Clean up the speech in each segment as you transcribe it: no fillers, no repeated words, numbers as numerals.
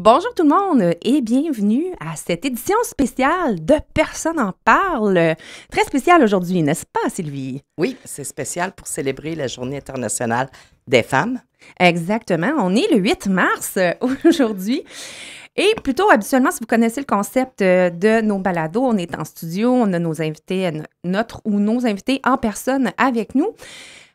Bonjour tout le monde et bienvenue à cette édition spéciale de Personne en parle. Très spéciale aujourd'hui, n'est-ce pas, Sylvie? Oui, c'est spécial pour célébrer la Journée internationale des femmes. Exactement, on est le 8 mars aujourd'hui. Et plutôt, habituellement, si vous connaissez le concept de nos balados, on est en studio, on a nos invités, nos invités en personne avec nous.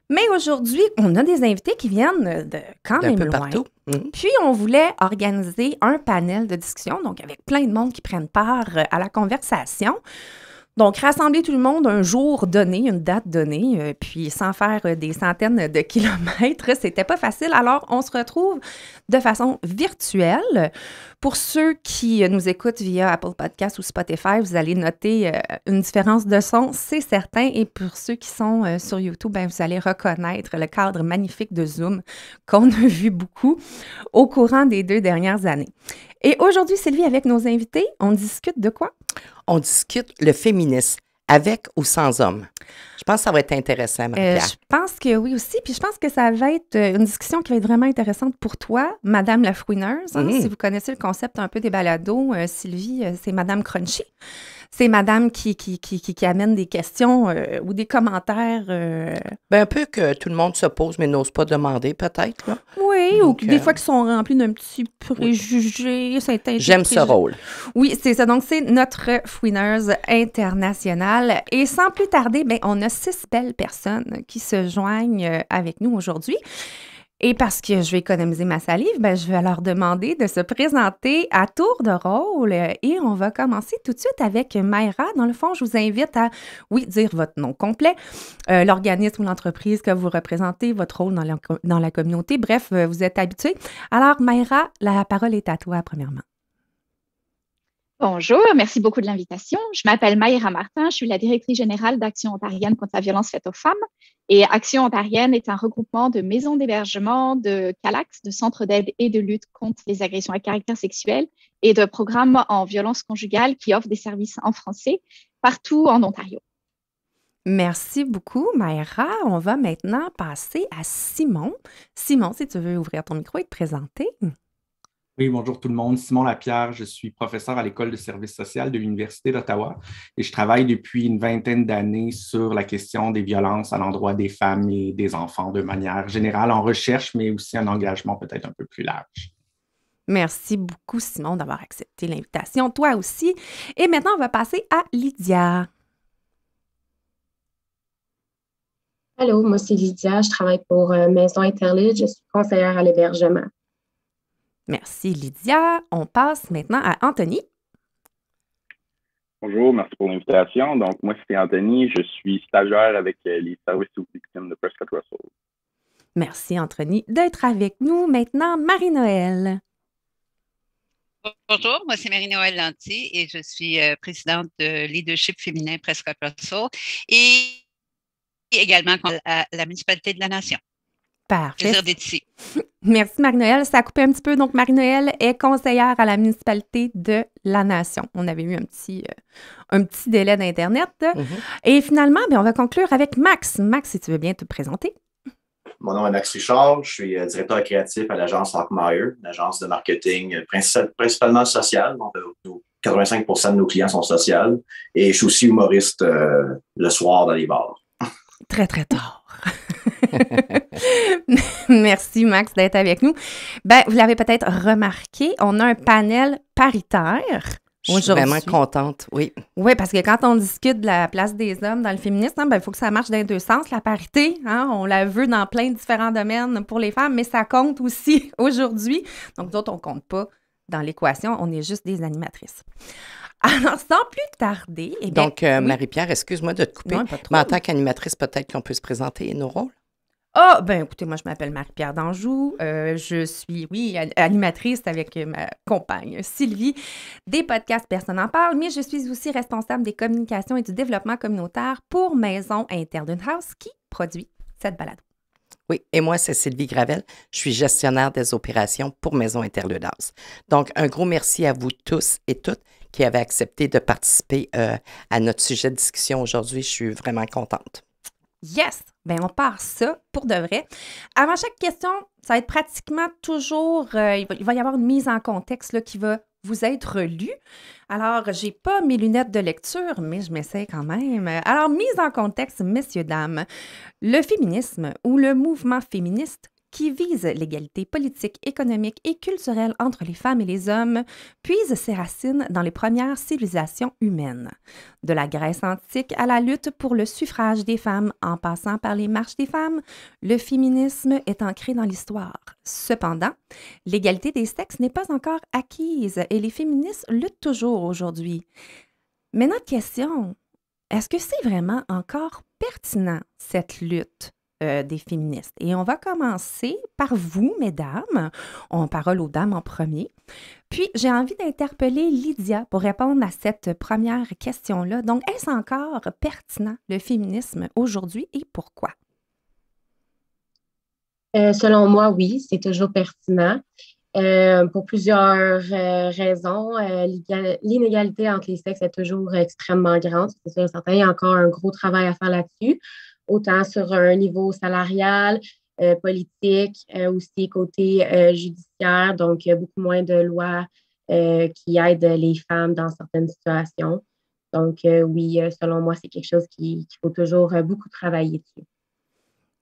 Mais aujourd'hui, on a des invités qui viennent de quand même loin. Partout. Puis, on voulait organiser un panel de discussion, donc avec plein de monde qui prennent part à la conversation. Donc, rassembler tout le monde un jour donné, une date donnée, puis sans faire des centaines de kilomètres, c'était pas facile. Alors, on se retrouve de façon virtuelle. Pour ceux qui nous écoutent via Apple Podcasts ou Spotify, vous allez noter une différence de son, c'est certain. Et pour ceux qui sont sur YouTube, ben, vous allez reconnaître le cadre magnifique de Zoom qu'on a vu beaucoup au courant des 2 dernières années. Et aujourd'hui, Sylvie, avec nos invités, on discute de quoi? On discute le féminisme, avec ou sans hommes. Je pense que ça va être intéressant, Marie-Pierre. Je pense que oui aussi. Puis je pense que ça va être une discussion qui va être vraiment intéressante pour toi, Madame la Fouineuse. Hein? Si vous connaissez le concept un peu des balados, Sylvie, c'est Madame Crunchy. C'est Madame qui amène des questions ou des commentaires. Ben, un peu que tout le monde se pose, mais n'ose pas demander, peut-être. Là. Oui, donc, ou des fois qui sont remplis d'un petit préjugé. Oui. J'aime ce rôle. Oui, c'est ça. Donc, c'est notre fouineuse internationale. Et sans plus tarder, ben, on a 6 belles personnes qui se joignent avec nous aujourd'hui. Et parce que je vais économiser ma salive, ben, je vais leur demander de se présenter à tour de rôle. Et on va commencer tout de suite avec Mayra. Dans le fond, je vous invite à, oui, dire votre nom complet, l'organisme ou l'entreprise que vous représentez, votre rôle dans la communauté. Bref, vous êtes habitués. Alors, Mayra, la parole est à toi, premièrement. Bonjour, merci beaucoup de l'invitation. Je m'appelle Mayra Martin, je suis la directrice générale d'Action ontarienne contre la violence faite aux femmes. Et Action ontarienne est un regroupement de maisons d'hébergement, de CALAX, de centres d'aide et de lutte contre les agressions à caractère sexuel et de programmes en violence conjugale qui offrent des services en français partout en Ontario. Merci beaucoup, Mayra. On va maintenant passer à Simon. Simon, si tu veux ouvrir ton micro et te présenter. Oui, bonjour tout le monde. Simon Lapierre, je suis professeur à l'École de service social de l'Université d'Ottawa et je travaille depuis une vingtaine d'années sur la question des violences à l'endroit des femmes et des enfants de manière générale en recherche, mais aussi un engagement peut-être un peu plus large. Merci beaucoup, Simon, d'avoir accepté l'invitation. Toi aussi. Et maintenant, on va passer à Lydia. Allô, moi c'est Lydia, je travaille pour Maison Interlude, je suis conseillère à l'hébergement. Merci, Lydia. On passe maintenant à Anthony. Bonjour, merci pour l'invitation. Donc, moi, c'est Anthony. Je suis stagiaire avec les services aux victimes de Prescott Russell. Merci, Anthony, d'être avec nous. Maintenant, Marie-Noël. Bonjour, moi, c'est Marie-Noël Lanty et je suis présidente de Leadership féminin Prescott Russell et également à la municipalité de la Nation. Parfait. Plaisir d'être ici. Merci, Marie-Noël. Ça a coupé un petit peu. Donc, Marie-Noël est conseillère à la municipalité de la Nation. On avait eu un petit délai d'Internet. Et finalement, bien, on va conclure avec Max. Max, si tu veux bien te présenter. Mon nom est Max Richard. Je suis directeur créatif à l'agence Hawkmeyer, une agence de marketing principalement sociale. Donc, 85% de nos clients sont sociaux. Et je suis aussi humoriste le soir dans les bars. Très, très tard. Merci, Max, d'être avec nous. Ben, vous l'avez peut-être remarqué, on a un panel paritaire. Je suis vraiment contente, oui. Oui, parce que quand on discute de la place des hommes dans le féminisme, il faut que ça marche dans les 2 sens, la parité. Hein, on la veut dans plein de différents domaines pour les femmes, mais ça compte aussi aujourd'hui. Donc, nous autres, on ne compte pas dans l'équation, on est juste des animatrices. Alors, sans plus tarder... Eh bien, donc, oui. Marie-Pierre, excuse-moi de te couper, mais en tant qu'animatrice, peut-être qu'on peut se présenter nos rôles? Ah, ben écoutez, moi, je m'appelle Marie-Pierre Danjou. Je suis, oui, animatrice avec ma compagne Sylvie des podcasts Personne en parle, mais je suis aussi responsable des communications et du développement communautaire pour Maison Interlude House qui produit cette balado. Oui, et moi, c'est Sylvie Gravel. Je suis gestionnaire des opérations pour Maison Interlude House. Donc, un gros merci à vous tous et toutes qui avez accepté de participer à notre sujet de discussion aujourd'hui. Je suis vraiment contente. Yes! Bien, on part ça pour de vrai. Avant chaque question, ça va être pratiquement toujours, il va y avoir une mise en contexte là, qui va vous être lue. Alors, j'ai pas mes lunettes de lecture, mais je m'essaie quand même. Alors, mise en contexte, messieurs, dames. Le féminisme ou le mouvement féministe qui vise l'égalité politique, économique et culturelle entre les femmes et les hommes, puise ses racines dans les premières civilisations humaines. De la Grèce antique à la lutte pour le suffrage des femmes, en passant par les marches des femmes, le féminisme est ancré dans l'histoire. Cependant, l'égalité des sexes n'est pas encore acquise et les féministes luttent toujours aujourd'hui. Mais notre question, est-ce que c'est vraiment encore pertinent, cette lutte? Des féministes. Et on va commencer par vous, mesdames. On parole aux dames en premier. Puis, j'ai envie d'interpeller Lydia pour répondre à cette première question-là. Donc, est-ce encore pertinent, le féminisme, aujourd'hui et pourquoi? Selon moi, oui, c'est toujours pertinent. Pour plusieurs raisons. L'inégalité entre les sexes est toujours extrêmement grande. C'est sûr et certain, il y a encore un gros travail à faire là-dessus, autant sur un niveau salarial, politique, aussi côté judiciaire. Donc, il y a beaucoup moins de lois qui aident les femmes dans certaines situations. Donc, oui, selon moi, c'est quelque chose qu'il faut toujours beaucoup travailler dessus.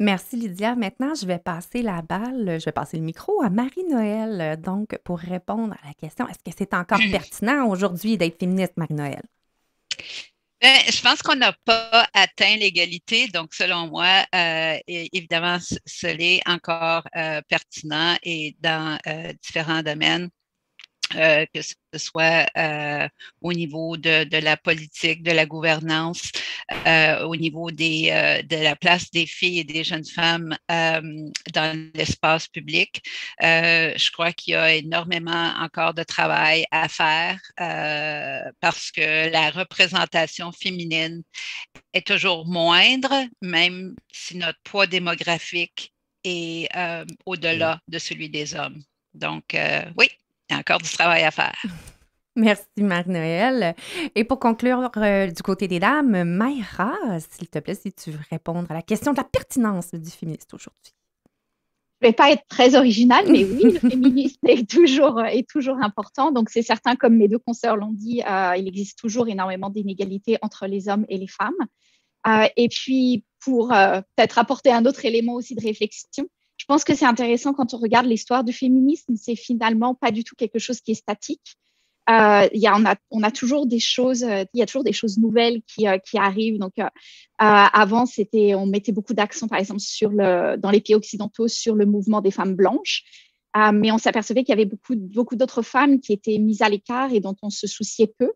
Merci Lydia. Maintenant, je vais passer le micro à Marie-Noël, donc pour répondre à la question, est-ce que c'est encore pertinent aujourd'hui d'être féministe, Marie-Noël? Je pense qu'on n'a pas atteint l'égalité, donc selon moi, évidemment, ce l'est encore pertinent et dans différents domaines. Que ce soit au niveau de la politique, de la gouvernance, au niveau de la place des filles et des jeunes femmes dans l'espace public. Je crois qu'il y a énormément encore de travail à faire parce que la représentation féminine est toujours moindre, même si notre poids démographique est au-delà de celui des hommes. Donc, oui. Il y a encore du travail à faire. Merci, Marie-Noël. Et pour conclure du côté des dames, Mayra, s'il te plaît, si tu veux répondre à la question de la pertinence du féministe aujourd'hui. Je ne vais pas être très originale, mais oui, le féminisme est toujours important. Donc, c'est certain, comme mes deux consoeurs l'ont dit, il existe toujours énormément d'inégalités entre les hommes et les femmes. Et puis, pour peut-être apporter un autre élément aussi de réflexion, je pense que c'est intéressant quand on regarde l'histoire du féminisme, c'est finalement pas du tout quelque chose qui est statique. On a toujours des choses, il y a toujours des choses nouvelles qui arrivent. Donc, avant, on mettait beaucoup d'accent, par exemple, dans les pays occidentaux, sur le mouvement des femmes blanches. Mais on s'apercevait qu'il y avait beaucoup d'autres femmes qui étaient mises à l'écart et dont on se souciait peu.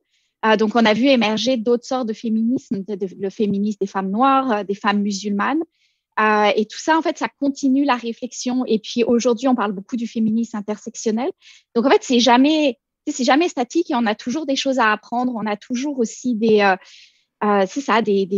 Donc, on a vu émerger d'autres sortes de féminisme, le féminisme des femmes noires, des femmes musulmanes. Et tout ça, en fait, ça continue la réflexion. Et puis aujourd'hui, on parle beaucoup du féminisme intersectionnel. Donc, en fait, c'est jamais statique et on a toujours des choses à apprendre. On a toujours aussi des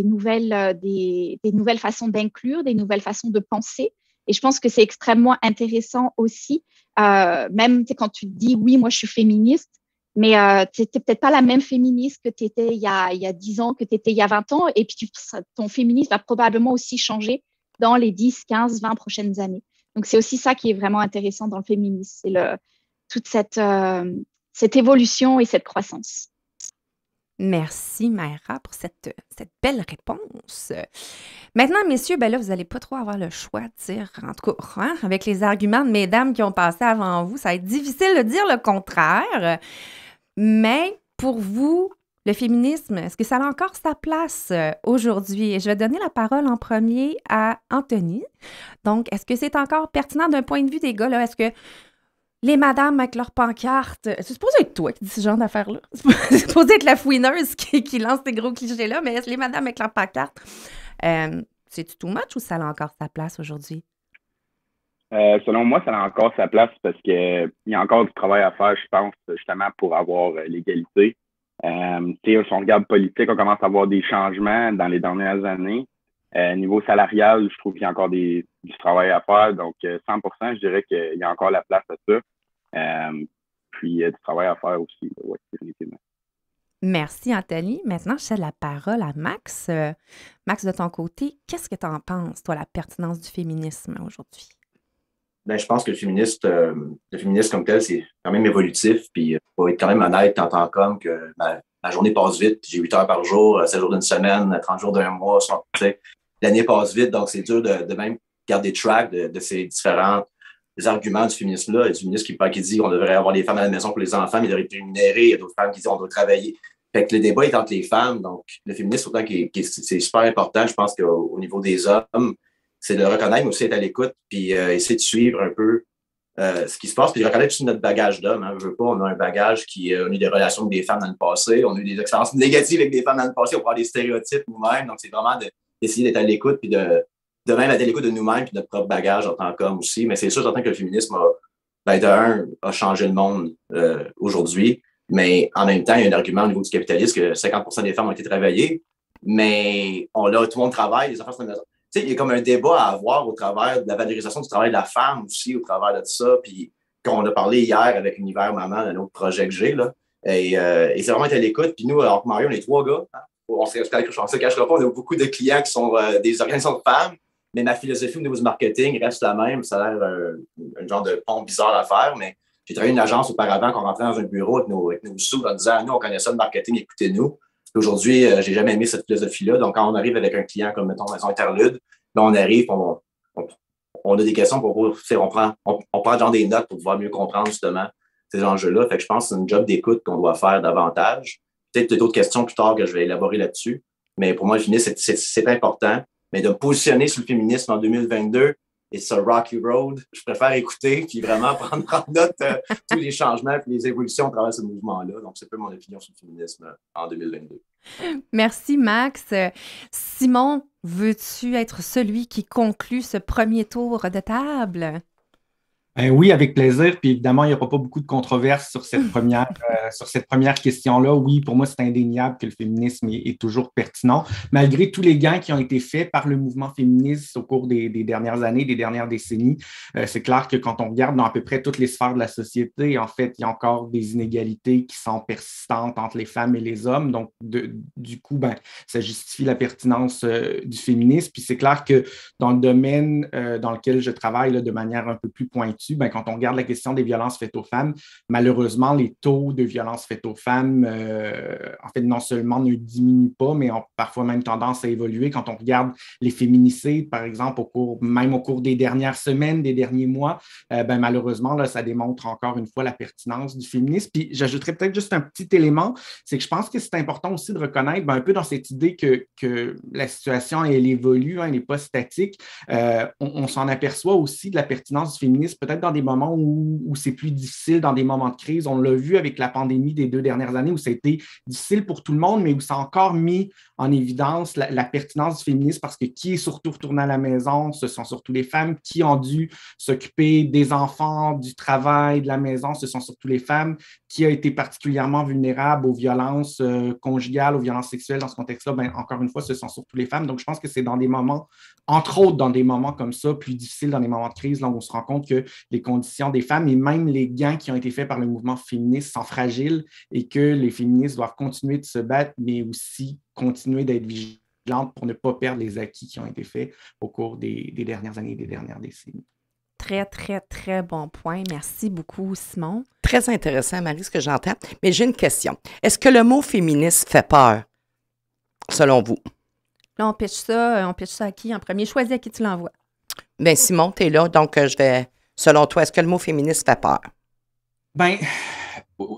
nouvelles façons d'inclure, des nouvelles façons de penser. Et je pense que c'est extrêmement intéressant aussi, même quand tu te dis, oui, moi, je suis féministe, mais tu n'étais peut-être pas la même féministe que tu étais il y a 10 ans, que tu étais il y a 20 ans. Et puis, ton féminisme va probablement aussi changer dans les 10, 15, 20 prochaines années. Donc, c'est aussi ça qui est vraiment intéressant dans le féminisme, c'est toute cette évolution et cette croissance. Merci, Mayra, pour cette belle réponse. Maintenant, messieurs, ben là, vous n'allez pas trop avoir le choix de dire, en tout cas, hein, avec les arguments de mesdames qui ont passé avant vous, ça va être difficile de dire le contraire. Mais pour vous, le féminisme, est-ce que ça a encore sa place aujourd'hui? Et je vais donner la parole en premier à Anthony. Donc, est-ce que c'est encore pertinent d'un point de vue des gars, là? Est-ce que les madames avec leurs pancartes, c'est supposé être toi qui dis ce genre d'affaires-là? C'est supposé être la fouineuse qui lance ces gros clichés-là, mais les madames avec leurs pancartes, c'est-tu too much ou ça a encore sa place aujourd'hui? Selon moi, ça a encore sa place parce qu'il y a encore du travail à faire, je pense, justement, pour avoir l'égalité. Si on regarde politique, on commence à avoir des changements dans les dernières années. Niveau salarial, je trouve qu'il y a encore du travail à faire. Donc, 100%, je dirais qu'il y a encore la place à ça. Puis, du travail à faire aussi. Oui, définitivement. Merci, Anthony. Maintenant, je cède la parole à Max. Max, de ton côté, qu'est-ce que tu en penses, toi, la pertinence du féminisme aujourd'hui? Ben, je pense que le féminisme comme tel, c'est quand même évolutif. Puis, faut être quand même honnête en tant qu'homme que ma journée passe vite. J'ai 8 heures par jour, 7 jours d'une semaine, 30 jours d'un mois. Tu sais, l'année passe vite, donc c'est dur de même garder track de ces différents arguments du féminisme-là. Il y a du féminisme qui dit qu'on devrait avoir des femmes à la maison pour les enfants, mais ils devraient être rémunérés. Il y a d'autres femmes qui disent qu'on doit travailler. Fait que le débat est entre les femmes. Donc, le féminisme, autant c'est super important, je pense qu'au niveau des hommes, c'est de le reconnaître, mais aussi être à l'écoute, puis essayer de suivre un peu ce qui se passe, puis de reconnaître aussi notre bagage d'homme. Hein. Je veux pas, on a un bagage on a eu des relations avec des femmes dans le passé, on a eu des expériences négatives avec des femmes dans le passé, on prend des stéréotypes nous-mêmes. Donc, c'est vraiment d'essayer d'être à l'écoute, puis de même être à l'écoute de nous-mêmes, puis de notre propre bagage en tant qu'homme aussi. Mais c'est sûr, j'entends que le féminisme a changé le monde aujourd'hui. Mais en même temps, il y a un argument au niveau du capitalisme que 50% des femmes ont été travaillées, mais tout le monde travaille, les enfants sont à la maison. Tu sais, il y a comme un débat à avoir au travers de la valorisation du travail de la femme aussi, au travers de tout ça. Puis, quand on a parlé hier avec Univers Maman, un autre projet que j'ai, là, et c'est vraiment être à l'écoute. Puis nous, alors Mario, on est 3 gars. Hein? On ne se cachera pas, on a beaucoup de clients qui sont des organisations de femmes, mais ma philosophie au niveau du marketing reste la même. Ça a l'air un genre de pont bizarre à faire, mais j'ai travaillé une agence auparavant qu'on rentrait dans un bureau avec nos sous en disant, nous, on connaît ça, le marketing, écoutez-nous. Aujourd'hui, j'ai jamais aimé cette philosophie-là. Donc, quand on arrive avec un client comme, mettons, Maison Interlude, là, on arrive, on a des questions, on prend genre des notes pour pouvoir mieux comprendre justement ces enjeux-là. Fait que je pense que c'est un job d'écoute qu'on doit faire davantage. Peut-être d'autres questions plus tard que je vais élaborer là-dessus. Mais pour moi, le féminisme, c'est important. Mais de me positionner sur le féminisme en 2022, it's a rocky road. Je préfère écouter puis vraiment prendre en note tous les changements et les évolutions à travers ce mouvement-là. Donc, c'est un peu mon opinion sur le féminisme en 2022. Merci, Max. Simon, veux-tu être celui qui conclut ce premier tour de table? Oui, avec plaisir. Puis évidemment, il n'y aura pas beaucoup de controverses sur cette première question-là. Oui, pour moi, c'est indéniable que le féminisme est toujours pertinent, malgré tous les gains qui ont été faits par le mouvement féministe au cours des dernières années, des dernières décennies. C'est clair que quand on regarde dans à peu près toutes les sphères de la société, en fait, il y a encore des inégalités qui sont persistantes entre les femmes et les hommes. Donc, du coup, ça justifie la pertinence du féminisme. Puis c'est clair que dans le domaine dans lequel je travaille là, de manière un peu plus pointue, quand on regarde la question des violences faites aux femmes, malheureusement, les taux de violences faites aux femmes, en fait, non seulement ne diminuent pas, mais ont parfois même tendance à évoluer. Quand on regarde les féminicides, par exemple, au cours des dernières semaines, des derniers mois, malheureusement, là, ça démontre encore une fois la pertinence du féminisme. Puis j'ajouterais peut-être juste un petit élément, c'est que je pense que c'est important aussi de reconnaître un peu dans cette idée que la situation, elle évolue, elle n'est pas statique. On s'en aperçoit aussi de la pertinence du féminisme, peut-être dans des moments où c'est plus difficile, dans des moments de crise. On l'a vu avec la pandémie des 2 dernières années où ça a été difficile pour tout le monde, mais où ça a encore mis en évidence la pertinence du féminisme parce que qui est surtout retourné à la maison, ce sont surtout les femmes qui ont dû s'occuper des enfants, du travail, de la maison, ce sont surtout les femmes qui ont été particulièrement vulnérables aux violences conjugales, aux violences sexuelles. Dans ce contexte-là, encore une fois, ce sont surtout les femmes. Donc, je pense que c'est dans des moments, entre autres dans des moments comme ça, plus difficiles, dans des moments de crise, là où on se rend compte que les conditions des femmes et même les gains qui ont été faits par le mouvement féministe sont fragiles et que les féministes doivent continuer de se battre, mais aussi continuer d'être vigilantes pour ne pas perdre les acquis qui ont été faits au cours des dernières années et des dernières décennies. Très, très, très bon point. Merci beaucoup, Simon. Très intéressant, Marie, ce que j'entends. Mais j'ai une question. Est-ce que le mot féministe fait peur, selon vous? Là, on pitch ça à qui en premier? Choisis à qui tu l'envoies. Bien, Simon, tu es là, donc selon toi, est-ce que le mot féministe fait peur?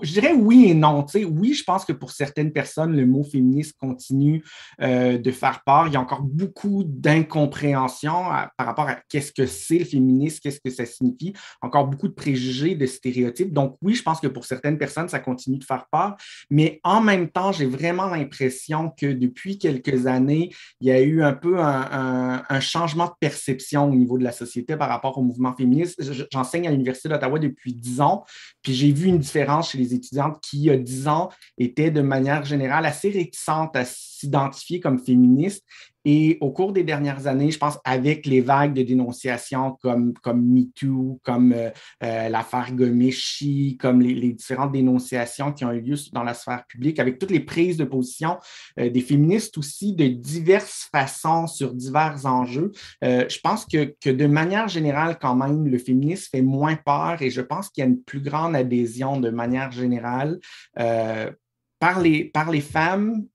Je dirais oui et non. Tu sais, oui, je pense que pour certaines personnes, le mot féministe continue de faire peur. Il y a encore beaucoup d'incompréhension par rapport à qu'est-ce que c'est le féminisme, qu'est-ce que ça signifie. Encore beaucoup de préjugés, de stéréotypes. Donc oui, je pense que pour certaines personnes, ça continue de faire peur. Mais en même temps, j'ai vraiment l'impression que depuis quelques années, il y a eu un peu un changement de perception au niveau de la société par rapport au mouvement féministe. J'enseigne à l'Université d'Ottawa depuis 10 ans, puis j'ai vu une différence chez les étudiantes qui, il y a 10 ans, étaient de manière générale assez réticentes à s'identifier comme féministes Et au cours des dernières années, je pense, avec les vagues de dénonciations comme MeToo, comme l'affaire Ghomeshi, comme les différentes dénonciations qui ont eu lieu dans la sphère publique, avec toutes les prises de position des féministes aussi de diverses façons sur divers enjeux, je pense que de manière générale, quand même, le féminisme fait moins peur et je pense qu'il y a une plus grande adhésion de manière générale par les femmes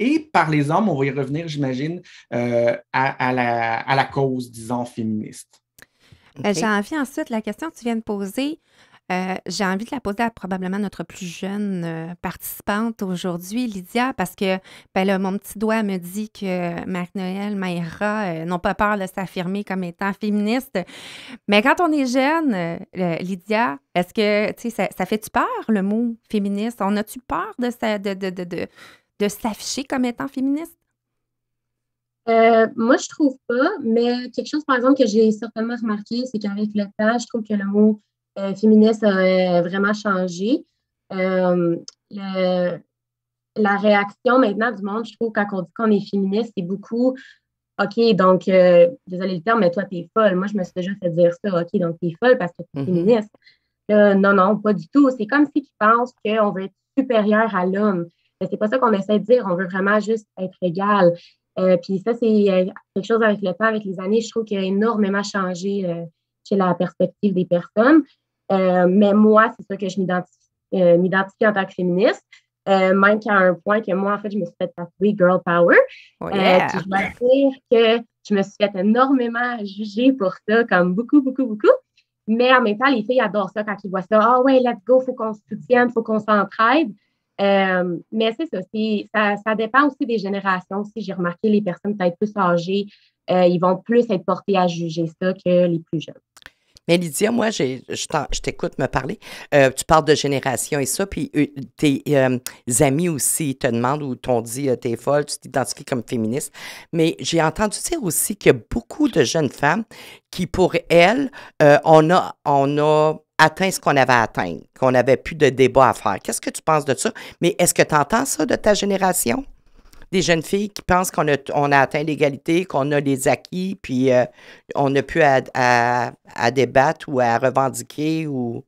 et par les hommes, on va y revenir, j'imagine, à la cause, disons, féministe. OK. J'ai envie ensuite, la question que tu viens de poser, j'ai envie de la poser à probablement notre plus jeune participante aujourd'hui, Lydia, parce que ben là, mon petit doigt me dit que Marie-Noël, Maïra n'ont pas peur de s'affirmer comme étant féministe. Mais quand on est jeune, Lydia, est-ce que, tu sais, ça fait-tu peur, le mot féministe? On a-tu peur de s'afficher comme étant féministe? Moi, je trouve pas, mais quelque chose, par exemple, que j'ai certainement remarqué, c'est qu'avec le temps, je trouve que le mot féministe a vraiment changé. La réaction maintenant du monde, je trouve, quand on dit qu'on est féministe, c'est beaucoup OK, donc, désolé le terme, mais toi, t'es folle. Moi, je me suis déjà fait dire ça. OK, donc t'es folle parce que t'es féministe. Non, pas du tout. C'est comme si tu penses qu'on veut être supérieur à l'homme. Mais c'est pas ça qu'on essaie de dire. On veut vraiment juste être égal. Puis ça, c'est quelque chose avec le temps, avec les années, je trouve qu'il a énormément changé chez la perspective des personnes. Mais moi, c'est sûr que je m'identifie en tant que féministe. Même qu'à un point que moi, en fait, je me suis fait tatouer Girl Power. Oh yeah! Puis je dois dire que je me suis fait énormément juger pour ça, comme beaucoup, beaucoup, beaucoup. Mais en même temps, les filles adorent ça quand ils voient ça. Ah ouais, let's go, il faut qu'on se soutienne, il faut qu'on s'entraide. Mais c'est ça, ça dépend aussi des générations. Si j'ai remarqué, les personnes peut-être plus âgées, ils vont plus être portées à juger ça que les plus jeunes. Mais Lydia, moi, je t'écoute me parler. Tu parles de génération et ça, puis tes amis aussi te demandent ou t'ont dit t'es folle, tu t'identifies comme féministe. Mais j'ai entendu dire aussi qu'il y a beaucoup de jeunes femmes qui, pour elles, on a atteint ce qu'on avait à atteindre, qu'on n'avait plus de débat à faire. Qu'est-ce que tu penses de ça? Mais est-ce que tu entends ça de ta génération? Des jeunes filles qui pensent qu'on a atteint l'égalité, qu'on a les acquis, puis on n'a plus à débattre ou à revendiquer ou...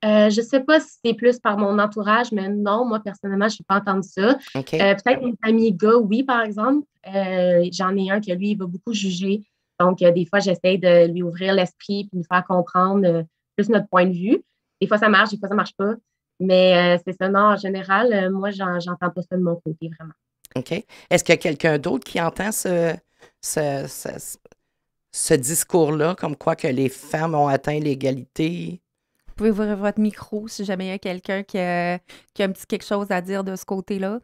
Je ne sais pas si c'est plus par mon entourage, mais non, moi, personnellement, je n'ai pas entendu ça. OK. Peut-être mes amis gars, oui, par exemple. J'en ai un que lui, il va beaucoup juger. Donc, des fois, j'essaie de lui ouvrir l'esprit puis lui faire comprendre plus notre point de vue. Des fois, ça marche, des fois, ça ne marche pas. Mais c'est ça, non, en général, moi, j'entends pas ça de mon côté, vraiment. OK. Est-ce qu'il y a quelqu'un d'autre qui entend ce discours-là, comme quoi que les femmes ont atteint l'égalité? Vous pouvez ouvrir votre micro si jamais il y a quelqu'un qui a un petit quelque chose à dire de ce côté-là.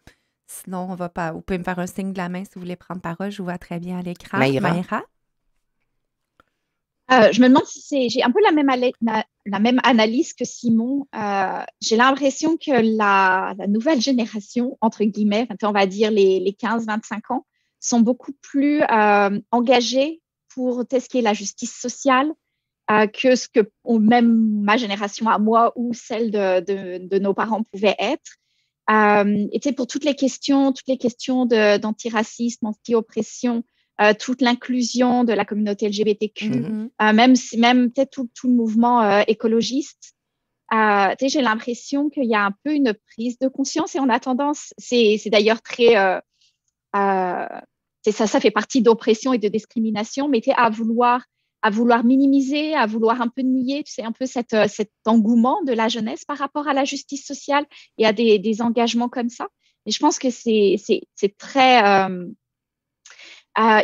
Sinon, on va pas. Vous pouvez me faire un signe de la main si vous voulez prendre parole. Je vous vois très bien à l'écran. Maïra? Je me demande si j'ai un peu la même analyse que Simon. J'ai l'impression que la nouvelle génération, entre guillemets, on va dire les 15-25 ans, sont beaucoup plus engagés pour ce qui est la justice sociale que ce que même ma génération à moi ou celle de nos parents pouvait être. Et pour toutes les questions d'antiracisme, anti-oppression, toute l'inclusion de la communauté LGBTQ, même peut-être tout le mouvement écologiste. J'ai l'impression qu'il y a un peu une prise de conscience et on a tendance, c'est d'ailleurs très, ça fait partie d'oppression et de discrimination, mais à vouloir minimiser, à vouloir un peu nier, un peu cet engouement de la jeunesse par rapport à la justice sociale et à des engagements comme ça. Et je pense que c'est très...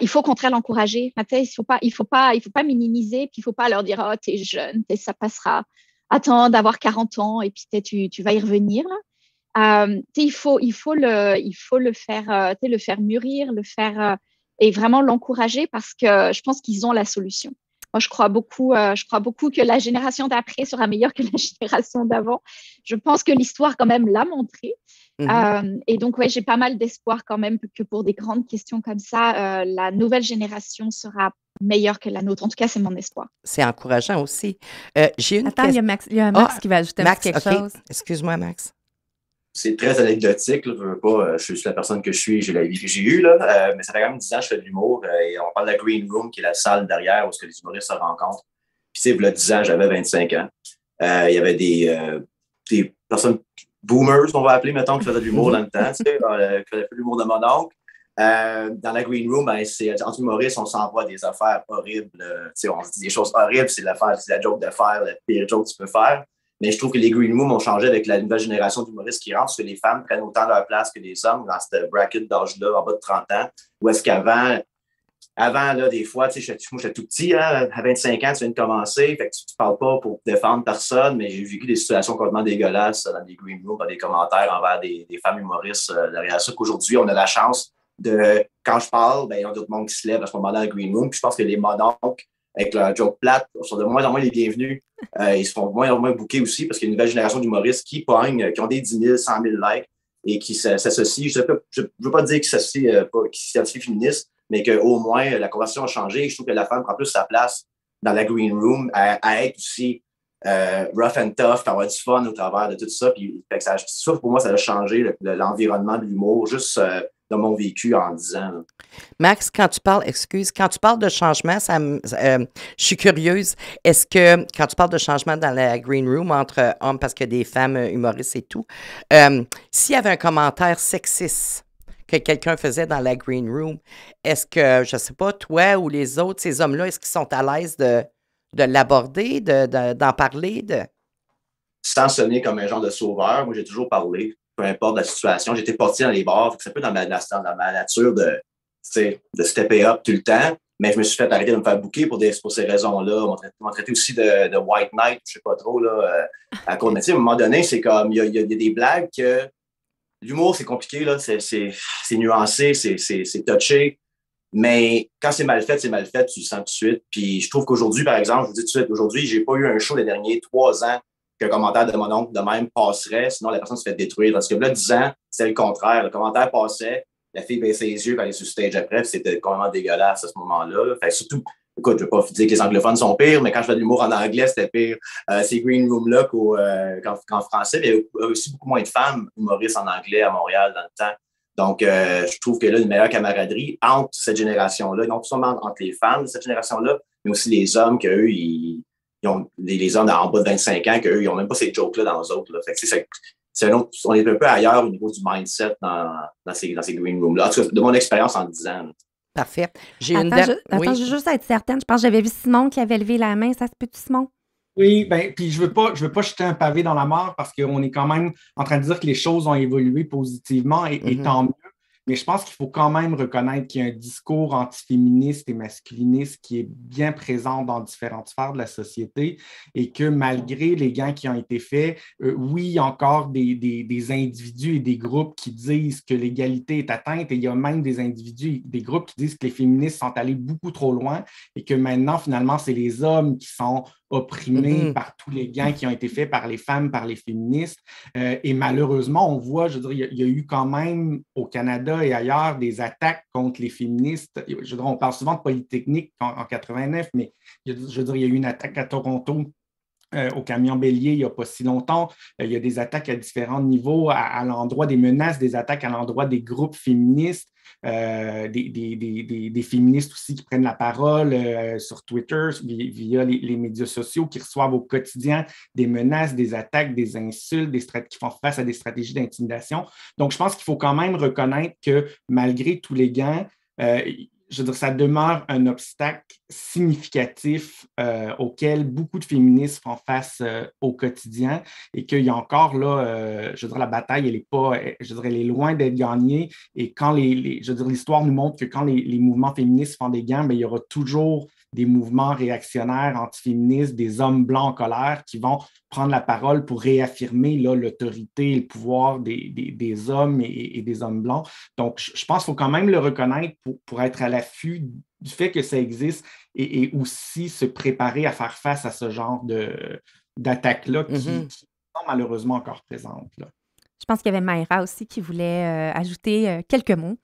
il faut au contraire l'encourager. Il faut pas minimiser, puis il faut pas leur dire « Oh, t'es jeune, ça passera. Attends d'avoir 40 ans et puis tu vas y revenir. » Il faut le faire mûrir, et vraiment l'encourager parce que je pense qu'ils ont la solution. Moi, je crois beaucoup que la génération d'après sera meilleure que la génération d'avant. Je pense que l'histoire quand même l'a montré. Et donc, ouais, j'ai pas mal d'espoir quand même que pour des grandes questions comme ça, la nouvelle génération sera meilleure que la nôtre. En tout cas, c'est mon espoir. C'est encourageant aussi. J'ai une Attends, il y a Max qui va ajouter quelque chose. Excuse-moi, Max. c'est très anecdotique. Là, je veux pas, je suis la personne que je suis, j'ai la vie que j'ai eue. Là, mais ça fait quand même 10 ans que je fais de l'humour. Et on parle de la Green Room, qui est la salle derrière où les humoristes se rencontrent. Puis, tu sais, il y a 10 ans, j'avais 25 ans. Il y avait des personnes boomers, on va appeler, mettons, qui faisaient de l'humour dans le temps, tu sais, qui faisaient de l'humour de mon oncle. Dans la Green Room, ben, entre humoristes, on s'envoie des affaires horribles. On se dit des choses horribles, c'est la joke de faire, la pire joke que tu peux faire. Mais je trouve que les Green Rooms ont changé avec la nouvelle génération d'humoristes qui rentrent, parce que les femmes prennent autant leur place que les hommes dans cette bracket d'âge-là, en bas de 30 ans. Ou est-ce qu'avant, là, des fois, moi, j'étais tout petit, hein, à 25 ans, tu viens de commencer, fait que tu ne parles pas pour défendre personne, mais j'ai vécu des situations complètement dégueulasses dans des Green Rooms, dans des commentaires envers des femmes humoristes derrière ça, qu'aujourd'hui, on a la chance quand je parle, ben, il y a d'autres monde qui se lèvent à ce moment-là dans le Green Room. Puis je pense que les mononcles, avec leur joke plate, sont de moins en moins les bienvenus. Ils se font de moins en moins booker aussi parce qu'il y a une nouvelle génération d'humoristes qui pognent, qui ont des 10 000, 100 000 likes et qui s'associent. Je ne veux pas dire qu'ils s'associent féministes, mais qu'au moins la conversation a changé. Et je trouve que la femme prend plus sa place dans la Green Room à être aussi rough and tough, à avoir du fun au travers de tout ça. Puis, ça pour moi, ça a changé l'environnement de l'humour, juste de mon vécu en 10 ans. Là. Max, quand tu parles de changement, je suis curieuse. Est-ce que, quand tu parles de changement dans la green room entre hommes, parce que des femmes humoristes et tout, s'il y avait un commentaire sexiste que quelqu'un faisait dans la green room, est-ce que, je sais pas, toi ou les autres, ces hommes-là, est-ce qu'ils sont à l'aise de l'aborder, d'en parler? Sans sonner comme un genre de sauveur, moi, j'ai toujours parlé. Peu importe la situation. J'étais portier dans les bars, c'est un peu dans ma nature de stepper up tout le temps, mais je me suis fait arrêter de me faire booker pour ces raisons-là. On m'a traité aussi de white knight, je sais pas trop, là, à cause. Mais tu sais, à un moment donné, c'est comme, il y a des blagues que l'humour, c'est compliqué, là, c'est nuancé, c'est touché, mais quand c'est mal fait, tu le sens tout de suite. Puis je trouve qu'aujourd'hui, par exemple, je vous dis tout de suite, aujourd'hui, j'ai pas eu un show les derniers 3 ans qu'un commentaire de mon oncle de même passerait, sinon la personne se fait détruire. Parce que là, 10 ans, c'est le contraire. Le commentaire passait, la fille baissait les yeux quand elle est sur le stage après, puis c'était complètement dégueulasse à ce moment-là. Fait surtout, écoute, je ne vais pas dire que les anglophones sont pires, mais quand je fais de l'humour en anglais, c'était pire. Ces Green Room-là qu'en français, mais il y a aussi beaucoup moins de femmes humoristes en anglais à Montréal dans le temps. Donc, je trouve que là, une meilleure camaraderie entre cette génération-là, non seulement entre les femmes de cette génération-là, mais aussi les hommes, qu'eux, ils ont les hommes en bas de 25 ans, qu'eux, ils n'ont même pas ces jokes-là dans les autres. Là. Fait que c'est un autre, on est un peu ailleurs au niveau du mindset dans ces green rooms-là. En tout cas, de mon expérience en 10 ans. Là. Parfait. Je veux juste être certaine. Je pense que j'avais vu Simon qui avait levé la main. Ça se peut-tu, Simon? Oui, bien, puis je veux pas jeter un pavé dans la mare parce qu'on est quand même en train de dire que les choses ont évolué positivement et tant mieux. Mais je pense qu'il faut quand même reconnaître qu'il y a un discours antiféministe et masculiniste qui est bien présent dans différentes sphères de la société et que malgré les gains qui ont été faits, oui, il y a encore des individus et des groupes qui disent que l'égalité est atteinte et il y a même des individus, des groupes qui disent que les féministes sont allés beaucoup trop loin et que maintenant, finalement, c'est les hommes qui sont opprimés par tous les gains qui ont été faits par les femmes, par les féministes. Et malheureusement, on voit, je veux dire, il y a eu quand même au Canada et ailleurs des attaques contre les féministes. Je veux dire, on parle souvent de Polytechnique en 89, mais je veux dire, il y a eu une attaque à Toronto au camion bélier il n'y a pas si longtemps. Il y a des attaques à différents niveaux, à l'endroit des menaces, des attaques à l'endroit des groupes féministes, des féministes aussi qui prennent la parole sur Twitter, via les médias sociaux, qui reçoivent au quotidien des menaces, des attaques, des insultes, qui font face à des stratégies d'intimidation. Donc, je pense qu'il faut quand même reconnaître que malgré tous les gains, je veux dire, ça demeure un obstacle significatif auquel beaucoup de féministes font face au quotidien et qu'il y a encore là, je veux dire, la bataille, elle est pas, je veux dire, elle est loin d'être gagnée et quand je veux dire, l'histoire nous montre que quand les mouvements féministes font des gains, bien, il y aura toujours des mouvements réactionnaires, antiféministes, des hommes blancs en colère qui vont prendre la parole pour réaffirmer là, l'autorité et le pouvoir des hommes et des hommes blancs. Donc, je pense qu'il faut quand même le reconnaître pour être à l'affût du fait que ça existe et aussi se préparer à faire face à ce genre d'attaques-là qui sont malheureusement encore présentes. Là. Je pense qu'il y avait Mayra aussi qui voulait ajouter quelques mots.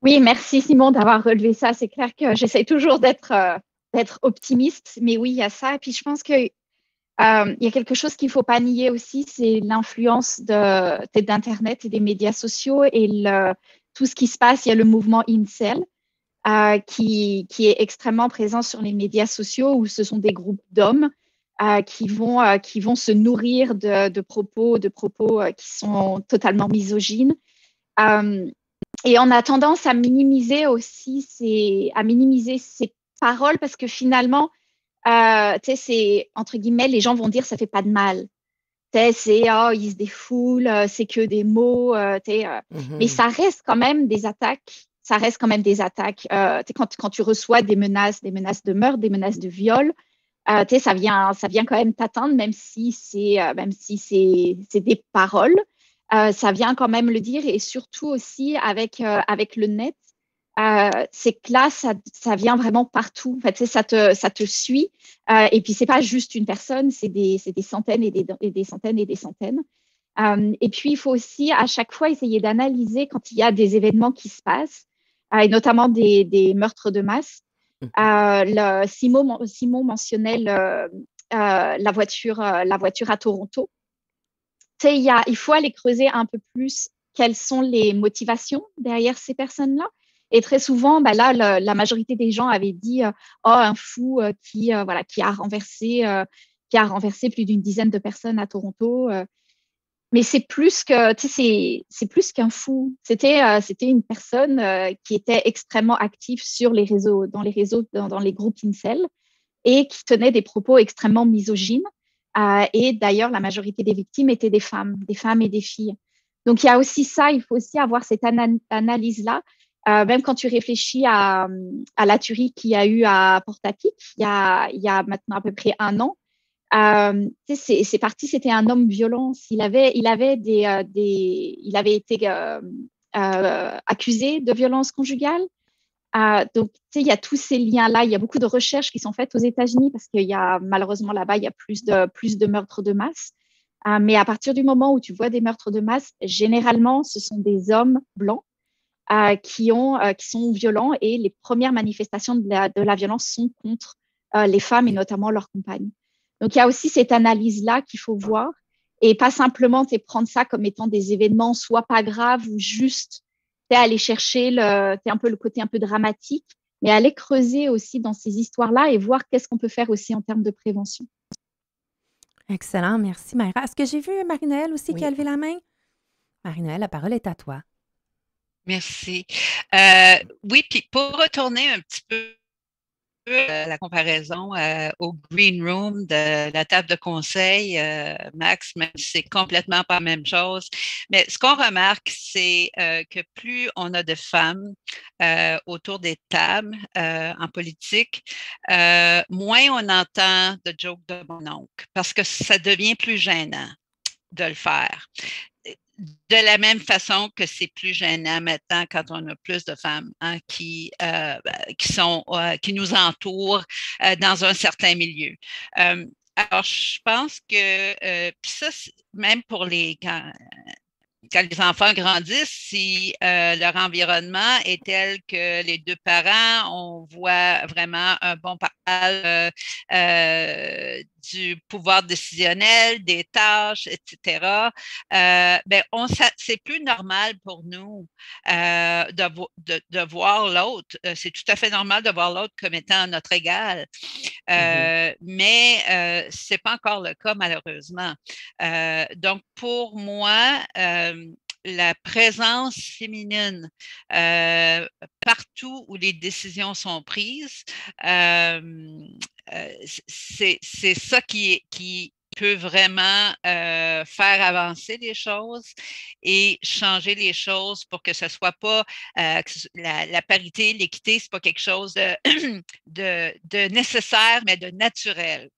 Oui, merci Simon d'avoir relevé ça. C'est clair que j'essaie toujours d'être optimiste, mais oui, il y a ça. Et puis je pense que Il y a quelque chose qu'il ne faut pas nier aussi, c'est l'influence d'Internet et des médias sociaux et tout ce qui se passe. Il y a le mouvement Incel qui est extrêmement présent sur les médias sociaux où ce sont des groupes d'hommes qui vont se nourrir de propos qui sont totalement misogynes. Et on a tendance à minimiser aussi ces paroles parce que finalement, c'est entre guillemets, les gens vont dire ça fait pas de mal. C'est ils se défoulent, c'est que des mots. Mais ça reste quand même des attaques. Ça reste quand même des attaques. Quand tu reçois des menaces de meurtre, des menaces de viol, ça vient quand même t'atteindre, même si c'est des paroles. Ça vient quand même le dire et surtout aussi avec le net. C'est que là, ça vient vraiment partout. En fait, ça te suit. Et puis, c'est pas juste une personne, c'est des centaines et des centaines et des centaines. Et puis, il faut aussi à chaque fois essayer d'analyser quand il y a des événements qui se passent, et notamment des meurtres de masse. Simon mentionnait la voiture à Toronto. Il faut aller creuser un peu plus quelles sont les motivations derrière ces personnes-là. Et très souvent, la majorité des gens avaient dit un fou qui a renversé plus d'une dizaine de personnes à Toronto. Mais c'est plus qu'un fou. C'était une personne qui était extrêmement active sur les réseaux, dans les groupes incel, et qui tenait des propos extrêmement misogynes. Et d'ailleurs, la majorité des victimes étaient des femmes et des filles. Donc, il y a aussi ça, il faut aussi avoir cette analyse-là. Même quand tu réfléchis à la tuerie qu'il y a eu à Portapique, il y a maintenant à peu près 1 an, c'était un homme violent. Il avait été accusé de violence conjugale. Donc, il y a tous ces liens-là. Il y a beaucoup de recherches qui sont faites aux États-Unis parce qu'il y a malheureusement là-bas, il y a plus de meurtres de masse. Mais à partir du moment où tu vois des meurtres de masse, généralement, ce sont des hommes blancs qui sont violents et les premières manifestations de la violence sont contre les femmes et notamment leurs compagnes. Donc, il y a aussi cette analyse-là qu'il faut voir et pas simplement prendre ça comme étant des événements soit pas graves ou juste aller chercher le côté un peu dramatique, mais aller creuser aussi dans ces histoires-là et voir qu'est-ce qu'on peut faire aussi en termes de prévention. Excellent, merci Mayra. Est-ce que j'ai vu Marie-Noëlle aussi qui a Oui. levé la main? Marie-Noëlle, la parole est à toi. Merci. Oui, puis pour retourner un petit peu la comparaison au green room de la table de conseil, Max, même si c'est complètement pas la même chose. Mais ce qu'on remarque, c'est que plus on a de femmes autour des tables en politique, moins on entend de jokes de mon oncle, parce que ça devient plus gênant de le faire. De la même façon que c'est plus gênant maintenant quand on a plus de femmes qui nous entourent dans un certain milieu. Alors, je pense que, puis ça, même pour quand les enfants grandissent, si leur environnement est tel que les deux parents, on voit vraiment un bon partage du pouvoir décisionnel, des tâches, etc., c'est plus normal pour nous de voir l'autre. C'est tout à fait normal de voir l'autre comme étant notre égal. Mais ce n'est pas encore le cas, malheureusement. Donc, pour moi, la présence féminine partout où les décisions sont prises, c'est ça qui peut vraiment faire avancer les choses et changer les choses pour que ce soit pas la parité, l'équité, c'est pas quelque chose de nécessaire, mais de naturel.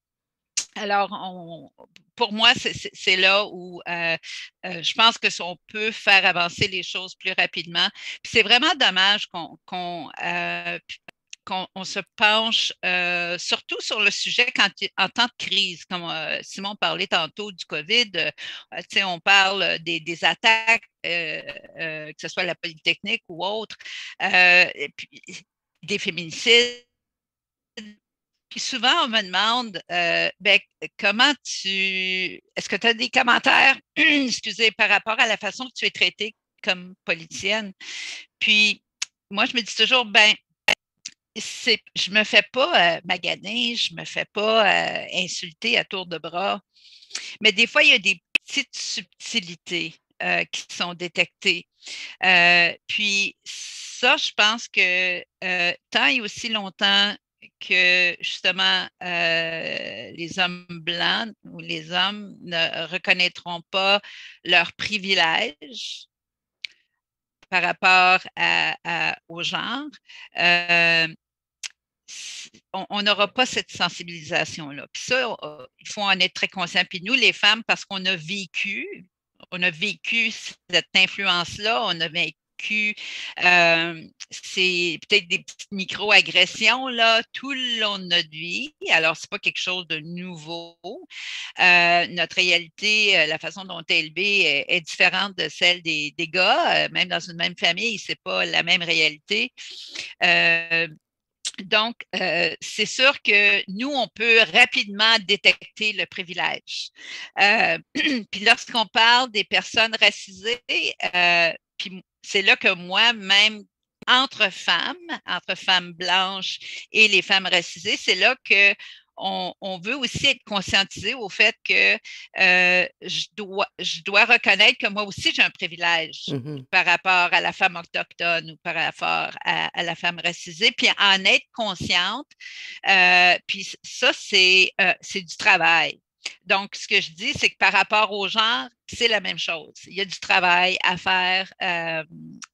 Alors, pour moi, c'est là où je pense que on peut faire avancer les choses plus rapidement. Puis c'est vraiment dommage qu'on se penche surtout sur le sujet en temps de crise, comme Simon parlait tantôt du COVID. On parle des attaques, que ce soit à la Polytechnique ou autre, et puis des féminicides. Puis souvent, on me demande, ben, est-ce que tu as des commentaires, excusez, par rapport à la façon que tu es traitée comme politicienne? Puis, moi, je me dis toujours, ben, je me fais pas maganer, je me fais pas insulter à tour de bras, mais des fois, il y a des petites subtilités qui sont détectées. Puis ça, je pense que tant et aussi longtemps que justement les hommes blancs ou les hommes ne reconnaîtront pas leurs privilèges par rapport au genre, on n'aura pas cette sensibilisation-là. Puis ça, il faut en être très conscient. Puis nous, les femmes, parce qu'on a vécu cette influence-là, on a vécu c'est peut-être des petites micro-agressions là, tout le long de notre vie. Alors, ce n'est pas quelque chose de nouveau. Notre réalité, la façon dont tu es élevé est différente de celle des gars. Même dans une même famille, ce n'est pas la même réalité. Donc, c'est sûr que nous, on peut rapidement détecter le privilège. Puis lorsqu'on parle des personnes racisées, puis c'est là que moi, même entre femmes blanches et les femmes racisées, c'est là que on veut aussi être conscientisé au fait que je dois reconnaître que moi aussi, j'ai un privilège par rapport à la femme autochtone ou par rapport à la femme racisée, puis en être consciente. Puis ça, c'est du travail. Donc, ce que je dis, c'est que par rapport au genre, c'est la même chose. Il y a du travail à faire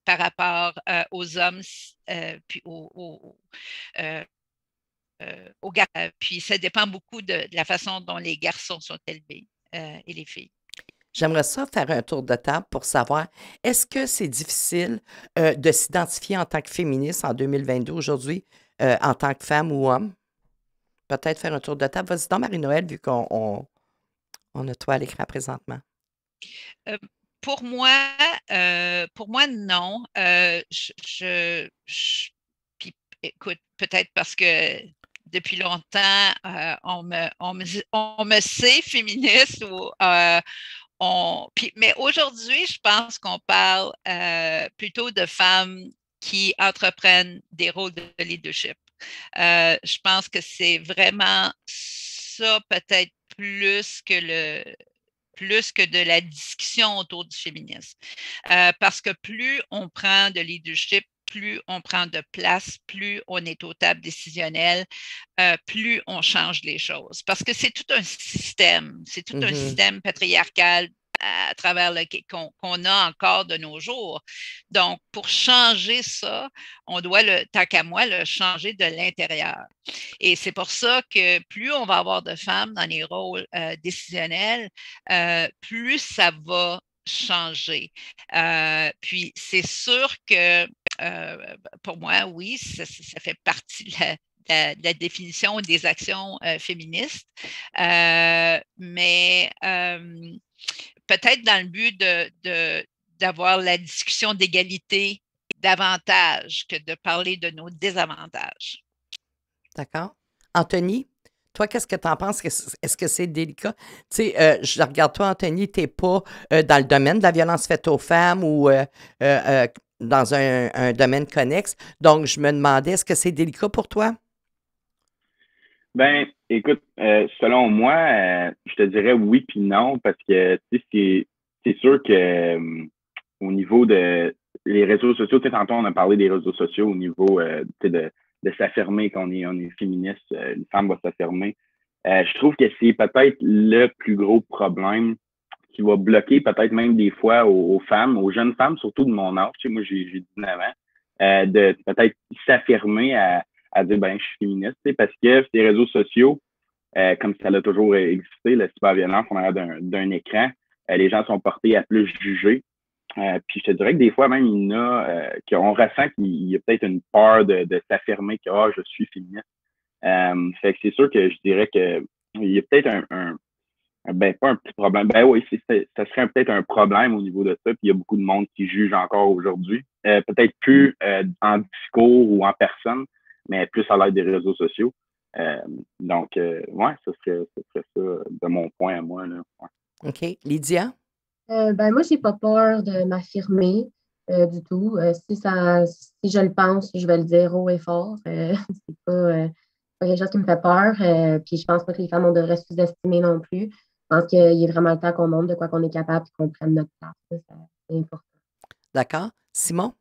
par rapport aux hommes puis aux garçons. Puis ça dépend beaucoup de la façon dont les garçons sont élevés et les filles. J'aimerais ça faire un tour de table pour savoir, est-ce que c'est difficile de s'identifier en tant que féministe en 2022 aujourd'hui, en tant que femme ou homme? Peut-être faire un tour de table. Vas-y donc, Marie-Noël, vu qu'on a toi à l'écran présentement. Pour moi, non. Puis, écoute, peut-être parce que depuis longtemps, on me sait féministe ou mais aujourd'hui, je pense qu'on parle plutôt de femmes qui entreprennent des rôles de leadership. Je pense que c'est vraiment ça, peut-être plus que de la discussion autour du féminisme. Parce que plus on prend de leadership, plus on prend de place, plus on est aux tables décisionnelles, plus on change les choses. Parce que c'est tout un système, un système patriarcal à travers qu'on a encore de nos jours. Donc, pour changer ça, on doit, tant qu'à moi, le changer de l'intérieur. Et c'est pour ça que plus on va avoir de femmes dans les rôles décisionnels, plus ça va changer. Puis, c'est sûr que pour moi, oui, ça fait partie de la définition des actions féministes, mais peut-être dans le but d'avoir la discussion d'égalité davantage que de parler de nos désavantages. D'accord. Anthony, toi, qu'est-ce que tu en penses? Est-ce que c'est délicat? Tu sais, je regarde toi, Anthony, tu n'es pas dans le domaine de la violence faite aux femmes ou dans un domaine connexe. Donc, je me demandais, est-ce que c'est délicat pour toi? Ben, écoute, selon moi, je te dirais oui puis non, parce que c'est sûr que au niveau de les réseaux sociaux, tantôt on a parlé des réseaux sociaux au niveau de s'affirmer qu'on est féministe, une femme va s'affirmer. Je trouve que c'est peut-être le plus gros problème qui va bloquer peut-être même des fois aux femmes, aux jeunes femmes, surtout de mon âge. Tu sais, moi, j'ai 19 ans, de peut-être s'affirmer à dire ben je suis féministe, parce que ces réseaux sociaux, comme ça a toujours existé, la cyberviolence en arrière d'un écran, les gens sont portés à plus juger. Puis je te dirais que des fois même il y en a qu'on ressent qu'il y a peut-être une peur de s'affirmer que je suis féministe. Fait que c'est sûr que je dirais que il y a peut-être pas un petit problème. Ben oui, ça serait peut-être un problème au niveau de ça. Puis il y a beaucoup de monde qui juge encore aujourd'hui. Peut-être plus en discours ou en personne, mais plus à l'aide des réseaux sociaux. Donc, ouais, ce serait ça de mon point à moi, là. Ouais. OK. Lydia? Moi, j'ai pas peur de m'affirmer du tout. Si je le pense, je vais le dire haut et fort. C'est pas quelque chose qui me fait peur. Puis je pense pas que les femmes, on devrait se sous-estimer non plus. Je pense qu'il est vraiment le temps qu'on montre de quoi qu'on est capable et qu'on prenne notre place. C'est important. D'accord. Simon?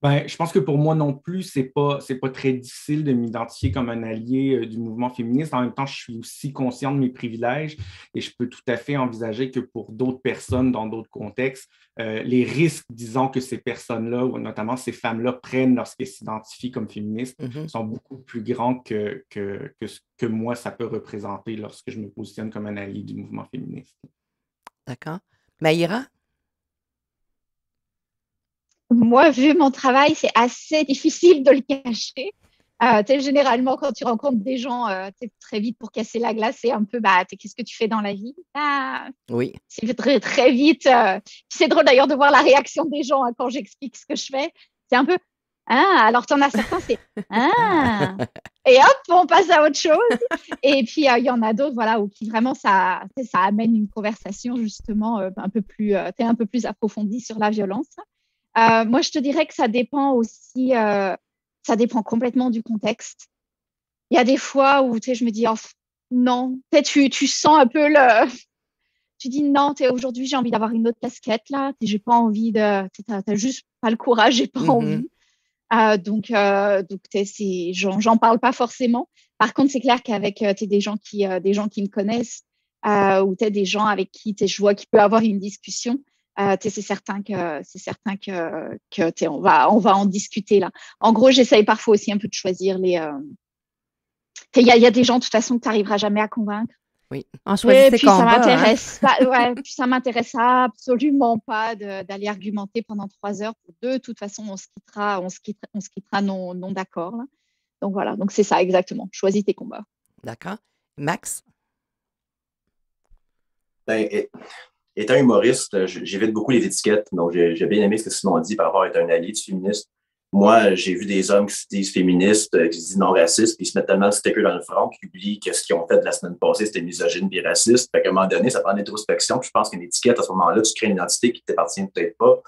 Ben, je pense que pour moi non plus, c'est pas très difficile de m'identifier comme un allié du mouvement féministe. En même temps, je suis aussi conscient de mes privilèges et je peux tout à fait envisager que pour d'autres personnes, dans d'autres contextes, les risques, disons, que ces personnes-là, ou notamment ces femmes-là, prennent lorsqu'elles s'identifient comme féministes sont beaucoup plus grands que ce que moi, ça peut représenter lorsque je me positionne comme un allié du mouvement féministe. D'accord. Maïra? Moi, vu mon travail, c'est assez difficile de le cacher. Généralement, quand tu rencontres des gens, très vite pour casser la glace, c'est un peu, qu'est-ce que tu fais dans la vie? Oui. C'est très, très vite. C'est drôle d'ailleurs de voir la réaction des gens quand j'explique ce que je fais. C'est un peu, alors tu en as certains, c'est, et hop, on passe à autre chose. Et puis, il y en a d'autres, voilà, où qui vraiment, ça amène une conversation, justement, un peu plus approfondie sur la violence. Moi, je te dirais que ça dépend aussi, ça dépend complètement du contexte. Il y a des fois où je me dis, oh, non, tu sens un peu tu dis non, aujourd'hui, j'ai envie d'avoir une autre casquette là, j'ai pas envie t'as juste pas le courage, j'ai pas envie. Donc j'en parle pas forcément. Par contre, c'est clair qu'avec des gens qui me connaissent ou des gens avec qui je vois qu'il peut avoir une discussion. C'est certain que on va en discuter là. En gros, j'essaye parfois aussi un peu de choisir les. Il y a des gens de toute façon que tu n'arriveras jamais à convaincre. Oui, on choisit ses combats. Puis ça m'intéresse absolument pas d'aller argumenter pendant 3 heures. De toute façon, on se quittera non d'accord. Là. Donc voilà, donc c'est ça exactement. Choisis tes combats. D'accord. Max? Étant humoriste, j'évite beaucoup les étiquettes. Donc, j'ai bien aimé ce que Simon a dit par rapport à être un allié du féministe. Moi, j'ai vu des hommes qui se disent féministes, qui se disent non racistes, puis ils se mettent tellement de stickers dans le front qu'ils oublient que ce qu'ils ont fait la semaine passée, c'était misogyne et raciste. Fait qu'à un moment donné, ça prend une introspection. Puis je pense qu'une étiquette, à ce moment-là, tu crées une identité qui ne t'appartient peut-être pas.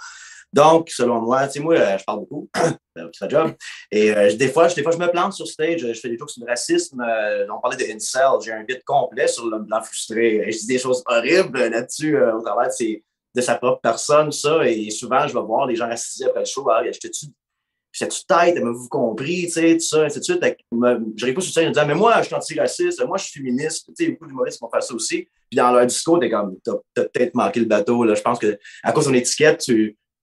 Donc, selon moi, moi, je parle beaucoup, c'est ma job. Et des fois, je me plante sur stage, je fais des jokes sur le racisme. On parlait de incel, j'ai un bit complet sur l'homme blanc frustré. Je dis des choses horribles là-dessus au travers de sa propre personne, ça. Et souvent, je vais voir les gens racisés après le show. J'étais-tu tête, avez-vous compris, tu sais, tout ça, ainsi de suite. J'arrive pas sur scène en disant, mais moi, je suis antiraciste, moi, je suis féministe. Tu sais, beaucoup d'humoristes vont faire ça aussi. Puis dans leur discours, t'as peut-être manqué le bateau. Là. Je pense que à cause de ton étiquette,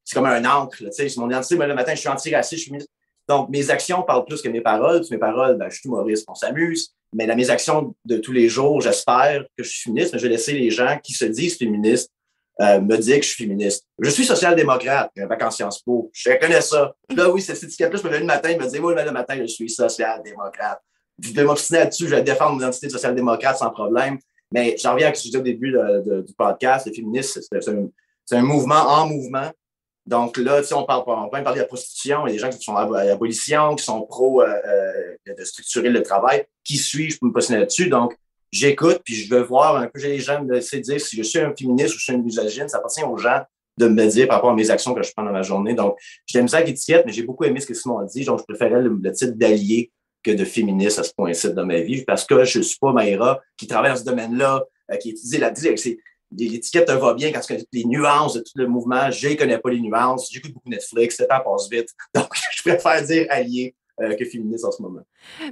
c'est comme un encre. Tu sais, c'est mon identité, mais le matin, je suis antiraciste, je suis féministe. Donc, mes actions parlent plus que mes paroles. Puis mes paroles, je suis humoriste, on s'amuse. Mais dans mes actions de tous les jours, j'espère que je suis féministe, mais je vais laisser les gens qui se disent féministes me dire que je suis féministe. Je suis social-démocrate, un bac en Sciences Po. Je connais ça. Là, oui, cette étiquette-là, je me lève le matin, il me dit, moi, le matin, je suis social-démocrate. Je vais m'obstiner là-dessus, je vais défendre mon identité de social-démocrate sans problème. Mais j'en reviens à ce que je disais au début du podcast, les féministes, c'est un mouvement en mouvement. Donc là, on peut même parler de la prostitution. Il y a des gens qui sont à l'abolition, qui sont pro de structurer le travail. Qui suis-je pour me positionner là-dessus? Donc, j'écoute, puis je veux voir un peu, j'ai les gens me laisser dire si je suis un féministe ou je suis une misogyne. Ça appartient aux gens de me dire par rapport à mes actions que je prends dans ma journée. Donc, j'aime ça avec l'étiquette, mais j'ai beaucoup aimé ce que Simon a dit. Donc, je préférais le titre d'allié que de féministe à ce point-ci dans ma vie, parce que je ne suis pas Maïra qui travaille dans ce domaine-là, qui étudie l'étiquette te va bien quand tu connais les nuances de tout le mouvement. Je ne connais pas les nuances. J'écoute beaucoup Netflix. Le temps passe vite. Donc, je préfère dire allié que féministe en ce moment.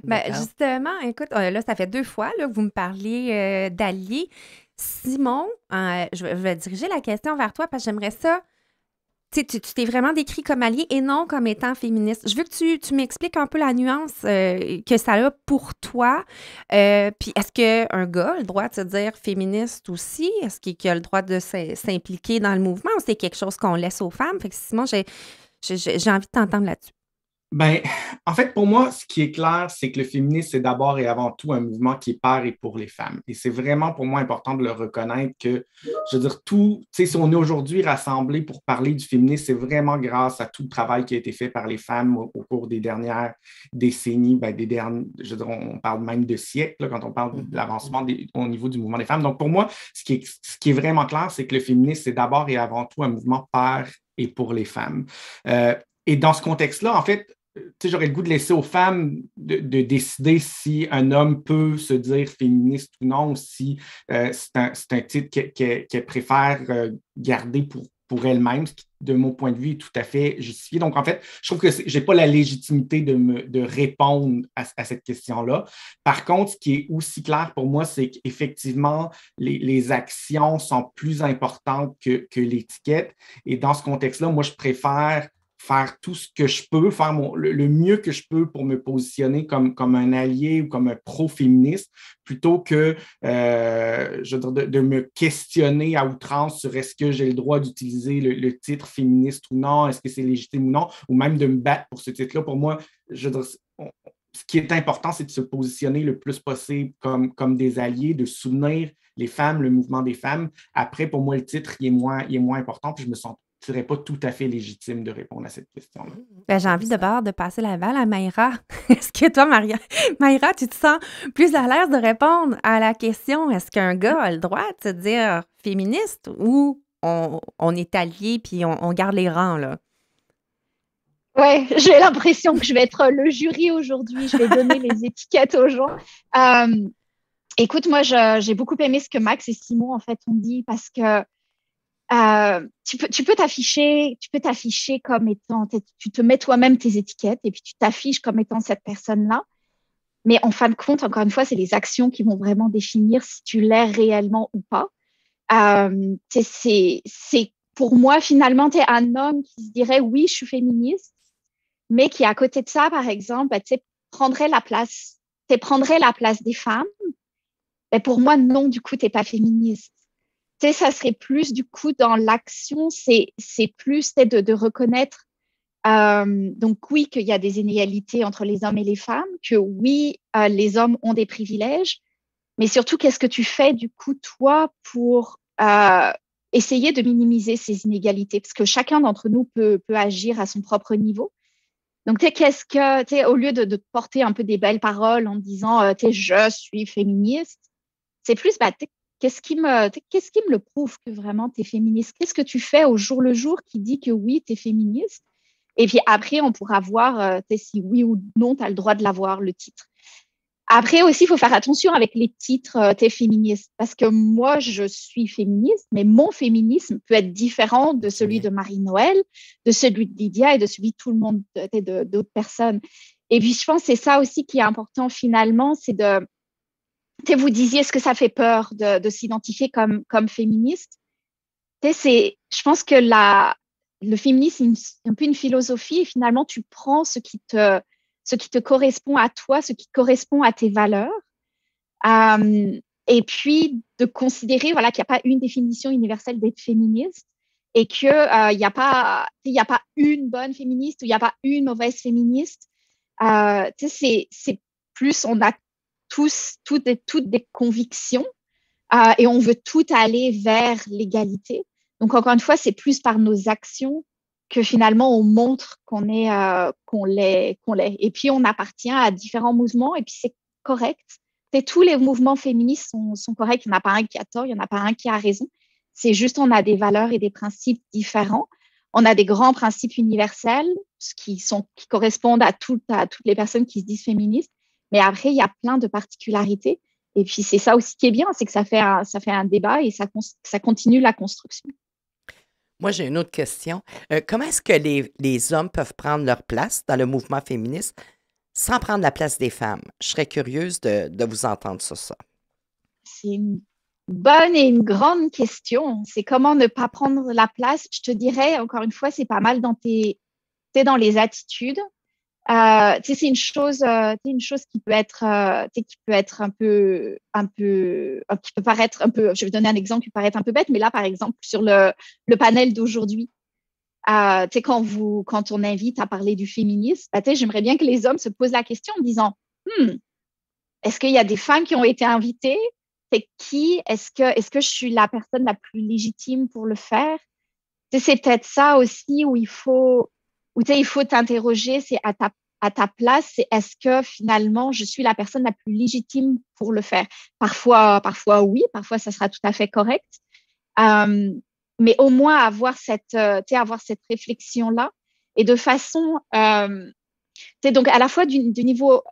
Ben, justement, écoute, là, ça fait 2 fois là, que vous me parliez d'alliés. Simon, je vais diriger la question vers toi parce que j'aimerais ça. Tu t'es vraiment décrit comme allié et non comme étant féministe. Je veux que tu m'expliques un peu la nuance que ça a pour toi. Puis est-ce qu'un gars a le droit de se dire féministe aussi? Est-ce qu'il a le droit de s'impliquer dans le mouvement ou c'est quelque chose qu'on laisse aux femmes? Fait que Simon, j'ai envie de t'entendre là-dessus. Ben, en fait, pour moi, ce qui est clair, c'est que le féminisme, c'est d'abord et avant tout un mouvement qui est par et pour les femmes. Et c'est vraiment pour moi important de le reconnaître que, je veux dire, tout, tu sais, si on est aujourd'hui rassemblés pour parler du féminisme, c'est vraiment grâce à tout le travail qui a été fait par les femmes au cours des dernières décennies, ben, je veux dire, on parle même de siècles là, quand on parle de l'avancement au niveau du mouvement des femmes. Donc, pour moi, ce qui est vraiment clair, c'est que le féminisme, c'est d'abord et avant tout un mouvement par et pour les femmes. Et dans ce contexte-là, en fait, j'aurais le goût de laisser aux femmes de décider si un homme peut se dire féministe ou non, ou si c'est un titre qu'elle préfère garder pour elle-même, ce qui, de mon point de vue, est tout à fait justifié. Donc, en fait, je trouve que je n'ai pas la légitimité de répondre à cette question-là. Par contre, ce qui est aussi clair pour moi, c'est qu'effectivement, les actions sont plus importantes que l'étiquette. Et dans ce contexte-là, moi, je préfère faire tout ce que je peux, faire le mieux que je peux pour me positionner comme un allié ou comme un pro-féministe, plutôt que je veux dire, de me questionner à outrance sur est-ce que j'ai le droit d'utiliser le titre féministe ou non, est-ce que c'est légitime ou non, ou même de me battre pour ce titre-là. Pour moi, je veux dire, ce qui est important, c'est de se positionner le plus possible comme des alliés, de soutenir les femmes, le mouvement des femmes. Après, pour moi, le titre, il est moins important, puis je me sens ne serait pas tout à fait légitime de répondre à cette question-là. Ben, j'ai envie d'abord de passer la balle à Maïra. Est-ce que toi, Maïra, tu te sens plus à l'aise de répondre à la question est-ce qu'un gars a le droit de se dire féministe ou on est alliés puis on garde les rangs, là? Ouais, j'ai l'impression que je vais être le jury aujourd'hui. Je vais donner les étiquettes aux gens. Écoute, moi, j'ai beaucoup aimé ce que Max et Simon, en fait, ont dit parce que tu peux t'afficher comme étant, tu te mets toi-même tes étiquettes et puis tu t'affiches comme étant cette personne-là. Mais en fin de compte, encore une fois, c'est les actions qui vont vraiment définir si tu l'es réellement ou pas. C'est pour moi, finalement, tu es un homme qui se dirait oui, je suis féministe, mais qui à côté de ça, par exemple, prendrait la place des femmes. Ben, pour moi, non, du coup, tu n'es pas féministe. Ça serait plus du coup dans l'action, c'est plus de reconnaître donc oui qu'il y a des inégalités entre les hommes et les femmes, que oui les hommes ont des privilèges, mais surtout qu'est-ce que tu fais du coup toi pour essayer de minimiser ces inégalités, parce que chacun d'entre nous peut agir à son propre niveau. Donc au lieu de te porter un peu des belles paroles en disant je suis féministe, c'est plus qu'est-ce qui me le prouve que vraiment tu es féministe? Qu'est-ce que tu fais au jour le jour qui dit que oui, tu es féministe? Et puis après, on pourra voir si oui ou non, tu as le droit de l'avoir, le titre. Après aussi, il faut faire attention avec les titres tu es féministe. Parce que moi, je suis féministe, mais mon féminisme peut être différent de celui de Marie-Noël, de celui de Lydia et de celui de tout le monde, d'autres personnes. Et puis, je pense que c'est ça aussi qui est important finalement, c'est de... Vous disiez, est-ce que ça fait peur de s'identifier comme féministe? Je pense que le féminisme, c'est un peu une philosophie et finalement, tu prends ce qui te correspond à toi, ce qui correspond à tes valeurs. Et puis, de considérer qu'il n'y a pas une définition universelle d'être féministe et qu'il n'y a pas une bonne féministe ou il n'y a pas une mauvaise féministe. C'est plus, on a toutes des convictions et on veut tout aller vers l'égalité. Donc, encore une fois, c'est plus par nos actions que finalement on montre qu'on l'est. Et puis, on appartient à différents mouvements et puis c'est correct. Tous les mouvements féministes sont corrects. Il n'y en a pas un qui a tort, il n'y en a pas un qui a raison. C'est juste on a des valeurs et des principes différents. On a des grands principes universels qui correspondent à toutes les personnes qui se disent féministes. Mais après, il y a plein de particularités. Et puis, c'est ça aussi qui est bien, c'est que ça fait un débat et ça continue la construction. Moi, j'ai une autre question. Comment est-ce que les hommes peuvent prendre leur place dans le mouvement féministe sans prendre la place des femmes? Je serais curieuse de vous entendre sur ça. C'est une bonne et une grande question. C'est comment ne pas prendre la place. Je te dirais, encore une fois, c'est pas mal dans les attitudes. C'est une chose qui peut être qui peut paraître un peu, je vais donner un exemple qui peut paraître un peu bête, mais là, par exemple, sur le panel d'aujourd'hui, Quand on invite à parler du féminisme, j'aimerais bien que les hommes se posent la question en disant, est-ce qu'il y a des femmes qui ont été invitées? C'est qui? Est-ce que je suis la personne la plus légitime pour le faire? C'est peut-être ça aussi où il faut t'interroger, c'est à ta place, c'est est-ce que finalement je suis la personne la plus légitime pour le faire? Parfois oui, parfois ça sera tout à fait correct. Mais au moins avoir cette réflexion-là et de façon, donc à la fois du niveau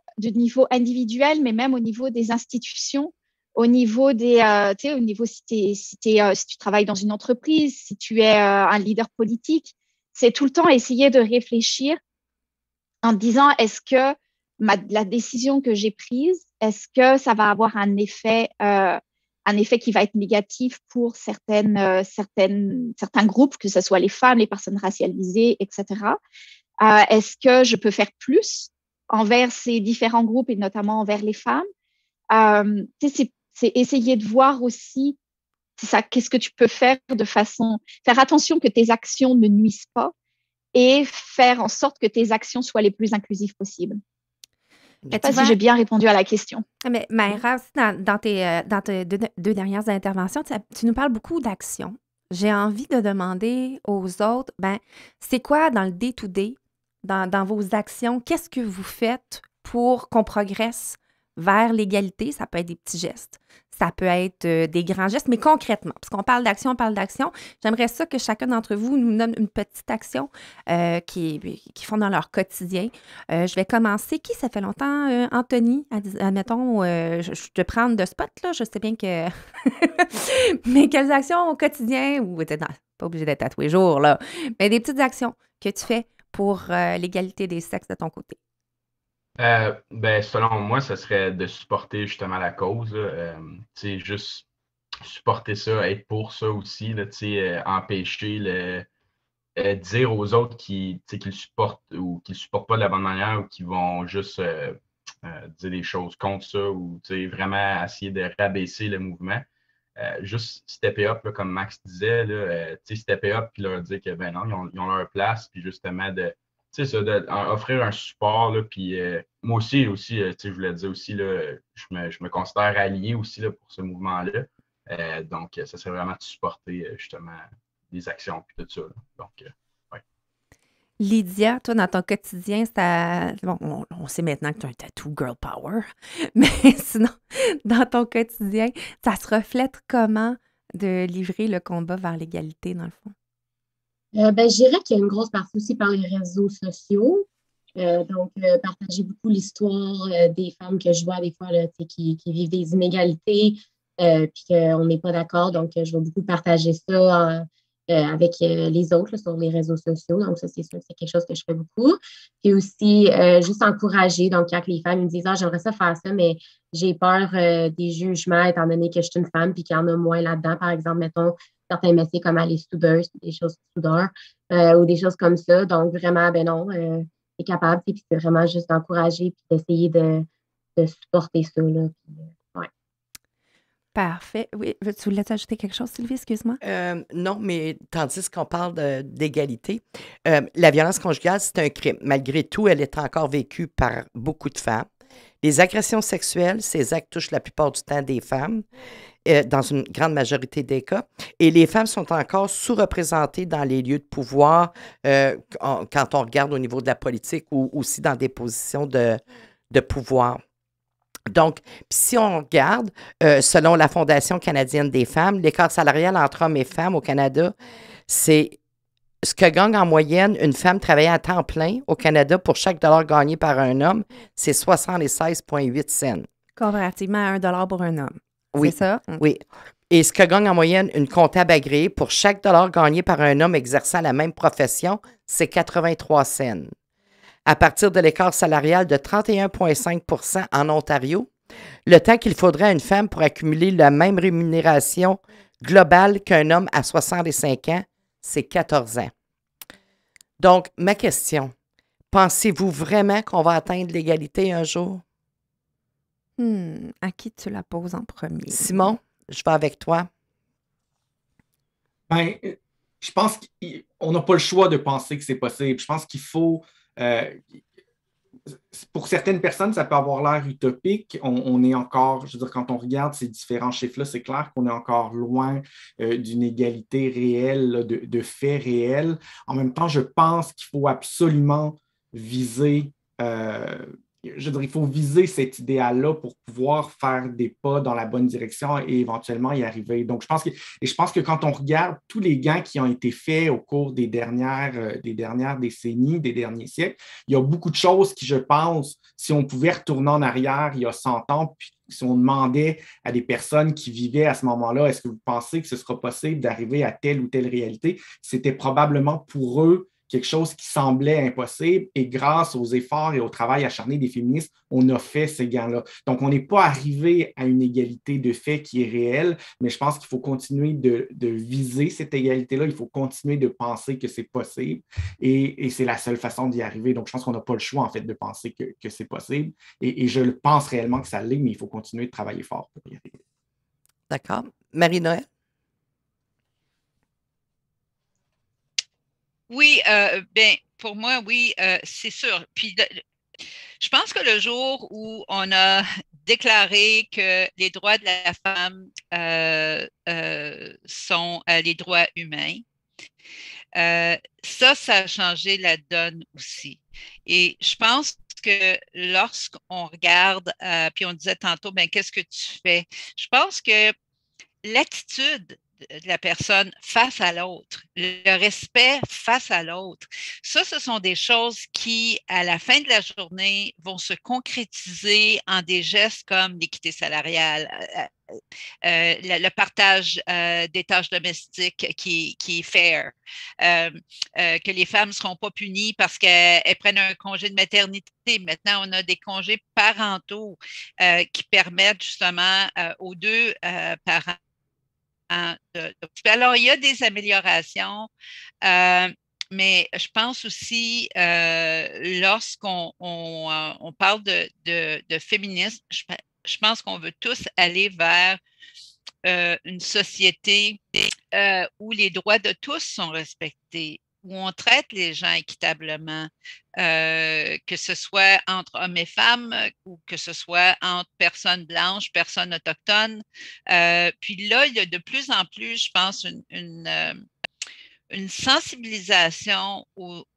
individuel, mais même au niveau des institutions, au niveau au niveau si tu travailles dans une entreprise, si tu es un leader politique, c'est tout le temps essayer de réfléchir en te disant, est-ce que la décision que j'ai prise, est-ce que ça va avoir un effet qui va être négatif pour certains groupes, que ce soit les femmes, les personnes racialisées, etc. Est-ce que je peux faire plus envers ces différents groupes et notamment envers les femmes? C'est essayer de voir aussi qu'est-ce que tu peux faire faire attention que tes actions ne nuisent pas et faire en sorte que tes actions soient les plus inclusives possibles. Je ne sais pas si j'ai bien répondu à la question. Mais Maïra, aussi, dans tes deux dernières interventions, tu nous parles beaucoup d'action. J'ai envie de demander aux autres, c'est quoi dans le day-to-day, dans vos actions, qu'est-ce que vous faites pour qu'on progresse vers l'égalité? Ça peut être des petits gestes, ça peut être des grands gestes, mais concrètement, parce qu'on parle d'action, j'aimerais ça que chacun d'entre vous nous donne une petite action qu'ils font dans leur quotidien. Je vais commencer. Qui, ça fait longtemps, Anthony? Admettons, je te prends de spot, là, je sais bien que... mais quelles actions au quotidien, ou pas obligé d'être à tous les jours, là, mais des petites actions que tu fais pour l'égalité des sexes de ton côté? Selon moi, ce serait de supporter justement la cause. Juste supporter ça, être pour ça aussi, là, empêcher dire aux autres qu'ils le supportent ou qu'ils le supportent pas de la bonne manière ou qu'ils vont juste dire des choses contre ça ou vraiment essayer de rabaisser le mouvement. Juste stepper up, là, comme Max disait, là, stepper up puis leur dire que non, ils ont leur place, puis justement offrir un support, là, puis moi aussi, je voulais dire aussi, là, je me considère allié aussi là, pour ce mouvement-là. Donc, ça serait vraiment de supporter justement des actions puis tout ça. Là. Donc, ouais. Lydia, toi, dans ton quotidien, on sait maintenant que tu as un tattoo girl power, mais sinon, dans ton quotidien, ça se reflète comment de livrer le combat vers l'égalité, dans le fond? Je dirais qu'il y a une grosse partie aussi par les réseaux sociaux. Donc, partager beaucoup l'histoire des femmes que je vois des fois là, qui vivent des inégalités, puis qu'on n'est pas d'accord. Donc, je vais beaucoup partager ça avec les autres là, sur les réseaux sociaux. Donc, ça, c'est sûr que c'est quelque chose que je fais beaucoup. Puis aussi, juste encourager. Donc, quand les femmes me disent « Ah, j'aimerais ça faire ça, mais j'ai peur des jugements étant donné que je suis une femme puis qu'il y en a moins là-dedans. » Par exemple, mettons, certains métiers comme aller soudeuses, des choses soudeurs ou des choses comme ça. Donc, vraiment, t'es capable. Puis c'est vraiment juste d'encourager puis d'essayer de supporter ça. Là, puis, ouais. Parfait. Oui, tu voulais ajouter quelque chose, Sylvie? Excuse-moi. Non, mais tandis qu'on parle d'égalité, la violence conjugale, c'est un crime. Malgré tout, elle est encore vécue par beaucoup de femmes. Les agressions sexuelles, ces actes touchent la plupart du temps des femmes, dans une grande majorité des cas. Et les femmes sont encore sous-représentées dans les lieux de pouvoir quand on regarde au niveau de la politique ou aussi dans des positions de pouvoir. Donc, si on regarde, selon la Fondation canadienne des femmes, l'écart salarial entre hommes et femmes au Canada, c'est ce que gagne en moyenne une femme travaillant à temps plein au Canada pour chaque dollar gagné par un homme, c'est 76,8 cents. Comparativement à 1 dollar pour un homme. Oui, c'est ça? Oui. Et ce que gagne en moyenne une comptable agréée pour chaque dollar gagné par un homme exerçant la même profession, c'est 83 cents. À partir de l'écart salarial de 31,5 % en Ontario, le temps qu'il faudrait à une femme pour accumuler la même rémunération globale qu'un homme à 65 ans, c'est 14 ans. Donc, ma question, pensez-vous vraiment qu'on va atteindre l'égalité un jour? À qui tu la poses en premier? Simon, je vais avec toi. je pense qu'on n'a pas le choix de penser que c'est possible. Je pense qu'il faut, pour certaines personnes, ça peut avoir l'air utopique. On est encore, je veux dire, quand on regarde ces différents chiffres-là, c'est clair qu'on est encore loin d'une égalité réelle, là, de faits réels. En même temps, je pense qu'il faut absolument viser, je veux dire, il faut viser cet idéal-là pour pouvoir faire des pas dans la bonne direction et éventuellement y arriver. Donc, je pense que quand on regarde tous les gains qui ont été faits au cours des dernières décennies, des derniers siècles, il y a beaucoup de choses qui, je pense, si on pouvait retourner en arrière il y a 100 ans, puis si on demandait à des personnes qui vivaient à ce moment-là, est-ce que vous pensez que ce sera possible d'arriver à telle ou telle réalité, c'était probablement pour eux quelque chose qui semblait impossible. Et grâce aux efforts et au travail acharné des féministes, on a fait ces gains-là. Donc, on n'est pas arrivé à une égalité de fait qui est réelle, mais je pense qu'il faut continuer de viser cette égalité-là. Il faut continuer de penser que c'est possible et c'est la seule façon d'y arriver. Donc, je pense qu'on n'a pas le choix, en fait, de penser que c'est possible. Et je pense réellement que ça l'est, mais il faut continuer de travailler fort pour y arriver. D'accord. Marie-Noël? Oui, ben, pour moi, oui, c'est sûr. Puis, je pense que le jour où on a déclaré que les droits de la femme sont les droits humains, ça a changé la donne aussi. Et je pense que lorsqu'on regarde, puis on disait tantôt, ben, qu'est-ce que tu fais? Je pense que l'attitude de la personne face à l'autre, le respect face à l'autre, ça, ce sont des choses qui, à la fin de la journée, vont se concrétiser en des gestes comme l'équité salariale, le partage des tâches domestiques qui est fair, que les femmes ne seront pas punies parce qu'elles prennent un congé de maternité. Maintenant, on a des congés parentaux qui permettent justement aux deux parents alors, il y a des améliorations, mais je pense aussi, lorsqu'on parle de féminisme, je pense qu'on veut tous aller vers une société où les droits de tous sont respectés, où on traite les gens équitablement, que ce soit entre hommes et femmes ou que ce soit entre personnes blanches, personnes autochtones. Puis là, il y a de plus en plus, je pense, une sensibilisation au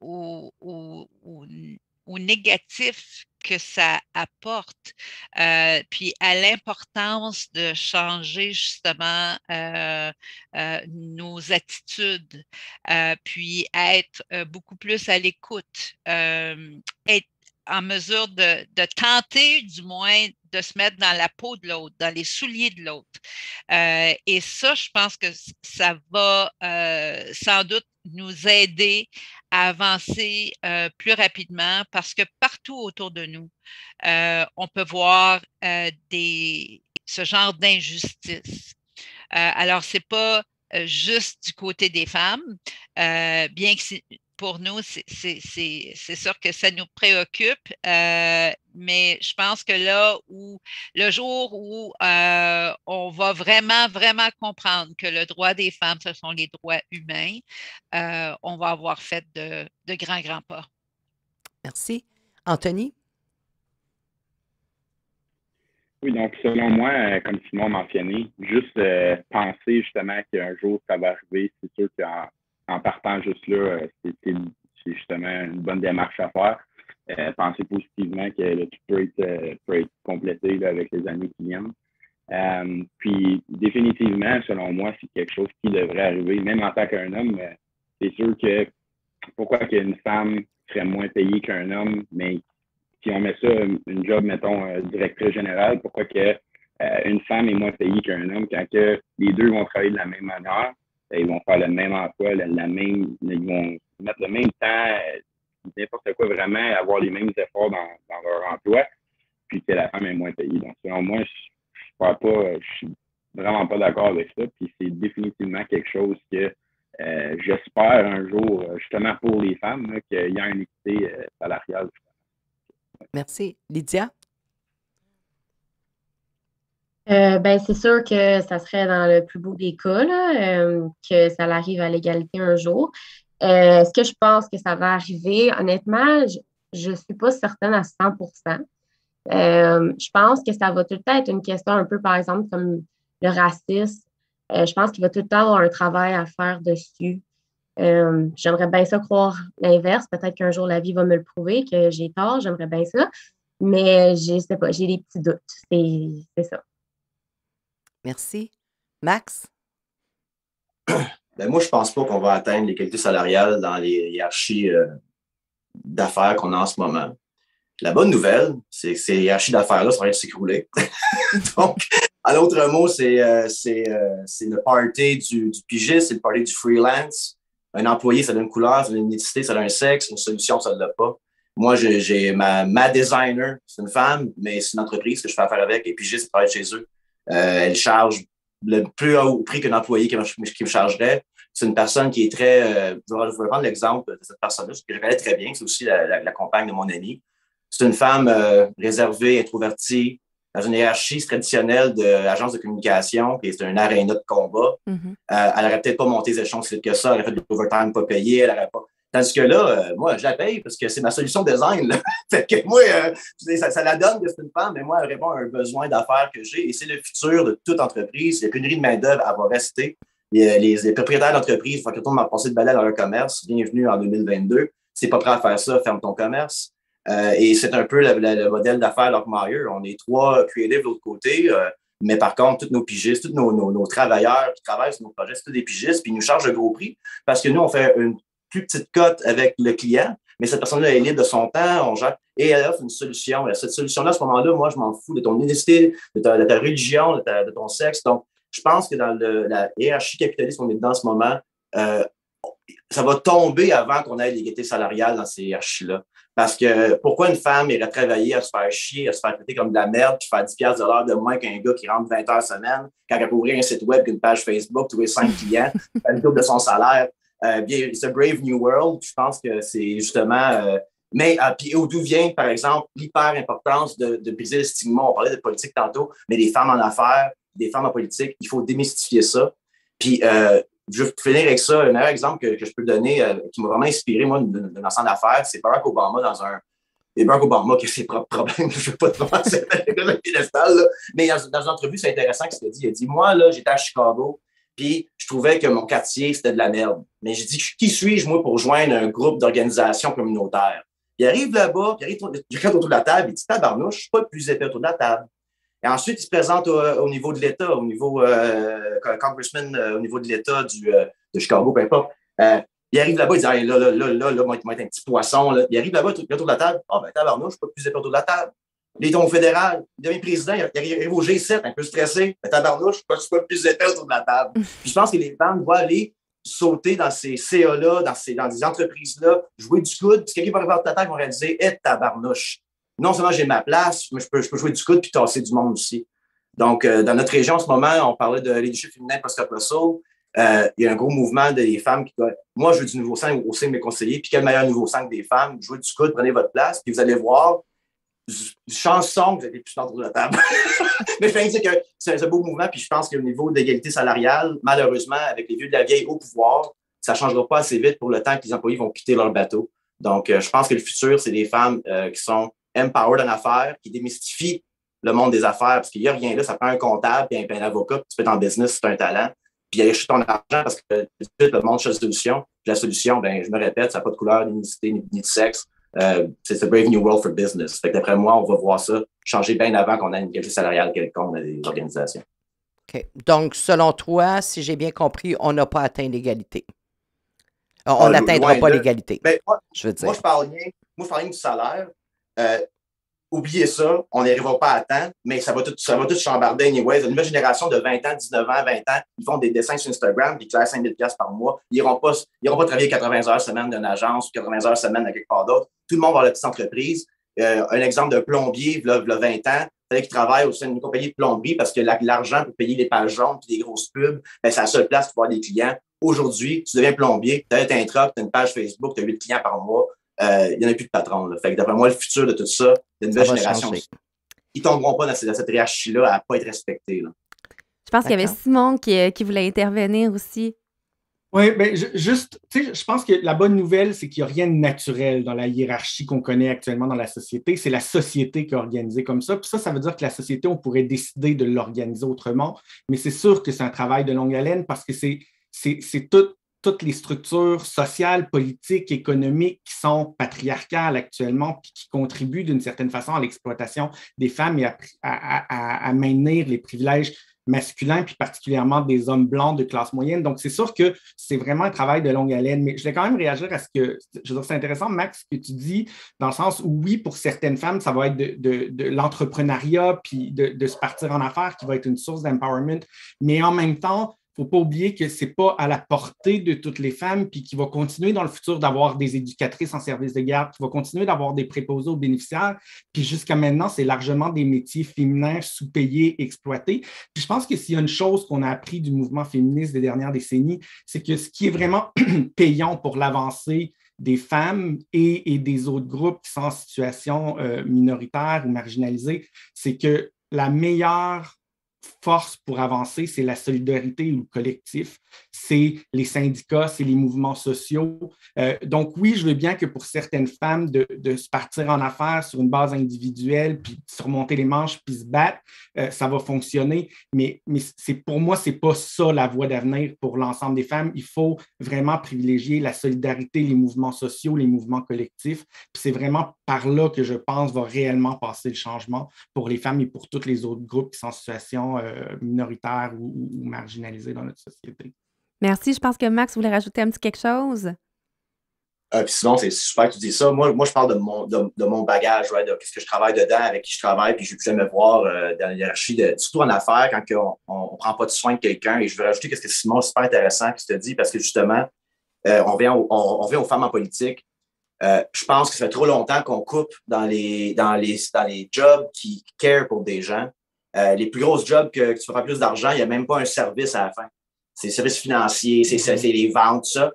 négatif que ça apporte, puis à l'importance de changer justement nos attitudes, puis être beaucoup plus à l'écoute, être en mesure de tenter du moins de se mettre dans la peau de l'autre, dans les souliers de l'autre. Et ça, je pense que ça va sans doute nous aider à avancer plus rapidement parce que partout autour de nous, on peut voir ce genre d'injustice. Alors, ce n'est pas juste du côté des femmes, bien que pour nous, c'est sûr que ça nous préoccupe, mais je pense que là où le jour où on va vraiment, vraiment comprendre que le droit des femmes, ce sont les droits humains, on va avoir fait de grands, grands pas. Merci. Anthony? Oui, donc selon moi, comme Simon mentionné, juste penser justement qu'un jour ça va arriver, c'est sûr qu'en partant juste là, c'est justement une bonne démarche à faire. Penser positivement que le tout peut être complété là, avec les années qui viennent. Puis définitivement, selon moi, c'est quelque chose qui devrait arriver, même en tant qu'un homme. C'est sûr que pourquoi qu'une femme serait moins payée qu'un homme, mais si on met ça, une job, mettons, directrice générale, pourquoi que une femme est moins payée qu'un homme quand que les deux vont travailler de la même manière, ils vont faire le même emploi, ils vont mettre le même temps, n'importe quoi vraiment, avoir les mêmes efforts dans leur emploi, puis que la femme est moins payée. Donc, selon moi, je suis vraiment pas d'accord avec ça, puis c'est définitivement quelque chose que j'espère un jour, justement pour les femmes, qu'il y a une équité salariale. Merci. Lydia? C'est sûr que ça serait dans le plus beau des cas, là, que ça arrive à l'égalité un jour. Est-ce que je pense que ça va arriver? Honnêtement, je ne suis pas certaine à 100%. Je pense que ça va tout le temps être une question un peu, par exemple, comme le racisme. Je pense qu'il va tout le temps avoir un travail à faire dessus. J'aimerais bien ça croire l'inverse. Peut-être qu'un jour, la vie va me le prouver, que j'ai tort. J'aimerais bien ça. Mais je ne sais pas, j'ai des petits doutes. C'est ça. Merci. Max? Moi, je ne pense pas qu'on va atteindre l'égalité salariale dans les hiérarchies d'affaires qu'on a en ce moment. La bonne nouvelle, c'est que ces hiérarchies d'affaires-là sont en train de s'écrouler. Donc, en d'autres mots, c'est le party du pigiste, c'est le party du freelance. Un employé, ça donne une couleur, ça donne une identité, ça donne un sexe. Une solution, ça ne l'a pas. Moi, j'ai ma designer, c'est une femme, mais c'est une entreprise que je fais affaire avec. Et pigistes, elle travaille chez eux. Elle charge le plus haut prix qu'un employé qui me chargerait. C'est une personne qui est très... je vais prendre l'exemple de cette personne-là, que je connais très bien. C'est aussi la compagne de mon ami. C'est une femme réservée, introvertie, dans une hiérarchie traditionnelle d'agence de communication, puis c'est un aréna de combat. Elle n'aurait peut-être pas monté les échelons si vite que ça, elle aurait fait de l'overtime pas payé, elle n'aurait pas... Tandis que là, moi, je la paye parce que c'est ma solution design. Là. Fait que moi, ça la donne que c'est une femme, mais moi, elle répond à un besoin d'affaires que j'ai et c'est le futur de toute entreprise. La pénurie de main-d'œuvre, elle va rester. Les propriétaires d'entreprises, il faut qu'ils retournent passer de balai dans leur commerce. Bienvenue en 2022. Si t'es pas prêt à faire ça, ferme ton commerce. Et c'est un peu le modèle d'affaires Lockmeyer. On est 3 creatives de l'autre côté, mais par contre, tous nos pigistes, tous nos travailleurs qui travaillent sur nos projets, c'est tous des pigistes, puis ils nous chargent un gros prix parce que nous, on fait une plus petite cote avec le client, mais cette personne-là est libre de son temps, on gère, et elle offre une solution. Et cette solution-là, à ce moment-là, moi, je m'en fous de ton identité, de ta religion, de ton sexe. Donc, je pense que dans la hiérarchie capitaliste qu'on est dedans en ce moment, ça va tomber avant qu'on ait l'égalité salariale dans ces hiérarchies-là. Parce que pourquoi une femme irait travailler à se faire chier, à se faire traiter comme de la merde, puis faire 10$ de l'heure de moins qu'un gars qui rentre 20 heures semaine, quand elle peut ouvrir un site web, une page Facebook, trouver 5 clients, faire le double de son salaire. C'est a brave new world. Je pense que c'est justement... mais puis d'où vient, par exemple, l'hyper-importance de briser le stigma. On parlait de politique tantôt, mais les femmes en affaires, des femmes en politique, il faut démystifier ça. Puis, je vais finir avec ça. Un meilleur exemple que je peux donner, qui m'a vraiment inspiré, moi, d'un ensemble d'affaires, c'est Barack Obama Et Barack Obama qui a ses propres problèmes. Je ne veux pas trop le piédestal, là. Mais dans une entrevue, c'est intéressant ce qu'il a dit. Il a dit, moi, là, j'étais à Chicago, puis je trouvais que mon quartier, c'était de la merde. Mais j'ai dit, qui suis-je, moi, pour joindre un groupe d'organisations communautaires? Il arrive là-bas, puis il regarde autour de la table, il dit, tabarnouche, je ne suis pas le plus épais autour de la table. Et ensuite, il se présente au niveau de l'État, au niveau congressman, au niveau de l'État de Chicago, peu importe. Il arrive là-bas, il dit, hey, là, moi, être un petit poisson. Là. Il arrive là-bas, il autour de la table. Ah, ben, tabarnouche, je ne suis pas le plus épais autour de la table. Il est au fédéral, il devient président, il arrive au G7, un peu stressé. Ben, tabarnouche, je ne suis pas le plus épais autour de la table. Puis je pense que les femmes doivent aller sauter dans ces CA-là, dans des entreprises-là, jouer du coude. Puis quelqu'un va arriver à ta table, ils vont réaliser, tabarnouche. Non seulement j'ai ma place, mais je peux jouer du coude puis tasser du monde aussi. Donc, dans notre région en ce moment, on parlait de leadership féminin post-Russell. Il y a un gros mouvement des femmes qui disent « Moi, je veux du nouveau sang au sein de mes conseillers, puis quel meilleur nouveau sang que des femmes? Jouez du coude, prenez votre place, puis vous allez voir du chanson que vous allez plus autour de la table. » Mais je pense que c'est un beau mouvement, puis je pense qu'au niveau de l'égalité salariale, malheureusement, avec les vieux de la vieille au pouvoir, ça ne changera pas assez vite pour le temps que les employés vont quitter leur bateau. Donc, je pense que le futur, c'est des femmes qui sont empowered en affaires, qui démystifient le monde des affaires, parce qu'il n'y a rien là, ça prend un comptable et un avocat, puis tu peux être en business, c'est un talent, puis aller acheter ton argent parce que le monde cherche la solution. Puis la solution, ben, je me répète, ça n'a pas de couleur, ni d'identité, ni de sexe. C'est a brave new world for business. Fait que d'après moi, on va voir ça changer bien avant qu'on ait une égalité salariale quelconque dans les organisations. OK. Donc, selon toi, si j'ai bien compris, on n'a pas atteint l'égalité. On n'atteindra pas l'égalité. Ben, je veux dire. Moi, je parle rien du salaire. Oubliez ça, on n'y arrivera pas à temps, mais ça va tout chambarder anyways. La nouvelle génération de 20 ans, 19 ans, 20 ans, ils font des dessins sur Instagram, puis ils clairent 5 000 $ par mois. Ils n'iront pas travailler 80 heures semaine d'une agence ou 80 heures semaine à quelque part d'autre. Tout le monde va avoir la petite entreprise. Un exemple d'un plombier, il y a 20 ans, il fallait qu'il travaille au sein d'une compagnie de plomberie parce que l'argent pour payer les pages jaunes et des grosses pubs, ben, c'est la seule place pour avoir des clients. Aujourd'hui, tu deviens plombier, tu as un truck, tu as une page Facebook, tu as 8 clients par mois. Il n'y en a plus de patron. Là. Fait que d'après moi, le futur de tout ça, de nouvelle génération. ils tomberont pas dans cette hiérarchie-là à ne pas être respectés. Là. Je pense qu'il y avait D'accord. Simon qui voulait intervenir aussi. Oui, bien, juste, tu sais, je pense que la bonne nouvelle, c'est qu'il n'y a rien de naturel dans la hiérarchie qu'on connaît actuellement dans la société. C'est la société qui est organisée comme ça. Puis ça veut dire que la société, on pourrait décider de l'organiser autrement. Mais c'est sûr que c'est un travail de longue haleine parce que c'est toutes les structures sociales, politiques, économiques qui sont patriarcales actuellement puis qui contribuent d'une certaine façon à l'exploitation des femmes et à maintenir les privilèges masculins, puis particulièrement des hommes blancs de classe moyenne. Donc, c'est sûr que c'est vraiment un travail de longue haleine, mais je vais quand même réagir à ce que, je veux dire, c'est intéressant, Max, ce que tu dis, dans le sens où, oui, pour certaines femmes, ça va être de l'entrepreneuriat, puis de se partir en affaires qui va être une source d'empowerment, mais en même temps, il ne faut pas oublier que ce n'est pas à la portée de toutes les femmes, puis qu'il va continuer dans le futur d'avoir des éducatrices en service de garde, qu'il va continuer d'avoir des préposés aux bénéficiaires, puis jusqu'à maintenant, c'est largement des métiers féminins sous-payés, exploités. Puis je pense que s'il y a une chose qu'on a appris du mouvement féministe des dernières décennies, c'est que ce qui est vraiment payant pour l'avancée des femmes et des autres groupes qui sont en situation minoritaire ou marginalisée, c'est que la meilleure force pour avancer, c'est la solidarité ou le collectif, c'est les syndicats, c'est les mouvements sociaux. Donc oui, je veux bien que pour certaines femmes, de se partir en affaires sur une base individuelle, puis surmonter les manches, puis se battre, ça va fonctionner, mais pour moi, ce n'est pas ça la voie d'avenir pour l'ensemble des femmes. Il faut vraiment privilégier la solidarité, les mouvements sociaux, les mouvements collectifs, puis c'est vraiment par là que je pense va réellement passer le changement pour les femmes et pour tous les autres groupes qui sont en situation minoritaire ou marginalisée dans notre société. Merci. Je pense que Max voulait rajouter un petit quelque chose. Puis sinon, c'est super que tu dis ça. Moi, je parle de mon bagage, right, de ce que je travaille dedans, avec qui je travaille, puis je ne vais plus jamais voir dans la hiérarchie, surtout en affaires, quand on ne prend pas de soin de quelqu'un. Et je veux rajouter ce que Simon, c'est super intéressant que tu te dis, parce que justement, on vient aux femmes en politique. Je pense que ça fait trop longtemps qu'on coupe dans les jobs qui care pour des gens. Les plus grosses jobs que tu feras plus d'argent, il n'y a même pas un service à la fin. C'est les services financiers, c'est les ventes, ça.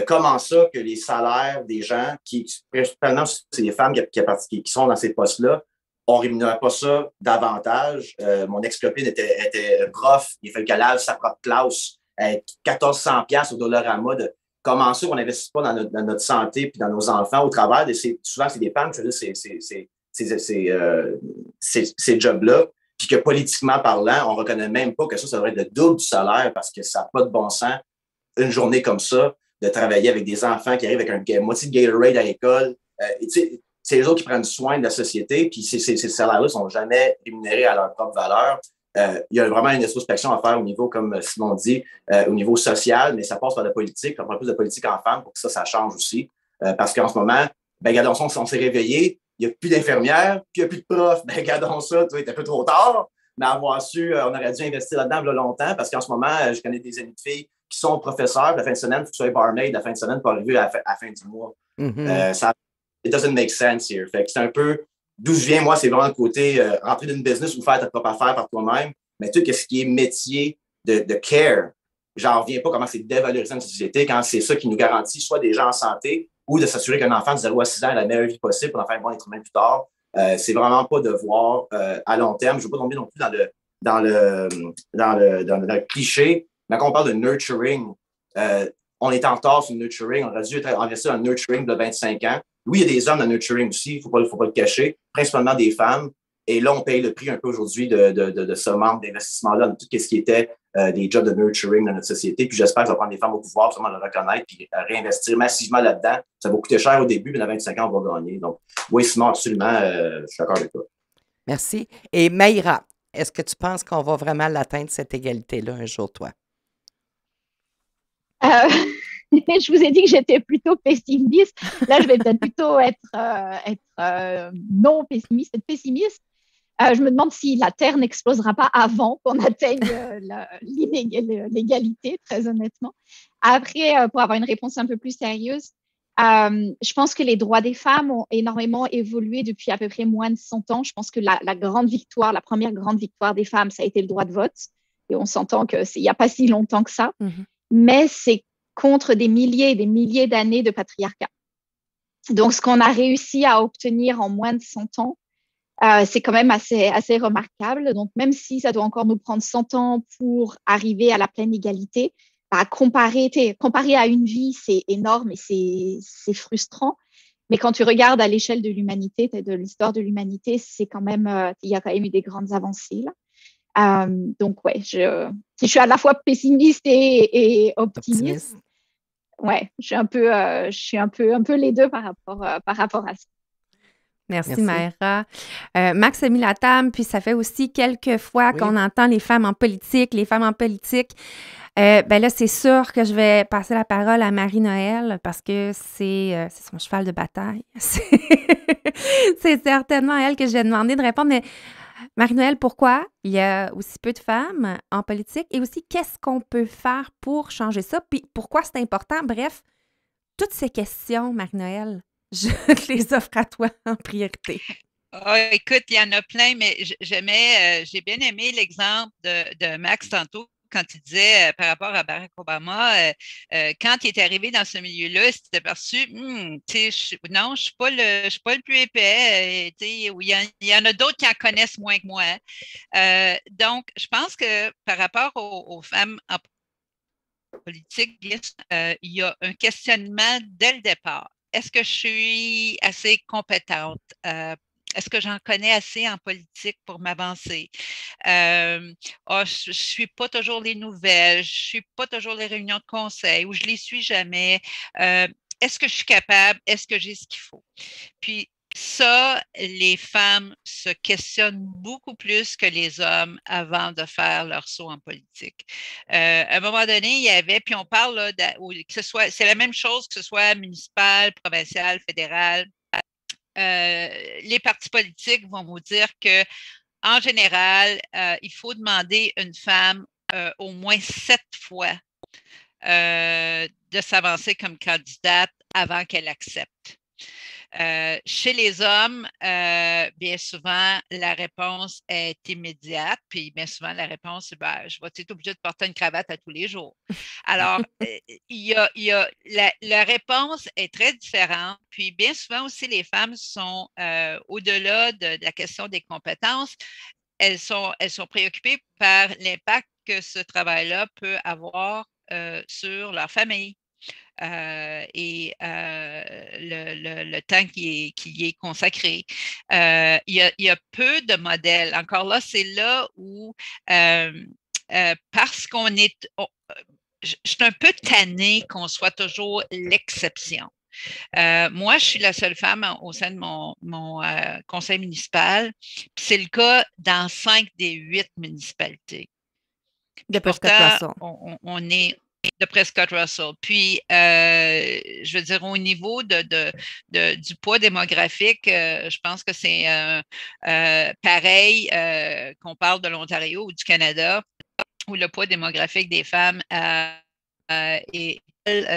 Comment ça que les salaires des gens, principalement, c'est les femmes qui sont dans ces postes-là, on ne rémunérait pas ça davantage. Mon ex-copine était prof, il fait le calage, sa propre classe, 1400$ au Dollarama. Comment ça qu'on n'investit pas dans notre santé et dans nos enfants au travers de souvent, c'est des femmes qui font ces jobs-là. Puis que politiquement parlant, on ne reconnaît même pas que ça devrait être le double du salaire parce que ça n'a pas de bon sens, une journée comme ça, de travailler avec des enfants qui arrivent avec un moitié de Gatorade à l'école. C'est les autres qui prennent soin de la société, puis ces salaires-là ne sont jamais rémunérés à leur propre valeur. Il y a vraiment une introspection à faire au niveau, comme Simon dit, au niveau social, mais ça passe par la politique. On parle plus de politique en femmes pour que ça change aussi. Parce qu'en ce moment, regardons ça, on s'est réveillés, il n'y a plus d'infirmières, puis il n'y a plus de profs. Regardons ça, tu vois, il est un peu trop tard, mais avoir su, on aurait dû investir là-dedans longtemps, parce qu'en ce moment, je connais des amis de filles qui sont professeurs. La fin de semaine, il faut que tu sois barmaid la fin de semaine pour arriver à la fin du mois. Ça it doesn't make sense here. Fait que c'est un peu d'où je viens, moi, c'est vraiment le côté rentrer dans une business ou faire ta propre affaire par toi-même. Mais tout ce qui est métier de care, j'en reviens pas comment c'est dévalorisé dans notre société quand c'est ça qui nous garantit soit des gens en santé ou de s'assurer qu'un enfant de 0 à 6 ans a la meilleure vie possible pour en faire un bon être humain plus tard. C'est vraiment pas de voir à long terme. Je ne veux pas tomber non plus dans le cliché. Mais quand on parle de nurturing, on est en retard sur le nurturing. On aurait dû investir dans le nurturing de 25 ans. Oui, il y a des hommes dans le nurturing aussi, il ne faut pas le cacher, principalement des femmes. Et là, on paye le prix un peu aujourd'hui de ce manque d'investissement-là dans tout ce qui était des jobs de nurturing dans notre société. Puis j'espère que ça va prendre les femmes au pouvoir pour vraiment le reconnaître et réinvestir massivement là-dedans. Ça va coûter cher au début, mais dans 25 ans, on va gagner. Donc, oui, Simon, absolument, je suis d'accord avec toi. Merci. Et Maïra, est-ce que tu penses qu'on va vraiment l'atteindre, cette égalité-là, un jour, toi? Je vous ai dit que j'étais plutôt pessimiste. Là, je vais peut-être plutôt être non pessimiste, être pessimiste. Je me demande si la Terre n'explosera pas avant qu'on atteigne l'égalité, très honnêtement. Après, pour avoir une réponse un peu plus sérieuse, je pense que les droits des femmes ont énormément évolué depuis à peu près moins de 100 ans. Je pense que la première grande victoire des femmes, ça a été le droit de vote. Et on s'entend qu'il n'y a pas si longtemps que ça. Mm-hmm. Mais c'est contre des milliers et des milliers d'années de patriarcat. Donc, ce qu'on a réussi à obtenir en moins de 100 ans, C'est quand même assez remarquable. Donc, même si ça doit encore nous prendre 100 ans pour arriver à la pleine égalité, bah, comparé à une vie, c'est énorme et c'est frustrant. Mais quand tu regardes à l'échelle de l'humanité, de l'histoire de l'humanité, c'est quand même, il y a quand même eu des grandes avancées là. Donc, ouais, je suis à la fois pessimiste et optimiste. Ouais, je suis un peu les deux par rapport à ça. Merci. Maïra. Max a mis la table, puis ça fait aussi quelques fois qu'on entend les femmes en politique. Ben là, c'est sûr que je vais passer la parole à Marie-Noël parce que c'est son cheval de bataille. C'est certainement à elle que je vais demander de répondre. Mais Marie-Noël, pourquoi il y a aussi peu de femmes en politique et aussi qu'est-ce qu'on peut faire pour changer ça? Puis pourquoi c'est important? Bref, toutes ces questions, Marie-Noël, je te les offre à toi en priorité. Oh, écoute, il y en a plein, mais j'ai bien aimé l'exemple de Max tantôt quand il disait par rapport à Barack Obama, quand il est arrivé dans ce milieu-là, il s'était aperçu, non, je suis pas le plus épais, il y en a d'autres qui en connaissent moins que moi. Donc, je pense que par rapport aux femmes en politique, il y a un questionnement dès le départ. Est-ce que je suis assez compétente? Est-ce que j'en connais assez en politique pour m'avancer? Je ne suis pas toujours les nouvelles, je ne suis pas toujours les réunions de conseil ou je ne les suis jamais. Est-ce que je suis capable? Est-ce que j'ai ce qu'il faut? Puis, ça, les femmes se questionnent beaucoup plus que les hommes avant de faire leur saut en politique. À un moment donné, il y avait, puis on parle là, que ce soit, c'est la même chose que ce soit municipal, provincial, fédéral. Les partis politiques vont vous dire que en général, il faut demander une femme au moins 7 fois de s'avancer comme candidate avant qu'elle accepte. Chez les hommes, bien souvent, la réponse est immédiate, puis bien souvent, la réponse, c'est je vais être obligée de porter une cravate à tous les jours. Alors, la réponse est très différente, puis bien souvent aussi, les femmes sont, au-delà de la question des compétences, elles sont préoccupées par l'impact que ce travail-là peut avoir sur leur famille. Et le temps qui y est consacré. Il y a peu de modèles. Encore là, c'est là où, parce qu'on est... je suis un peu tannée qu'on soit toujours l'exception. Moi, je suis la seule femme au sein de mon conseil municipal. C'est le cas dans 5 des 8 municipalités. De Prescott-Russell. On est de Prescott-Russell. Puis, je veux dire, au niveau du poids démographique, je pense que c'est pareil qu'on parle de l'Ontario ou du Canada, où le poids démographique des femmes est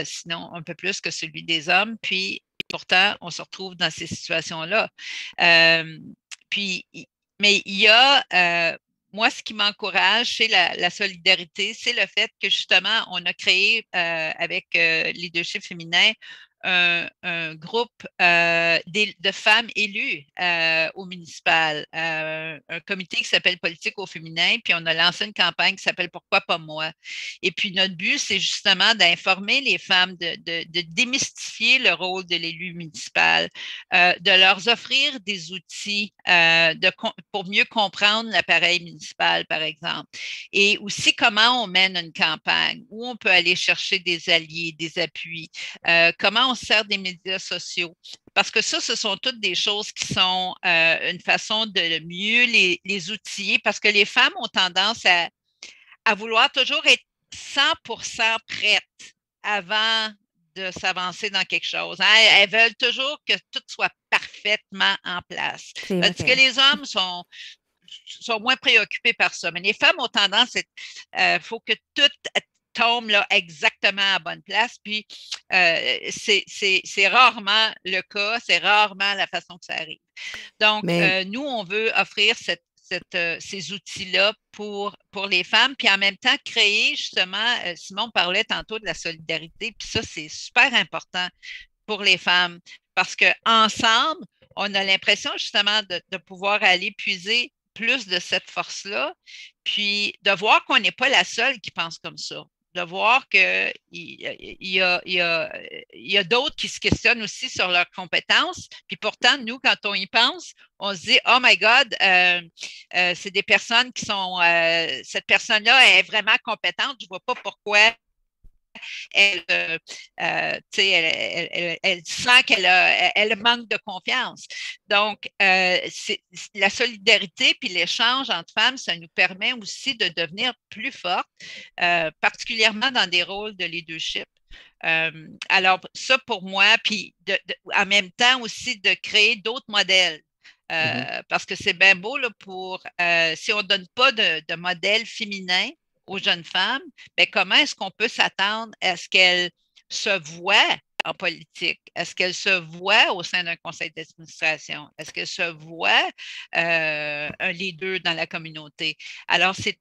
sinon un peu plus que celui des hommes. Puis, pourtant, on se retrouve dans ces situations-là. Mais il y a... moi, ce qui m'encourage, c'est la solidarité, c'est le fait que justement, on a créé avec Leadership féminin un groupe de femmes élues au municipal, un comité qui s'appelle Politique au féminin, puis on a lancé une campagne qui s'appelle Pourquoi pas moi? Et puis notre but, c'est justement d'informer les femmes, de démystifier le rôle de l'élu municipal, de leur offrir des outils pour mieux comprendre l'appareil municipal, par exemple. Et aussi comment on mène une campagne, où on peut aller chercher des alliés, des appuis, comment on sert des médias sociaux. Parce que ça, ce sont toutes des choses qui sont une façon de mieux les outiller, parce que les femmes ont tendance à vouloir toujours être 100% prêtes avant de s'avancer dans quelque chose. Hein? Elles veulent toujours que tout soit parfaitement en place. Tandis que les hommes sont moins préoccupés par ça. Mais les femmes ont tendance, il faut que tout tombe là, exactement à la bonne place. Puis, c'est rarement le cas, c'est rarement la façon que ça arrive. Donc, nous, on veut offrir ces outils-là pour les femmes, puis en même temps, créer justement, Simon parlait tantôt de la solidarité, puis ça, c'est super important pour les femmes, parce qu'ensemble, on a l'impression justement de pouvoir aller puiser plus de cette force-là, puis de voir qu'on n'est pas la seule qui pense comme ça, de voir qu'il y a d'autres qui se questionnent aussi sur leurs compétences, puis pourtant, nous, quand on y pense, on se dit, oh my God, c'est des personnes qui sont, cette personne-là est vraiment compétente, je ne vois pas pourquoi elle sent qu'elle manque de confiance. Donc, la solidarité puis l'échange entre femmes, ça nous permet aussi de devenir plus fortes, particulièrement dans des rôles de leadership. Alors, ça pour moi, puis en même temps aussi de créer d'autres modèles. Parce que c'est bien beau là, si on ne donne pas de modèle féminin aux jeunes femmes, bien, comment est-ce qu'on peut s'attendre à ce qu'elles se voient en politique? Est-ce qu'elles se voient au sein d'un conseil d'administration? Est-ce qu'elles se voient un leader dans la communauté? Alors, c'est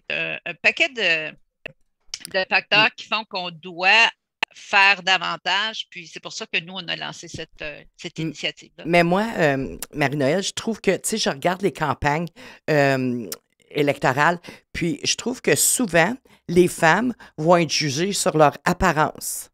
un paquet de facteurs qui font qu'on doit faire davantage, puis c'est pour ça que nous, on a lancé cette initiative-là. Mais moi, Marie-Noëlle, je trouve que, tu sais, je regarde les campagnes électorales, puis je trouve que souvent, les femmes vont être jugées sur leur apparence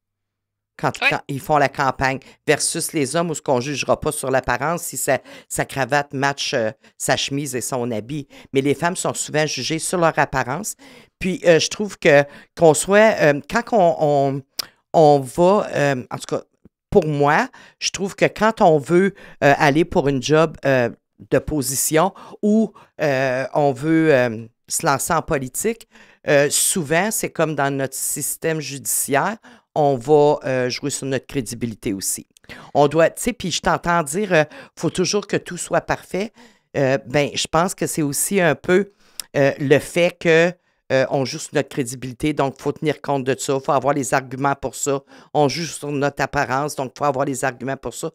quand ils font la campagne, versus les hommes où ce qu'on ne jugera pas sur l'apparence si sa cravate match sa chemise et son habit. Mais les femmes sont souvent jugées sur leur apparence. Puis je trouve qu'on soit, quand on va, en tout cas, pour moi, je trouve que quand on veut aller pour une job de position ou on veut se lancer en politique, souvent, c'est comme dans notre système judiciaire, on va jouer sur notre crédibilité aussi. On doit, tu sais, puis je t'entends dire, faut toujours que tout soit parfait. Ben, je pense que c'est aussi un peu le fait que on joue sur notre crédibilité, donc il faut tenir compte de ça. Il faut avoir les arguments pour ça. On joue sur notre apparence, donc il faut avoir les arguments pour ça.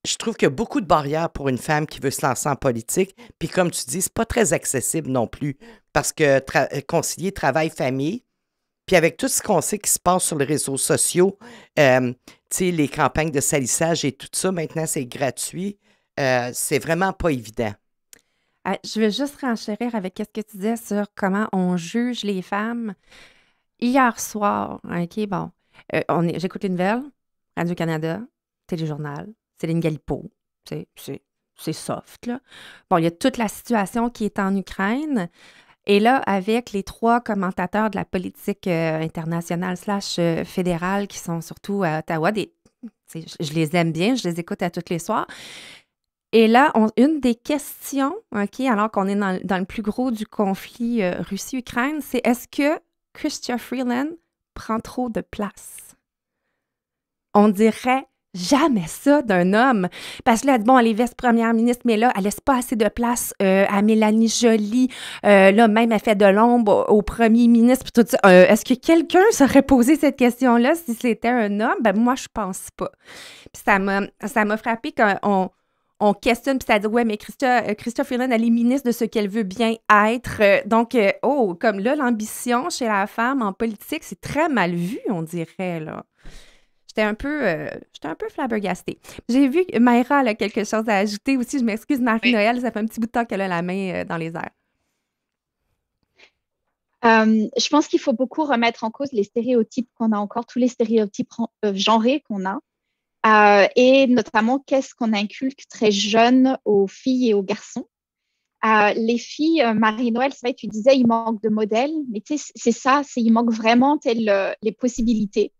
Je trouve qu'il y a beaucoup de barrières pour une femme qui veut se lancer en politique. Puis comme tu dis, c'est pas très accessible non plus parce que concilier travail, famille, puis avec tout ce qu'on sait qui se passe sur les réseaux sociaux, tu sais, les campagnes de salissage et tout ça, maintenant c'est gratuit. C'est vraiment pas évident. Je veux juste renchérir avec ce que tu disais sur comment on juge les femmes. Hier soir, OK, bon, j'écoute les nouvelles, Radio-Canada, Téléjournal, Céline Galipo, c'est soft, là. Bon, il y a toute la situation qui est en Ukraine. Et là, avec les 3 commentateurs de la politique internationale / fédérale qui sont surtout à Ottawa, je les aime bien, je les écoute à tous les soirs. Et là, une des questions, OK, alors qu'on est dans le plus gros du conflit Russie-Ukraine, c'est est-ce que Chrystia Freeland prend trop de place? On dirait jamais ça d'un homme. Parce que là, bon, elle est vice-première ministre, mais là, elle laisse pas assez de place à Mélanie Joly. Là, même, elle fait de l'ombre au premier ministre. Puis tout ça. Est-ce que quelqu'un s'aurait posé cette question-là si c'était un homme? Ben, moi, je pense pas. Puis ça m'a frappé quand on questionne, puis ça dit, ouais, mais Chrystia Freeland, elle est ministre de ce qu'elle veut bien être. Donc, comme là, l'ambition chez la femme en politique, c'est très mal vu, on dirait, là. J'étais un peu flabbergastée. J'ai vu que Maïra a quelque chose à ajouter aussi. Je m'excuse, Marie-Noëlle, ça fait un petit bout de temps qu'elle a la main dans les airs. Je pense qu'il faut beaucoup remettre en cause les stéréotypes qu'on a encore, tous les stéréotypes genrés qu'on a, et notamment qu'est-ce qu'on inculque très jeune aux filles et aux garçons. Les filles, Marie-Noëlle, c'est vrai que tu disais il manque de modèles, mais tu sais, c'est ça, il manque vraiment les possibilités.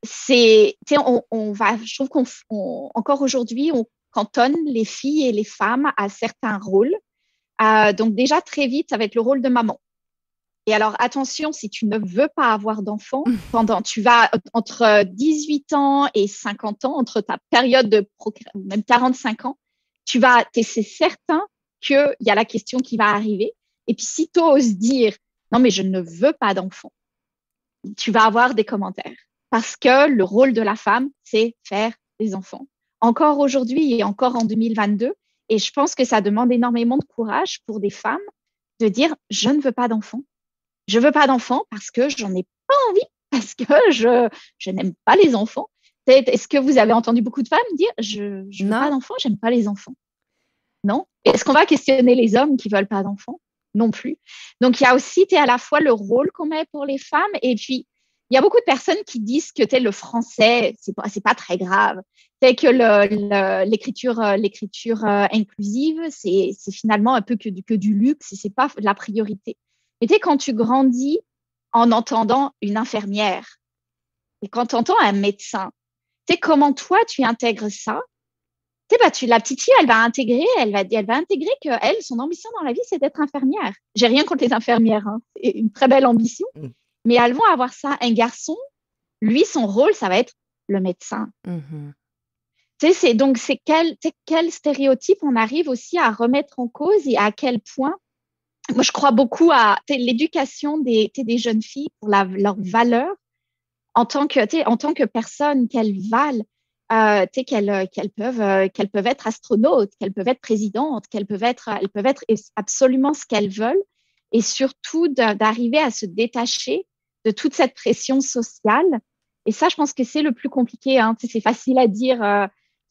Je trouve qu'encore aujourd'hui, on cantonne les filles et les femmes à certains rôles. Donc déjà, très vite, ça va être le rôle de maman. Et alors, attention, si tu ne veux pas avoir d'enfant, tu vas entre 18 ans et 50 ans, entre ta période de même 45 ans, c'est certain qu'il y a la question qui va arriver. Et puis, si tu oses dire « Non, mais je ne veux pas d'enfant », tu vas avoir des commentaires. Parce que le rôle de la femme, c'est faire des enfants. Encore aujourd'hui et encore en 2022. Et je pense que ça demande énormément de courage pour des femmes de dire « Je ne veux pas d'enfants. Je ne veux pas d'enfants parce que j'en ai pas envie, parce que je n'aime pas les enfants. Est-ce que vous avez entendu beaucoup de femmes dire je veux Non. pas d'enfants, j'aime pas les enfants? Non. Est-ce qu'on va questionner les hommes qui veulent pas d'enfants? Non plus. Donc, il y a aussi à la fois le rôle qu'on met pour les femmes et puis il y a beaucoup de personnes qui disent que le français, c'est pas très grave. C'est que l'écriture inclusive, c'est finalement un peu que du luxe et c'est pas la priorité. Mais quand tu grandis en entendant une infirmière et quand tu entends un médecin, comment toi tu intègres ça? La petite fille, elle va intégrer que elle, son ambition dans la vie, c'est d'être infirmière. J'ai rien contre les infirmières, hein. C'est une très belle ambition, mais elles vont avoir ça. Un garçon, lui, son rôle, ça va être le médecin. Donc, c'est quel stéréotype on arrive aussi à remettre en cause et à quel point. Moi, je crois beaucoup à l'éducation des jeunes filles pour leur valeur en tant que personne qu'elles valent. Qu'elles peuvent être astronautes, qu'elles peuvent être présidentes, elles peuvent être absolument ce qu'elles veulent et surtout d'arriver à se détacher de toute cette pression sociale. Et ça, je pense que c'est le plus compliqué, hein. C'est facile à dire.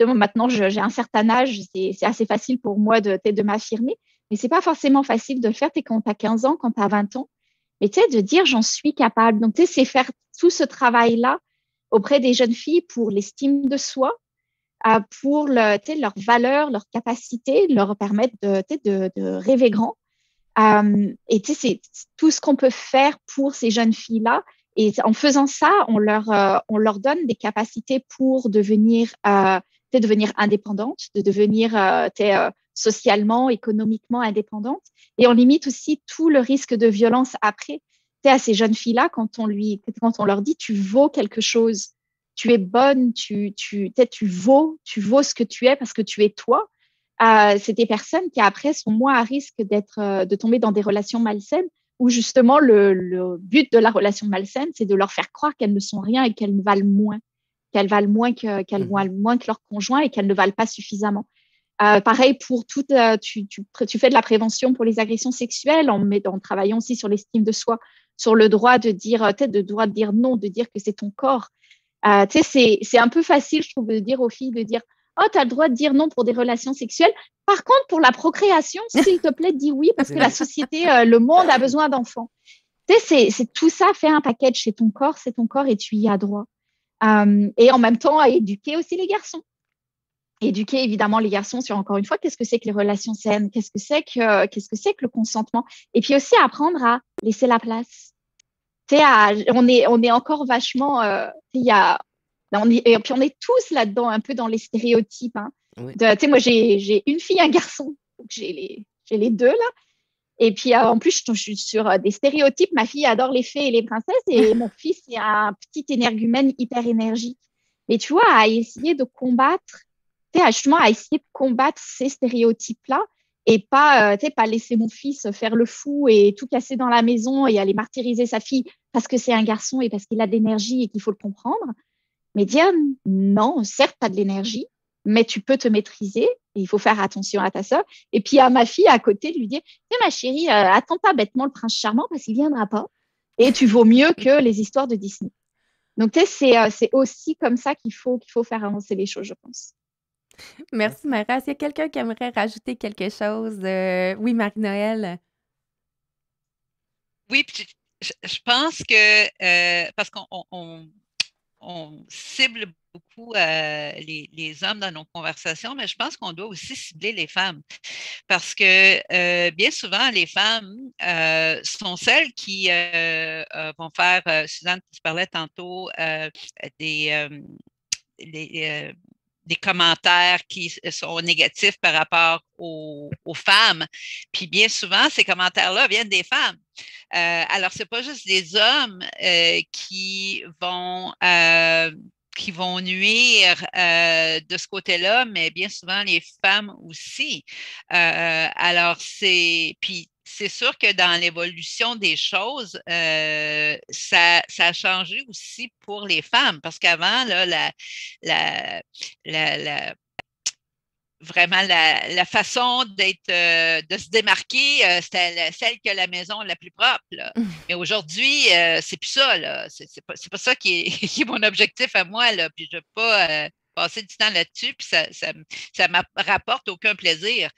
Maintenant, j'ai un certain âge, c'est assez facile pour moi de m'affirmer, mais c'est pas forcément facile de le faire quand tu as 15 ans, quand tu as 20 ans. Mais de dire j'en suis capable. Donc, c'est faire tout ce travail-là auprès des jeunes filles pour l'estime de soi, pour leur valeur, leur capacité, leur permettre de rêver grand. Et c'est tout ce qu'on peut faire pour ces jeunes filles-là. Et en faisant ça, on leur donne des capacités pour devenir indépendantes, de devenir socialement, économiquement indépendantes. Et on limite aussi tout le risque de violence après. À ces jeunes filles-là, quand on leur dit tu vaux quelque chose, tu es bonne, tu vaux ce que tu es parce que tu es toi. C'est des personnes qui après sont moins à risque de tomber dans des relations malsaines où justement le but de la relation malsaine, c'est de leur faire croire qu'elles ne sont rien et qu'elles valent moins que leur conjoint et qu'elles ne valent pas suffisamment. Pareil pour tu fais de la prévention pour les agressions sexuelles en travaillant aussi sur l'estime de soi, sur le droit de dire non, de dire que c'est ton corps. C'est un peu facile, je trouve, de dire aux filles oh, tu as le droit de dire non pour des relations sexuelles. Par contre, pour la procréation, s'il te plaît, dis oui parce que la société, le monde a besoin d'enfants. C'est tout ça, faire un package, c'est ton corps et tu y as droit. Et en même temps, à éduquer aussi les garçons. Éduquer évidemment les garçons sur, encore une fois, qu'est-ce que c'est que les relations saines, qu'est-ce que c'est que le consentement, et puis aussi apprendre à laisser la place. On est encore vachement, et puis on est tous là-dedans, un peu dans les stéréotypes. Hein, Oui. Moi, j'ai une fille, un garçon, donc j'ai les deux là. Et puis en plus, je suis sur des stéréotypes. Ma fille adore les fées et les princesses, et mon fils est un petit énergumène hyper énergique. Mais tu vois, à essayer de combattre. Justement à essayer de combattre ces stéréotypes-là et pas laisser mon fils faire le fou et tout casser dans la maison et aller martyriser sa fille parce que c'est un garçon et parce qu'il a de l'énergie et qu'il faut le comprendre. Mais dire non, certes, tu as de l'énergie, mais tu peux te maîtriser et il faut faire attention à ta sœur. Et puis à ma fille à côté, de lui dire ma chérie, attends pas bêtement le prince charmant parce qu'il viendra pas et tu vaux mieux que les histoires de Disney. Donc, c'est aussi comme ça qu'il faut faire avancer les choses, je pense. Merci, Mara. Est-ce qu'il y a quelqu'un qui aimerait rajouter quelque chose? Oui, Marie-Noël. Oui, puis je pense que parce qu'on cible beaucoup les hommes dans nos conversations, mais je pense qu'on doit aussi cibler les femmes. Parce que bien souvent, les femmes sont celles qui vont faire, Suzanne, tu parlais tantôt des commentaires qui sont négatifs par rapport aux femmes. Puis bien souvent, ces commentaires-là viennent des femmes. Alors, ce n'est pas juste les hommes qui vont nuire de ce côté-là, mais bien souvent les femmes aussi. Alors, c'est sûr que dans l'évolution des choses, ça a changé aussi pour les femmes, parce qu'avant, là, vraiment la façon de se démarquer, c'était celle qui a la maison la plus propre. Là. Mais aujourd'hui, c'est plus ça. Là. C'est pas ça qui est, qui est mon objectif à moi. Là. Puis je ne veux pas passer du temps là-dessus, puis ça me rapporte aucun plaisir.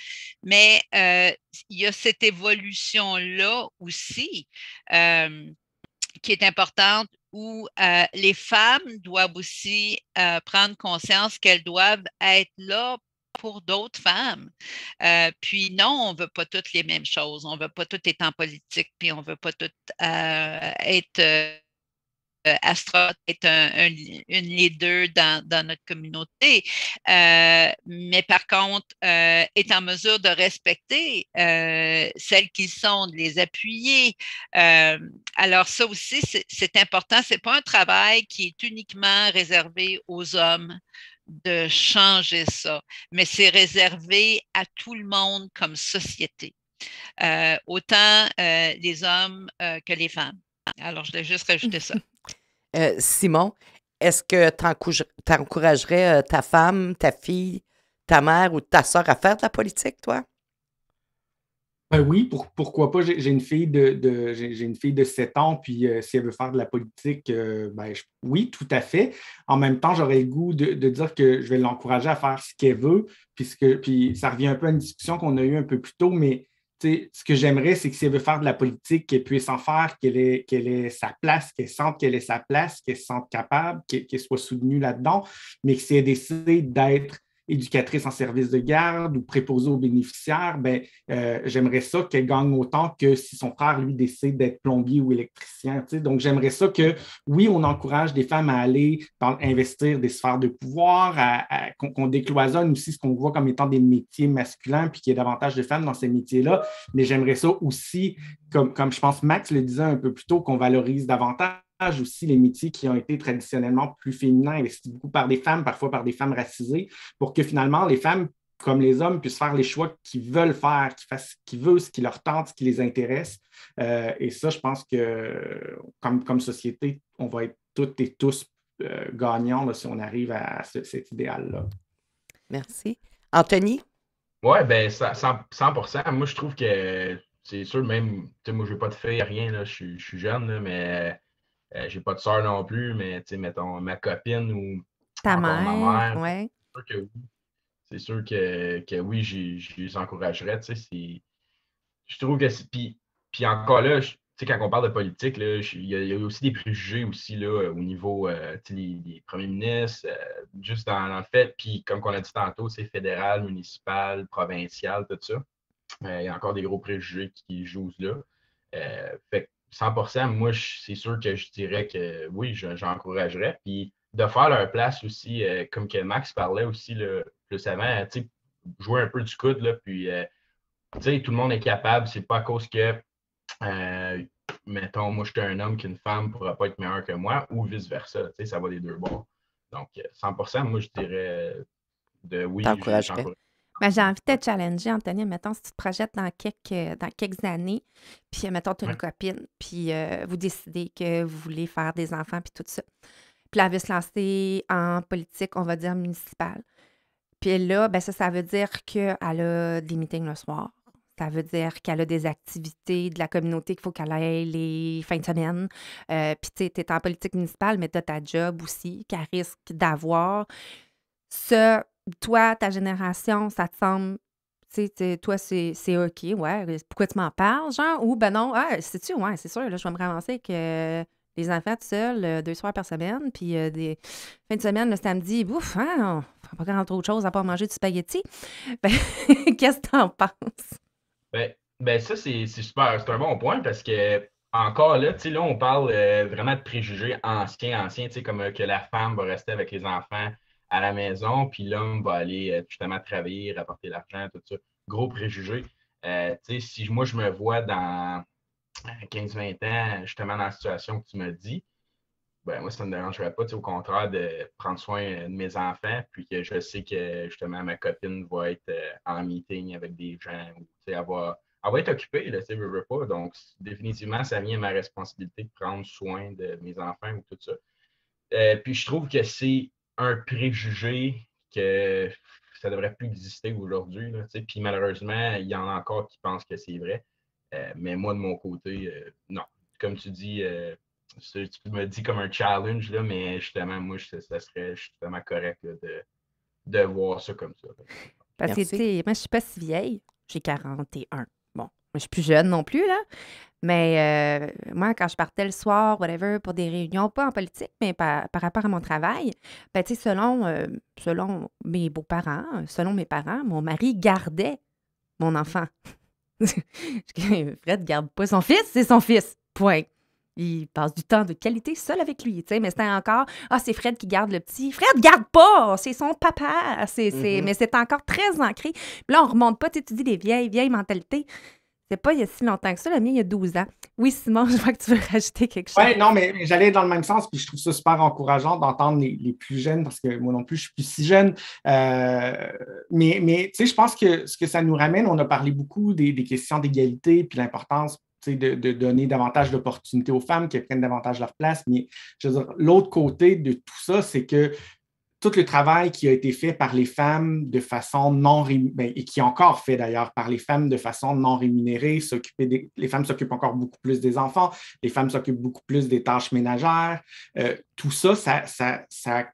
Mais il y a cette évolution-là aussi qui est importante où les femmes doivent aussi prendre conscience qu'elles doivent être là pour d'autres femmes. Puis non, on ne veut pas toutes les mêmes choses. On ne veut pas toutes être en politique, puis on ne veut pas toutes être astronaute, être une leader dans notre communauté. Mais par contre, être en mesure de respecter celles qui sont, de les appuyer. Alors ça aussi, c'est important. Ce n'est pas un travail qui est uniquement réservé aux hommes de changer ça, mais c'est réservé à tout le monde comme société, autant les hommes que les femmes. Alors, je voulais juste rajouter ça. Simon, est-ce que tu encouragerais ta femme, ta fille, ta mère ou ta soeur à faire de la politique, toi? Oui, pourquoi pas? J'ai une fille j'ai une fille de 7 ans, puis si elle veut faire de la politique, oui, tout à fait. En même temps, j'aurais le goût de dire que je vais l'encourager à faire ce qu'elle veut, puis ça revient un peu à une discussion qu'on a eue un peu plus tôt, mais ce que j'aimerais, c'est que si elle veut faire de la politique, qu'elle puisse en faire, qu'elle ait sa place, qu'elle sente qu'elle ait sa place, qu'elle se sente capable, qu'elle soit soutenue là-dedans, mais que si elle décide d'être éducatrice en service de garde ou préposée aux bénéficiaires, j'aimerais ça qu'elle gagne autant que si son frère, lui, décide d'être plombier ou électricien. Donc, j'aimerais ça que, oui, on encourage des femmes à aller investir des sphères de pouvoir, qu'on décloisonne aussi ce qu'on voit comme étant des métiers masculins, puis qu'il y ait davantage de femmes dans ces métiers-là. Mais j'aimerais ça aussi, comme je pense Max le disait un peu plus tôt, qu'on valorise davantage aussi les métiers qui ont été traditionnellement plus féminins, investis beaucoup par des femmes, parfois par des femmes racisées, pour que finalement les femmes, comme les hommes, puissent faire les choix qu'ils veulent faire, qu'ils fassent ce qu'ils veulent, ce qui leur tente, ce qui les intéresse. Et ça, je pense que comme société, on va être toutes et tous gagnants là, si on arrive à cet idéal-là. Merci. Anthony? Oui, ben 100%. Moi, je trouve que c'est sûr, même, moi, je n'ai pas de fille, rien, là, je suis jeune, là, mais j'ai pas de soeur non plus, mais mettons ma copine ou ta encore mère, ma mère. ouais. C'est sûr que oui, je les encouragerais. Je trouve que puis encore là, quand on parle de politique, là, il y a aussi des préjugés aussi là, au niveau les premiers ministres, juste dans le fait, puis comme on a dit tantôt, c'est fédéral, municipal, provincial, tout ça. Il y a encore des gros préjugés qui jouent là. Fait 100%, moi, c'est sûr que je dirais que oui, j'encouragerais. Puis de faire leur place aussi, comme que Max parlait aussi plus avant, jouer un peu du coude, là, puis tout le monde est capable. C'est pas à cause que, mettons, moi, je suis un homme qu'une femme ne pourra pas être meilleure que moi, ou vice-versa. Ça va des deux bords. Donc, 100%, moi, je dirais de oui, j'encouragerais. J'ai envie de te challenger, Anthony. Mettons, si tu te projettes dans quelques années, puis mettons, tu as une copine, puis vous décidez que vous voulez faire des enfants, puis tout ça. Puis là, elle veut se lancer en politique, on va dire municipale. Puis là, ça veut dire qu'elle a des meetings le soir. Ça veut dire qu'elle a des activités de la communauté qu'il faut qu'elle aille les fins de semaine. Puis tu es en politique municipale, mais tu as ta job aussi qu'elle risque d'avoir. Toi, ta génération, ça te semble, toi, c'est OK, ouais, pourquoi tu m'en parles, genre? Ou non, sais-tu, ouais, c'est sûr, là, je vais me ramasser que les enfants tout seuls, 2 soirs par semaine, puis des fins de semaine, le samedi, ouf, on ne fait pas grand autre chose à part manger du spaghetti. Qu'est-ce que tu en penses? Ben ça, c'est super, c'est un bon point parce que encore là, là, on parle vraiment de préjugés anciens, comme que la femme va rester avec les enfants à la maison, puis l'homme va aller justement travailler, rapporter l'argent, tout ça. Gros préjugés. Si moi, je me vois dans 15-20 ans, justement, dans la situation que tu me dis, moi, ça ne me dérangerait pas, au contraire, de prendre soin de mes enfants, puis que je sais que, justement, ma copine va être en meeting avec des gens, elle va être occupée, là, veux pas. Donc, définitivement, ça vient à ma responsabilité de prendre soin de mes enfants ou tout ça. Puis, je trouve que c'est un préjugé que ça devrait plus exister aujourd'hui. Là, puis malheureusement, il y en a encore qui pensent que c'est vrai. Mais moi, de mon côté, non. Comme tu dis, tu me dis comme un challenge, là, mais justement, moi, ça serait justement correct là, de voir ça comme ça. Parce que, Merci. tu sais, moi, je suis pas si vieille. J'ai 41. Bon, moi, je suis plus jeune non plus, là. Mais moi, quand je partais le soir, whatever, pour des réunions, pas en politique, mais par rapport à mon travail, ben, tu sais, selon mes beaux-parents, selon mes parents, mon mari gardait mon enfant. Fred garde pas son fils, c'est son fils. Point. Il passe du temps de qualité seul avec lui, tu sais, mais c'était encore, c'est Fred qui garde le petit. Fred garde pas, c'est son papa. Mais c'est encore très ancré. Puis là, on remonte pas, tu sais, tu dis les vieilles mentalités. C'est pas il y a si longtemps que ça, le mien, il y a 12 ans. Oui, Simon, je vois que tu veux rajouter quelque chose. Oui, non, mais j'allais dans le même sens, puis je trouve ça super encourageant d'entendre les plus jeunes, parce que moi non plus, je suis plus si jeune. Mais tu sais, je pense que ce que ça nous ramène, on a parlé beaucoup des questions d'égalité, puis l'importance de donner davantage d'opportunités aux femmes qui prennent davantage leur place. Mais je veux dire, l'autre côté de tout ça, c'est que tout le travail qui a été fait par les femmes de façon non rémunérée, et qui est encore fait d'ailleurs par les femmes de façon non rémunérée, les femmes s'occupent encore beaucoup plus des enfants, les femmes s'occupent beaucoup plus des tâches ménagères. Tout ça, ça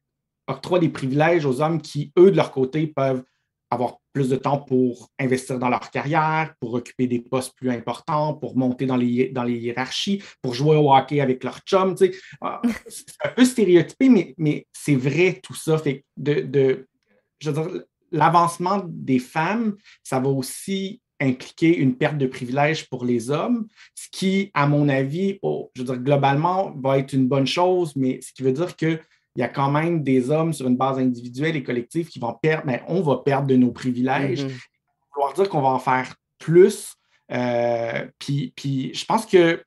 octroie des privilèges aux hommes qui, eux, de leur côté, peuvent avoir plus de temps pour investir dans leur carrière, pour occuper des postes plus importants, pour monter dans les hiérarchies, pour jouer au hockey avec leur chum. Tu sais. C'est un peu stéréotypé, mais c'est vrai tout ça. Fait je veux dire, l'avancement des femmes, ça va aussi impliquer une perte de privilèges pour les hommes, ce qui, à mon avis, je veux dire, globalement, va être une bonne chose, mais ce qui veut dire que il y a quand même des hommes sur une base individuelle et collective qui vont perdre, mais on va perdre de nos privilèges. Vouloir dire qu'on va en faire plus. Puis je pense que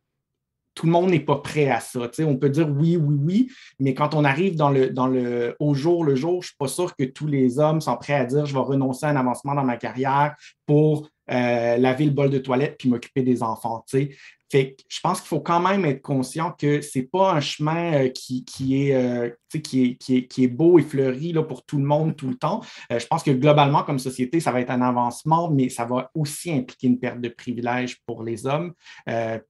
tout le monde n'est pas prêt à ça. Tu sais, on peut dire oui, mais quand on arrive au jour le jour, je ne suis pas sûr que tous les hommes sont prêts à dire je vais renoncer à un avancement dans ma carrière pour laver le bol de toilette puis m'occuper des enfants. Tu sais. Fait que je pense qu'il faut quand même être conscient que ce n'est pas un chemin qui est beau et fleuri là, pour tout le monde tout le temps. Je pense que globalement, comme société, ça va être un avancement, mais ça va aussi impliquer une perte de privilèges pour les hommes.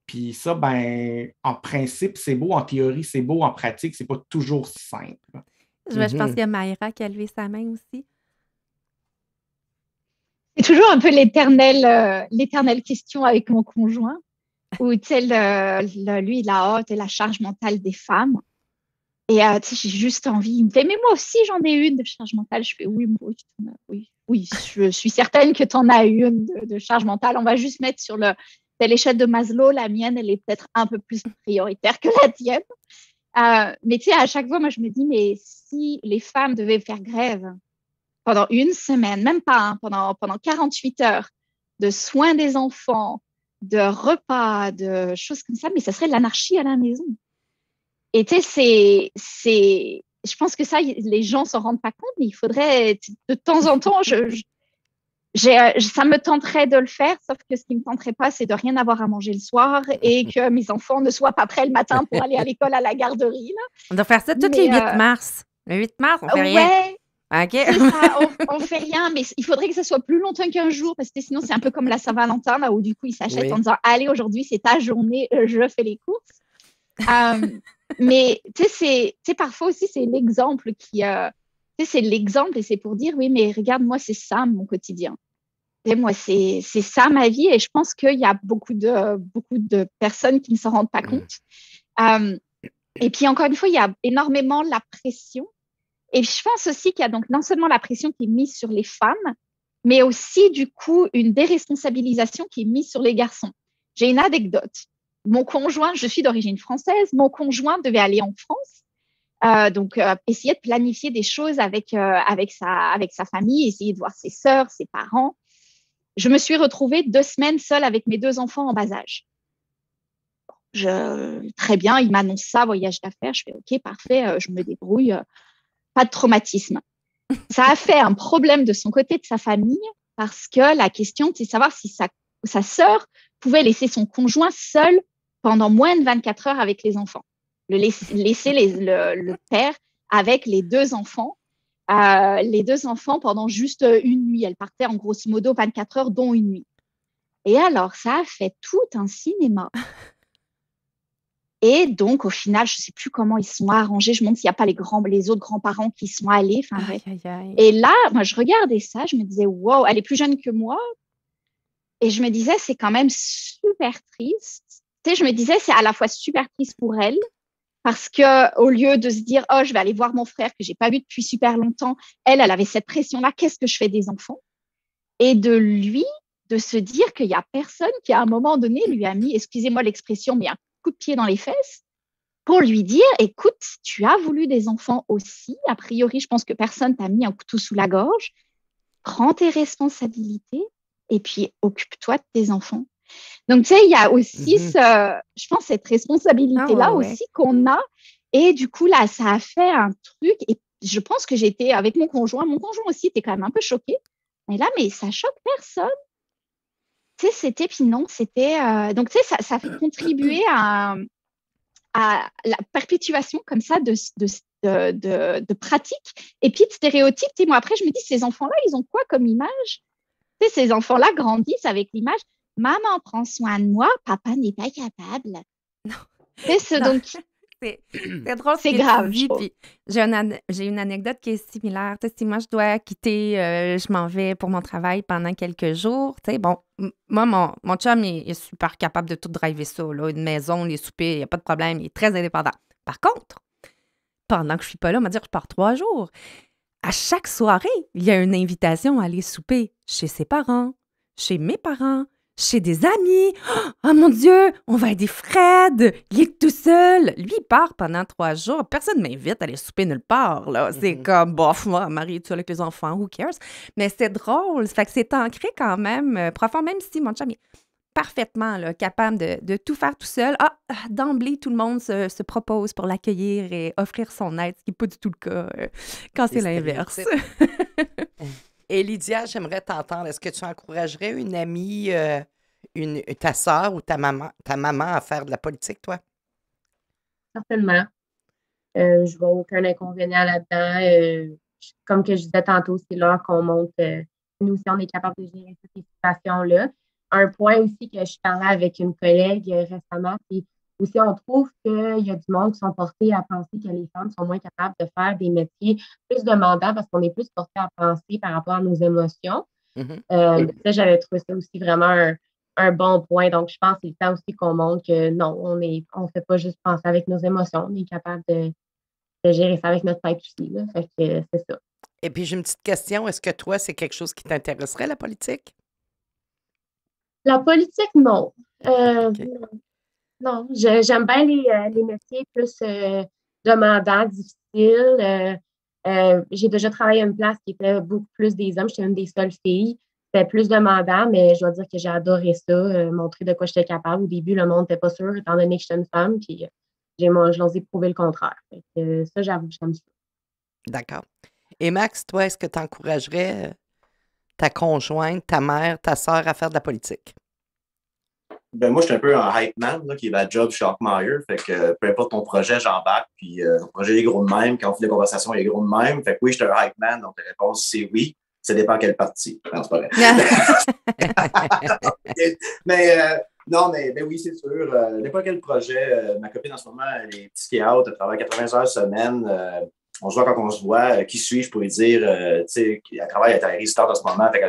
Puis ça, ben, en principe, c'est beau, en théorie, c'est beau, en pratique, c'est pas toujours si simple. Je pense qu'il y a Maïra qui a levé sa main aussi. C'est toujours un peu l'éternelle question avec mon conjoint, où lui, il a hâte et la charge mentale des femmes. Et j'ai juste envie, il me fait, mais moi aussi j'en ai une de charge mentale. Je fais, oui, moi aussi, oui, je suis certaine que tu en as une de charge mentale. On va juste mettre sur l'échelle de Maslow, la mienne, elle est peut-être un peu plus prioritaire que la tienne. Mais tu sais, à chaque fois, moi je me dis, mais si les femmes devaient faire grève pendant une semaine, même pas, pendant 48 heures, de soins des enfants, de repas, de choses comme ça, mais ça serait de l'anarchie à la maison. Et tu sais, je pense que ça, les gens s'en rendent pas compte, mais il faudrait, de temps en temps, ça me tenterait de le faire, sauf que ce qui me tenterait pas, c'est de rien avoir à manger le soir et que mes enfants ne soient pas prêts le matin pour aller à l'école à la garderie. Là. On doit faire ça tous les 8 mars. Le 8 mars, on fait rien. Ouais. Okay. C'est ça, on fait rien, mais il faudrait que ça soit plus longtemps qu'un jour, parce que sinon, c'est un peu comme la Saint-Valentin, là, où du coup, ils s'achètent en disant, allez, aujourd'hui, c'est ta journée, je fais les courses. Mais tu sais, parfois aussi, c'est l'exemple c'est l'exemple et c'est pour dire, oui, mais regarde, moi, c'est ça mon quotidien. Et moi, c'est ça ma vie et je pense qu'il y a beaucoup de personnes qui ne s'en rendent pas compte. Et puis, encore une fois, il y a énormément la pression. Et je pense aussi qu'il y a donc non seulement la pression qui est mise sur les femmes, mais aussi, du coup, une déresponsabilisation qui est mise sur les garçons. J'ai une anecdote. Mon conjoint, je suis d'origine française, mon conjoint devait aller en France, donc essayer de planifier des choses avec sa famille, essayer de voir ses sœurs, ses parents. Je me suis retrouvée 2 semaines seule avec mes 2 enfants en bas âge. Très bien, il m'annonce ça, voyage d'affaires. Je fais OK, parfait, je me débrouille. Pas de traumatisme. Ça a fait un problème de son côté, de sa famille, parce que la question, c'est de savoir si sa sœur pouvait laisser son conjoint seul pendant moins de 24 heures avec les enfants. Laisser le père avec les 2 enfants. les 2 enfants pendant juste une nuit. Elle partait en grosso modo 24 heures, dont une nuit. Et alors, ça a fait tout un cinéma. Et donc, au final, je ne sais plus comment ils sont arrangés. Je me demande s'il n'y a pas les autres grands-parents qui sont allés. Enfin, bref. Et là, moi, je regardais ça, je me disais, wow, elle est plus jeune que moi. Et je me disais, c'est quand même super triste. Tu sais, je me disais, c'est à la fois super triste pour elle, parce qu'au lieu de se dire, oh, je vais aller voir mon frère que je n'ai pas vu depuis super longtemps, elle avait cette pression-là, qu'est-ce que je fais des enfants? Et de lui, de se dire qu'il n'y a personne qui, à un moment donné, lui a mis, excusez-moi l'expression, mais un coup de pied dans les fesses pour lui dire, écoute, tu as voulu des enfants aussi. A priori, je pense que personne t'a mis un couteau sous la gorge. Prends tes responsabilités et puis occupe-toi de tes enfants. Donc, tu sais, il y a aussi, je pense, cette responsabilité-là aussi qu'on a. Et du coup, là, ça a fait un truc. Et je pense que j'étais avec mon conjoint. Mon conjoint aussi était quand même un peu choqué. Et là, mais ça choque personne. Tu sais, c'était, puis non, c'était… donc, tu sais, ça fait contribuer à la perpétuation comme ça de pratiques et puis de stéréotypes. Tu sais, moi, après, je me dis, ces enfants-là, ils ont quoi comme image? Tu sais, ces enfants-là grandissent avec l'image « Maman prend soin de moi, papa n'est pas capable. » C'est donc… C'est drôle, c'est grave. Puis j'ai une anecdote qui est similaire. Tu sais, si moi, je dois quitter, je m'en vais pour mon travail pendant quelques jours. Tu sais, bon, moi, mon chum, il est super capable de tout driver ça. Là. Une maison, les soupers, il n'y a pas de problème. Il est très indépendant. Par contre, pendant que je ne suis pas là, on va dire que je pars 3 jours. À chaque soirée, il y a une invitation à aller souper chez ses parents, chez mes parents, chez des amis. Oh mon Dieu, on va aider Fred. Il est tout seul. Lui, il part pendant 3 jours. Personne ne m'invite à aller souper nulle part. Là. C'est comme, bof, moi, Marie est seule avec les enfants, who cares? Mais c'est drôle. Ça fait que c'est ancré quand même, profond, même si mon chum est parfaitement là, capable de tout faire tout seul. D'emblée, tout le monde se propose pour l'accueillir et offrir son aide, ce qui n'est pas du tout le cas quand c'est l'inverse. Et Lydia, j'aimerais t'entendre. Est-ce que tu encouragerais une amie, ta sœur ou ta maman à faire de la politique, toi? Certainement. Je vois aucun inconvénient là-dedans. Comme que je disais tantôt, c'est l'heure qu'on monte. Nous aussi, on est capable de gérer toutes ces situations-là. Un point aussi que je parlais avec une collègue récemment, c'est aussi on trouve qu'il y a du monde qui sont portés à penser que les femmes sont moins capables de faire des métiers plus demandants parce qu'on est plus porté à penser par rapport à nos émotions. Ça, j'avais trouvé ça aussi vraiment un bon point. Donc, je pense que c'est le temps aussi qu'on montre que non, on ne fait pas juste penser avec nos émotions, on est capable de gérer ça avec notre tête aussi. Là. Fait que c'est ça. Et puis, j'ai une petite question. Est-ce que toi, c'est quelque chose qui t'intéresserait, la politique? La politique, non. Non, j'aime bien les métiers plus demandants, difficiles. J'ai déjà travaillé à une place qui était beaucoup plus des hommes. J'étais une des seules filles. C'était plus demandant, mais je dois dire que j'ai adoré ça, montrer de quoi j'étais capable. Au début, le monde n'était pas sûr, étant donné que j'étais une femme, puis je leur ai prouvé le contraire. Ça, j'avoue que j'aime ça. D'accord. Et Max, toi, est-ce que tu encouragerais ta conjointe, ta mère, ta sœur à faire de la politique? Ben moi, je suis un peu un hype man, là, qui est la job chez Hawkmeyer. Fait que peu importe ton projet, j'embarque. Puis ton projet est gros de même. Quand on fait des conversations, il est gros de même. Fait que oui, je suis un hype man. Donc la réponse, c'est oui. Ça dépend quelle partie. Non, c'est pas vrai. Non, mais oui, c'est sûr. N'importe quel projet. Ma copine, en ce moment, elle est petit out. Elle travaille 80 heures semaine. On se voit quand on se voit. Qui suis-je pour lui dire, tu sais, elle travaille, elle est à la résistante en ce moment. Fait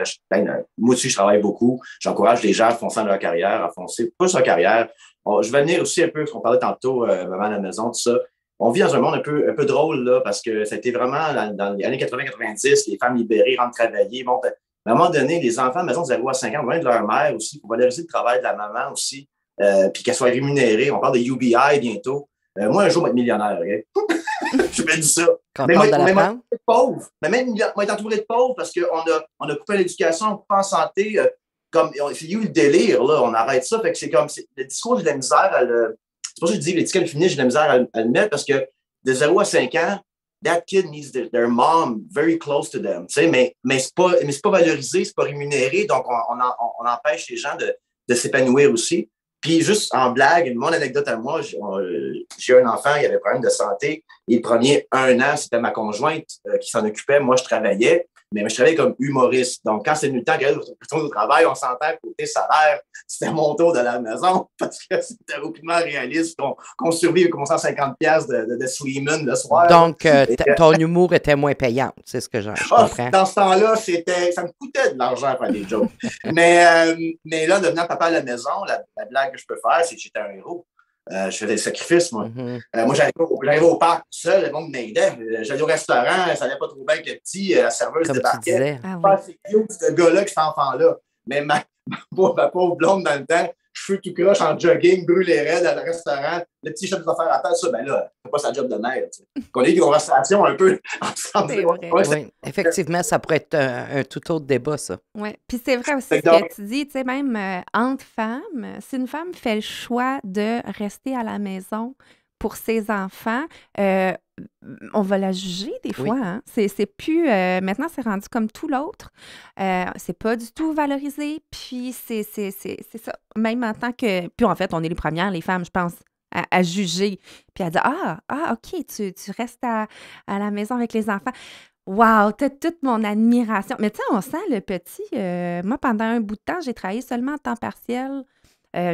moi aussi, je travaille beaucoup. J'encourage les gens à foncer dans leur carrière, à foncer plus leur carrière. Je vais venir aussi un peu, parce qu'on parlait tantôt, maman à la maison, tout ça. On vit dans un monde un peu drôle, là, parce que ça a été vraiment dans les années 80-90, les femmes libérées rentrent travailler. Bon, à un moment donné, les enfants de maison de 0 à 5 ans ont besoin de leur mère aussi pour valoriser le travail de la maman aussi, puis qu'elle soit rémunérée. On parle de UBI bientôt. Moi, un jour, je vais être millionnaire, OK? Je me dis ça. Mais moi, être pauvre. Mais même, moi, être entouré de pauvres parce qu'on a coupé l'éducation, on coupe en santé. C'est eu le délire, là. On arrête ça. Fait que c'est comme, le discours, j'ai de la misère à le. C'est pour ça que je dis, l'étiquette féminine, j'ai de la misère à le mettre parce que de 0 à 5 ans, that kid needs their mom very close to them. Tu sais, mais c'est pas valorisé, c'est pas rémunéré. Donc, on empêche les gens de s'épanouir aussi. Puis juste en blague, mon anecdote à moi, j'ai un enfant, il avait des problèmes de santé. Et le premier 1 an, c'était ma conjointe qui s'en occupait. Moi, je travaillais, mais je travaillais comme humoriste. Donc, quand c'est venu le temps qu'elle retourne au travail, on s'entend côté salaire, c'était mon tour de la maison parce que c'était aucunement réaliste qu'on survive comme 150$ de Sleeman le soir. Donc, ton humour était moins payant, c'est ce que je comprends. Dans ce temps-là, ça me coûtait de l'argent à faire des jokes. mais là, devenant papa à la maison, la blague que je peux faire, c'est que j'étais un héros. Je faisais des sacrifices, moi. Moi, j'arrivais au parc tout seul, le monde m'aidait. J'allais au restaurant, ça n'allait pas trop bien avec le petit, la serveuse débarquait. C'est cute, ce gars-là, cet enfant-là. Mais ma pauvre blonde, dans le temps, cheveux tout croche, en jogging, brûlé raide à le restaurant, le petit chef des affaires à table, ça, ben là, c'est pas sa job de mère. Qu'on ait des conversations un peu ensemble. Oui, effectivement, ça pourrait être un tout autre débat, ça. Oui, puis c'est vrai aussi ce que tu dis, tu sais, même entre femmes, si une femme fait le choix de rester à la maison pour ses enfants, on va la juger des fois. Hein? C'est plus... maintenant, c'est rendu comme tout l'autre. C'est pas du tout valorisé. Puis c'est ça. Même en tant que... Puis en fait, on est les premières, les femmes, je pense, à juger. Puis à dire, OK, tu restes à la maison avec les enfants. Wow, t'as toute mon admiration. Mais tu sais, on sent le petit... moi, pendant un bout de temps, j'ai travaillé seulement à temps partiel.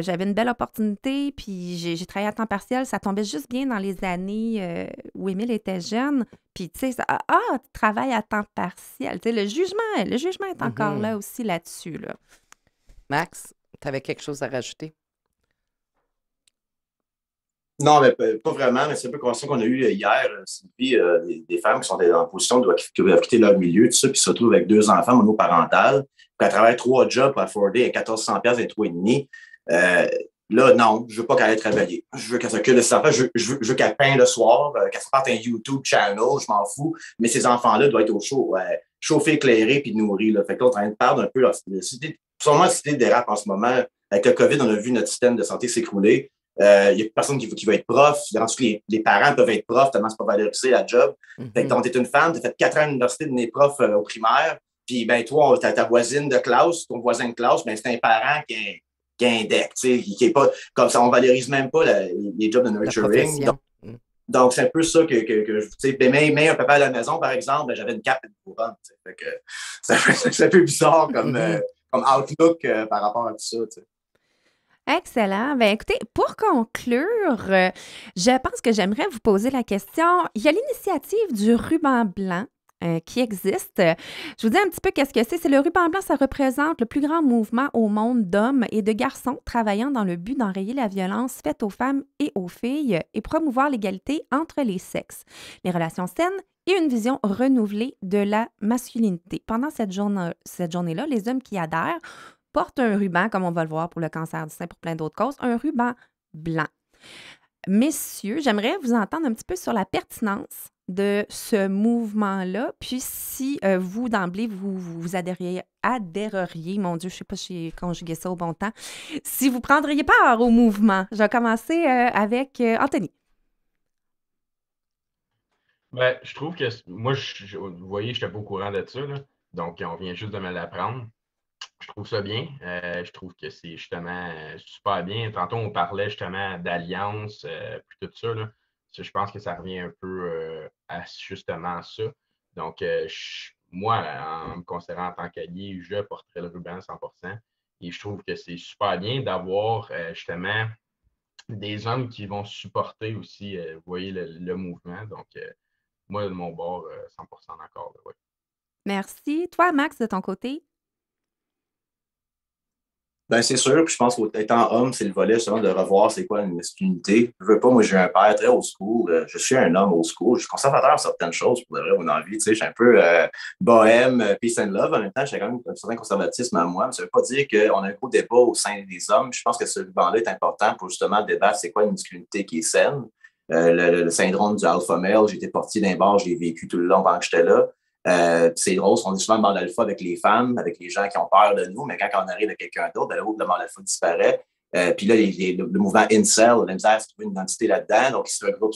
J'avais une belle opportunité, puis j'ai travaillé à temps partiel. Ça tombait juste bien dans les années où Émile était jeune. Puis, tu sais, tu travailles à temps partiel. Tu sais, le jugement est encore là aussi là-dessus. Là. Max, tu avais quelque chose à rajouter? Non, mais pas vraiment, mais c'est un peu comme ça qu'on a eu hier, Sylvie, des femmes qui sont en position qui doivent quitter leur milieu, tout ça, puis se retrouvent avec 2 enfants monoparentales, puis à travers 3 jobs pour afforder à 1400$ et 3,5. Là, non, je veux pas qu'elle aille travailler. Je veux qu'elle s'occupe de ses enfants. Je veux qu'elle peint le soir, qu'elle se parte un YouTube channel, je m'en fous. Mais ces enfants-là doivent être au chaud, chauffés, éclairés, puis nourris. Là. Fait que là, on est en train de perdre un peu. Sûrement, la société dérape en ce moment. Avec le COVID, on a vu notre système de santé s'écrouler. Il n'y a personne qui va être prof. Les parents peuvent être profs tellement c'est pas valorisé la job. Fait que t'es une femme, tu as fait 4 ans à l'université de devenir prof au primaire. Puis, ben, toi, ta voisine de classe, ton voisin de classe, ben, c'est un parent qui a un deck, qui est pas comme ça. On valorise même pas les jobs de nurturing. Donc, c'est un peu ça que tu sais, mais un papa à la maison, par exemple, ben, j'avais une cape et une couronne. Fait que c'est un peu bizarre comme outlook par rapport à tout ça. T'sais. Excellent. Bien, écoutez, pour conclure, je pense que j'aimerais vous poser la question. Il y a l'initiative du ruban blanc qui existe. Je vous dis un petit peu qu'est-ce que c'est. C'est le ruban blanc, ça représente le plus grand mouvement au monde d'hommes et de garçons travaillant dans le but d'enrayer la violence faite aux femmes et aux filles et promouvoir l'égalité entre les sexes, les relations saines et une vision renouvelée de la masculinité. Pendant cette journée-là, les hommes qui adhèrent portent un ruban, comme on va le voir pour le cancer du sein, pour plein d'autres causes, un ruban blanc. Messieurs, j'aimerais vous entendre un petit peu sur la pertinence de ce mouvement-là, puis si vous, d'emblée, vous adhéreriez, mon Dieu, je ne sais pas si j'ai conjugué ça au bon temps, si vous prendriez part au mouvement. Je vais commencer avec Anthony. Ben, je trouve que, moi, vous voyez, je n'étais pas au courant de ça, là, donc on vient juste de me l'apprendre. Je trouve ça bien. Je trouve que c'est justement super bien. Tantôt, on parlait justement d'alliance, puis tout ça, là. Je pense que ça revient un peu à justement ça. Donc, moi, en me considérant en tant qu'allié, je porterai le ruban 100%. Et je trouve que c'est super bien d'avoir justement des hommes qui vont supporter aussi, vous voyez, le mouvement. Donc, moi, de mon bord, 100% d'accord. Ouais. Merci. Toi, Max, de ton côté? Ben, c'est sûr, puis je pense qu'étant homme, c'est le volet justement de revoir c'est quoi une masculinité. Je veux pas, moi j'ai un père très old school, je suis un homme old school, je suis conservateur sur certaines choses pour de vrai, mon envie, tu sais, je suis un peu bohème, peace and love, en même temps, j'ai quand même un certain conservatisme à moi, mais ça veut pas dire qu'on a un gros débat au sein des hommes. Je pense que ce ruban-là est important pour justement débattre c'est quoi une masculinité qui est saine. Le syndrome du alpha male, j'ai été portier d'un bar, je l'ai vécu tout le long pendant que j'étais là. C'est drôle, on est souvent le mâle alpha avec les femmes, avec les gens qui ont peur de nous, mais quand on arrive à quelqu'un d'autre, ben là, le mâle alpha disparaît. Puis là, le mouvement incel, la misère, c'est trouver une identité là-dedans, donc ils se regroupent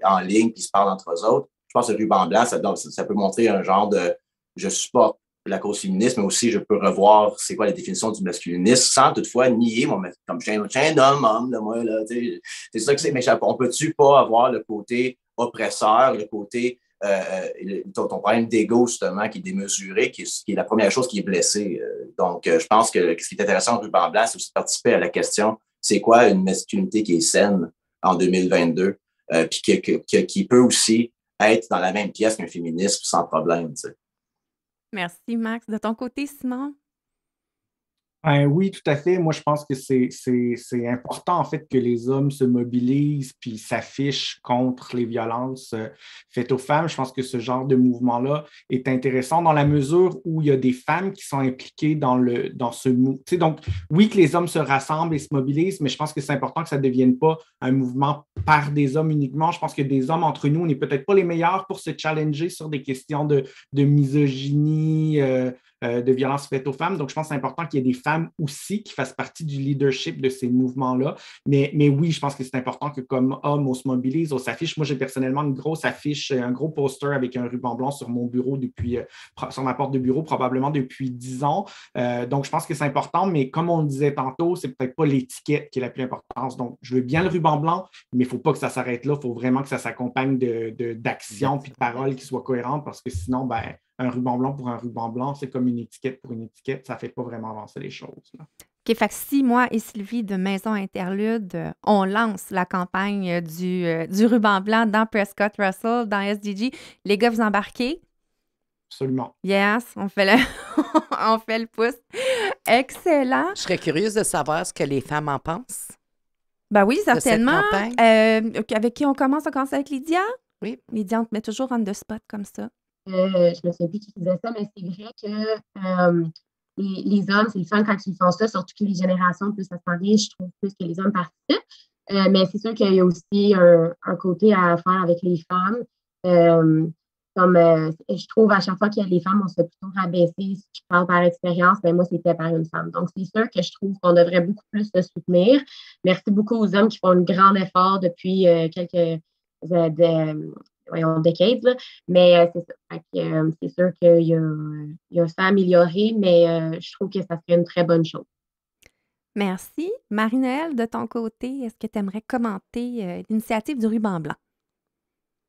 en ligne, puis ils se parlent entre eux autres. Je pense que le ruban blanc, ça peut montrer un genre de je supporte la cause féministe, mais aussi je peux revoir c'est quoi la définition du masculinisme sans toutefois nier, comme je suis un homme, là, moi, là, c'est ça que c'est, mais on peut-tu pas avoir le côté oppresseur, le côté, ton problème d'ego, justement, qui est démesuré, qui est la première chose qui est blessée. Donc, je pense que ce qui est intéressant au ruban blanc, c'est aussi de participer à la question, c'est quoi une masculinité qui est saine en 2022, puis qui peut aussi être dans la même pièce qu'un féminisme sans problème, tu sais. Merci, Max. De ton côté, Simon? Oui, tout à fait. Moi, je pense que c'est important, en fait, que les hommes se mobilisent puis s'affichent contre les violences faites aux femmes. Je pense que ce genre de mouvement-là est intéressant dans la mesure où il y a des femmes qui sont impliquées dans ce mouvement. Donc, oui, que les hommes se rassemblent et se mobilisent, mais je pense que c'est important que ça ne devienne pas un mouvement par des hommes uniquement. Je pense que des hommes entre nous, on n'est peut-être pas les meilleurs pour se challenger sur des questions de misogynie, de violences faites aux femmes. Donc, je pense que c'est important qu'il y ait des femmes aussi qui fassent partie du leadership de ces mouvements-là. Mais oui, je pense que c'est important que comme hommes, on se mobilise, on s'affiche. Moi, j'ai personnellement une grosse affiche, un gros poster avec un ruban blanc sur mon bureau sur ma porte de bureau, probablement depuis 10 ans. Donc, je pense que c'est important, mais comme on le disait tantôt, c'est peut-être pas l'étiquette qui est la plus importante. Donc, je veux bien le ruban blanc, mais il ne faut pas que ça s'arrête là. Il faut vraiment que ça s'accompagne d'actions puis de paroles qui soient cohérentes parce que sinon, un ruban blanc pour un ruban blanc, c'est comme une étiquette pour une étiquette, ça ne fait pas vraiment avancer les choses. Là. OK, fait que si moi et Sylvie de Maison Interlude, on lance la campagne du ruban blanc dans Prescott Russell, dans SDG, les gars, vous embarquez? Absolument. Yes, on fait le pouce. Excellent. Je serais curieuse de savoir ce que les femmes en pensent. Ben oui, certainement. Avec qui on commence? On commence avec Lydia? Oui. Lydia, on te met toujours on the spot comme ça. Je me souviens plus qui disait ça, mais c'est vrai que les hommes, c'est le fun quand ils font ça, surtout que les générations, plus ça s'en vient, je trouve plus que les hommes participent. Mais c'est sûr qu'il y a aussi un côté à faire avec les femmes. Je trouve à chaque fois qu'il y a les femmes, on se fait plutôt rabaisser. Si je parle par expérience, mais moi, c'était par une femme. Donc, c'est sûr que je trouve qu'on devrait beaucoup plus se soutenir. Merci beaucoup aux hommes qui font un grand effort depuis quelques decades, là. Mais c'est ça. C'est sûr qu'il y a ça à améliorer, mais je trouve que ça serait une très bonne chose. Merci. Marie-Noël, de ton côté, est-ce que tu aimerais commenter l'initiative du ruban blanc?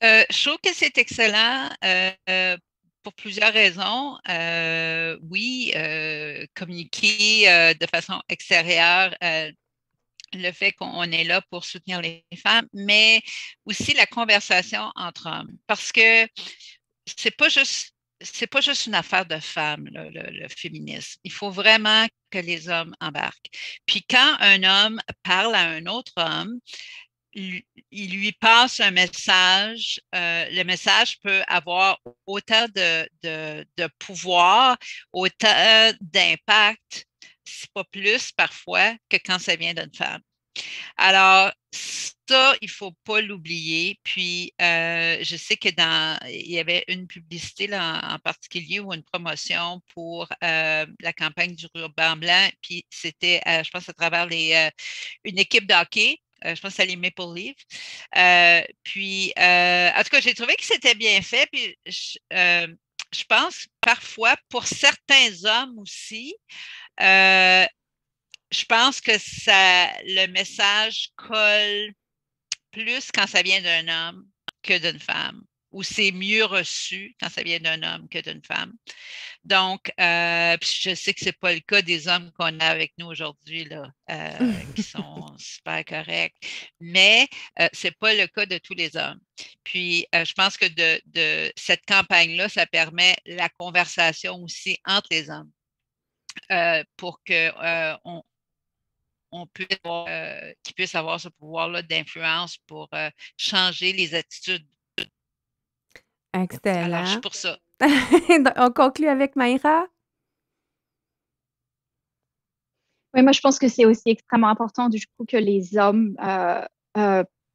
Je trouve que c'est excellent pour plusieurs raisons. Oui, communiquer de façon extérieure le fait qu'on est là pour soutenir les femmes, mais aussi la conversation entre hommes. Parce que c'est pas juste une affaire de femmes, le féminisme. Il faut vraiment que les hommes embarquent. Puis quand un homme parle à un autre homme, il lui passe un message. Le message peut avoir autant de pouvoir, autant d'impact, si pas plus parfois, que quand ça vient d'une femme. Alors, ça, il ne faut pas l'oublier. Puis, je sais que il y avait une publicité là, en particulier ou une promotion pour la campagne du ruban blanc. Puis, c'était, je pense, à travers une équipe de hockey. Je pense que c'est les Maple Leafs. En tout cas, j'ai trouvé que c'était bien fait. Puis, je pense parfois, pour certains hommes aussi, je pense que le message colle plus quand ça vient d'un homme que d'une femme, ou c'est mieux reçu quand ça vient d'un homme que d'une femme. Donc, je sais que ce n'est pas le cas des hommes qu'on a avec nous aujourd'hui, là, qui sont super corrects, mais ce n'est pas le cas de tous les hommes. Puis, je pense que de cette campagne-là, ça permet la conversation aussi entre les hommes pour qu'on qu'ils puissent avoir ce pouvoir-là d'influence pour changer les attitudes. Excellent. Alors, je suis pour ça. On conclut avec Maïra? Oui, moi, je pense que c'est aussi extrêmement important du coup que les hommes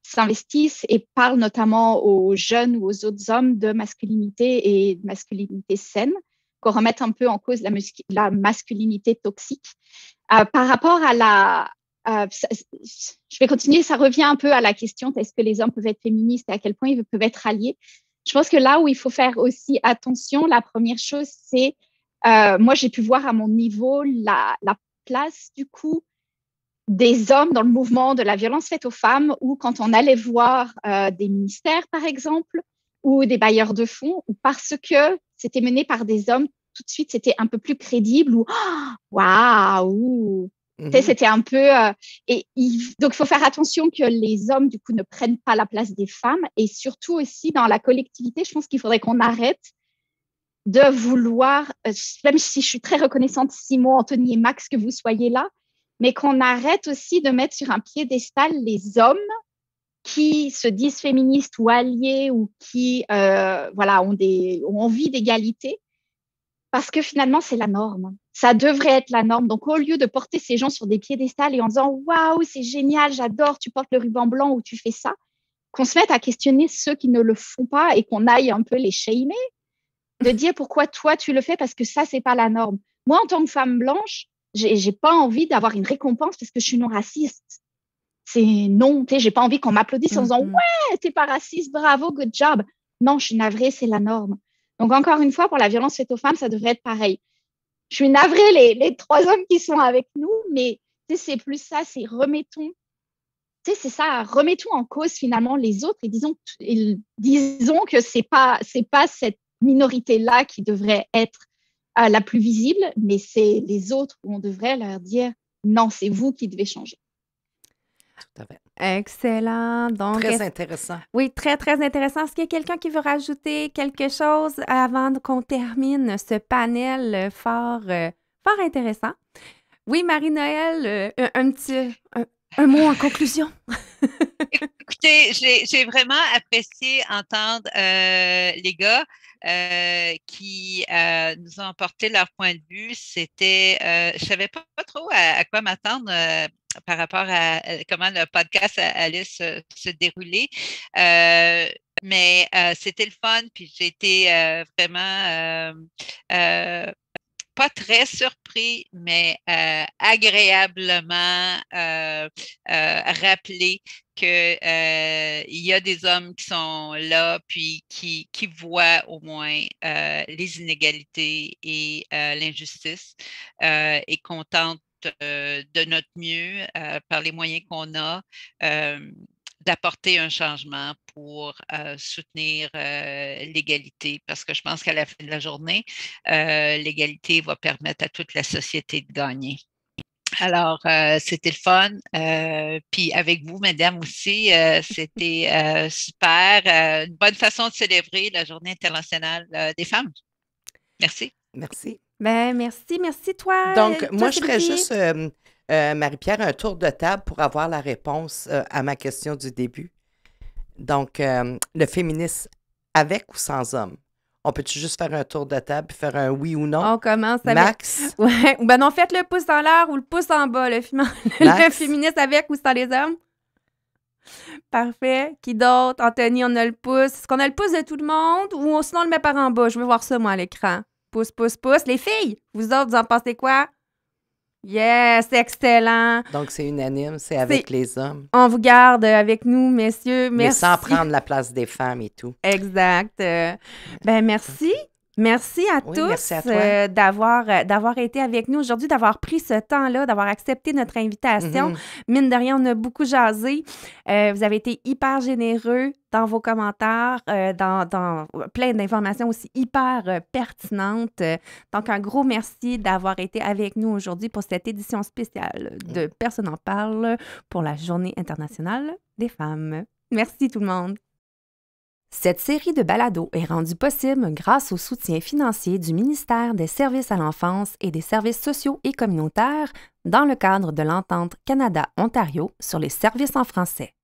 s'investissent et parlent notamment aux jeunes ou aux autres hommes de masculinité et de masculinité saine, qu'on remette un peu en cause la masculinité toxique. Par rapport à je vais continuer, ça revient un peu à la question est-ce que les hommes peuvent être féministes et à quel point ils peuvent être alliés. Je pense que là où il faut faire aussi attention, la première chose, c'est moi, j'ai pu voir à mon niveau la place, du coup, des hommes dans le mouvement de la violence faite aux femmes, ou quand on allait voir des ministères, par exemple, ou des bailleurs de fonds, ou parce que c'était mené par des hommes, tout de suite, c'était un peu plus crédible, ou waouh, c'était un peu... donc, il faut faire attention que les hommes, du coup, ne prennent pas la place des femmes, et surtout aussi dans la collectivité, je pense qu'il faudrait qu'on arrête de vouloir, même si je suis très reconnaissante, Simon, Anthony et Max, que vous soyez là, mais qu'on arrête aussi de mettre sur un piédestal les hommes qui se disent féministes ou alliés ou qui ont envie d'égalité, parce que finalement, c'est la norme. Ça devrait être la norme. Donc, au lieu de porter ces gens sur des piédestals et en disant « Waouh, c'est génial, j'adore, tu portes le ruban blanc ou tu fais ça », qu'on se mette à questionner ceux qui ne le font pas et qu'on aille un peu les shamer, de dire pourquoi toi, tu le fais, parce que ça, c'est pas la norme. Moi, en tant que femme blanche, j'ai pas envie d'avoir une récompense parce que je suis non raciste. C'est non, j'ai pas envie qu'on m'applaudisse en disant « Ouais, t'es pas raciste, bravo, good job ». Non, je suis navrée, c'est la norme. Donc, encore une fois, pour la violence faite aux femmes, ça devrait être pareil. Je suis navrée, les 3 hommes qui sont avec nous, mais c'est plus ça, c'est remettons en cause finalement les autres et disons que c'est pas cette minorité-là qui devrait être la plus visible, mais c'est les autres où on devrait leur dire non, c'est vous qui devez changer. Tout à fait. Excellent. Donc, très intéressant. Oui, très, très intéressant. Est-ce qu'il y a quelqu'un qui veut rajouter quelque chose avant qu'on termine ce panel fort intéressant? Oui, Marie-Noël, un mot en conclusion. Écoutez, j'ai vraiment apprécié entendre les gars qui nous ont apporté leur point de vue. C'était, je savais pas trop à quoi m'attendre par rapport à comment le podcast allait se dérouler. Mais c'était le fun, puis j'ai été vraiment pas très surpris, mais agréablement rappelé qu'il y a des hommes qui sont là, puis qui voient au moins les inégalités et l'injustice et qu'on tente de notre mieux par les moyens qu'on a d'apporter un changement pour soutenir l'égalité, parce que je pense qu'à la fin de la journée, l'égalité va permettre à toute la société de gagner. Alors, c'était le fun. Puis avec vous, mesdames aussi, c'était super. Une bonne façon de célébrer la Journée internationale des femmes. Merci. Merci. Ben, merci toi. Donc, moi, je ferais juste, Marie-Pierre, un tour de table pour avoir la réponse à ma question du début. Donc, le féminisme avec ou sans hommes? On peut-tu juste faire un tour de table et faire un oui ou non? On commence avec... Max? Ouais. Ben non, faites le pouce en l'air ou le pouce en bas, le féministe avec ou sans les hommes? Parfait. Qui d'autre? Anthony, on a le pouce. Est-ce qu'on a le pouce de tout le monde ou sinon on le met par en bas? Je veux voir ça, moi, à l'écran. Pouce, pouce, pouce. Les filles, vous autres, vous en pensez quoi? Yes, excellent. Donc, c'est unanime, c'est avec les hommes. On vous garde avec nous, messieurs. Merci. Mais sans prendre la place des femmes et tout. Exact. Ben merci. Merci à tous merci à toi. d'avoir été avec nous aujourd'hui, d'avoir pris ce temps-là, d'avoir accepté notre invitation. Mine de rien, on a beaucoup jasé. Vous avez été hyper généreux dans vos commentaires, dans plein d'informations aussi hyper pertinentes. Donc, un gros merci d'avoir été avec nous aujourd'hui pour cette édition spéciale de Personne n'en parle pour la Journée internationale des femmes. Merci tout le monde. Cette série de balados est rendue possible grâce au soutien financier du ministère des Services à l'enfance et des services sociaux et communautaires dans le cadre de l'entente Canada-Ontario sur les services en français.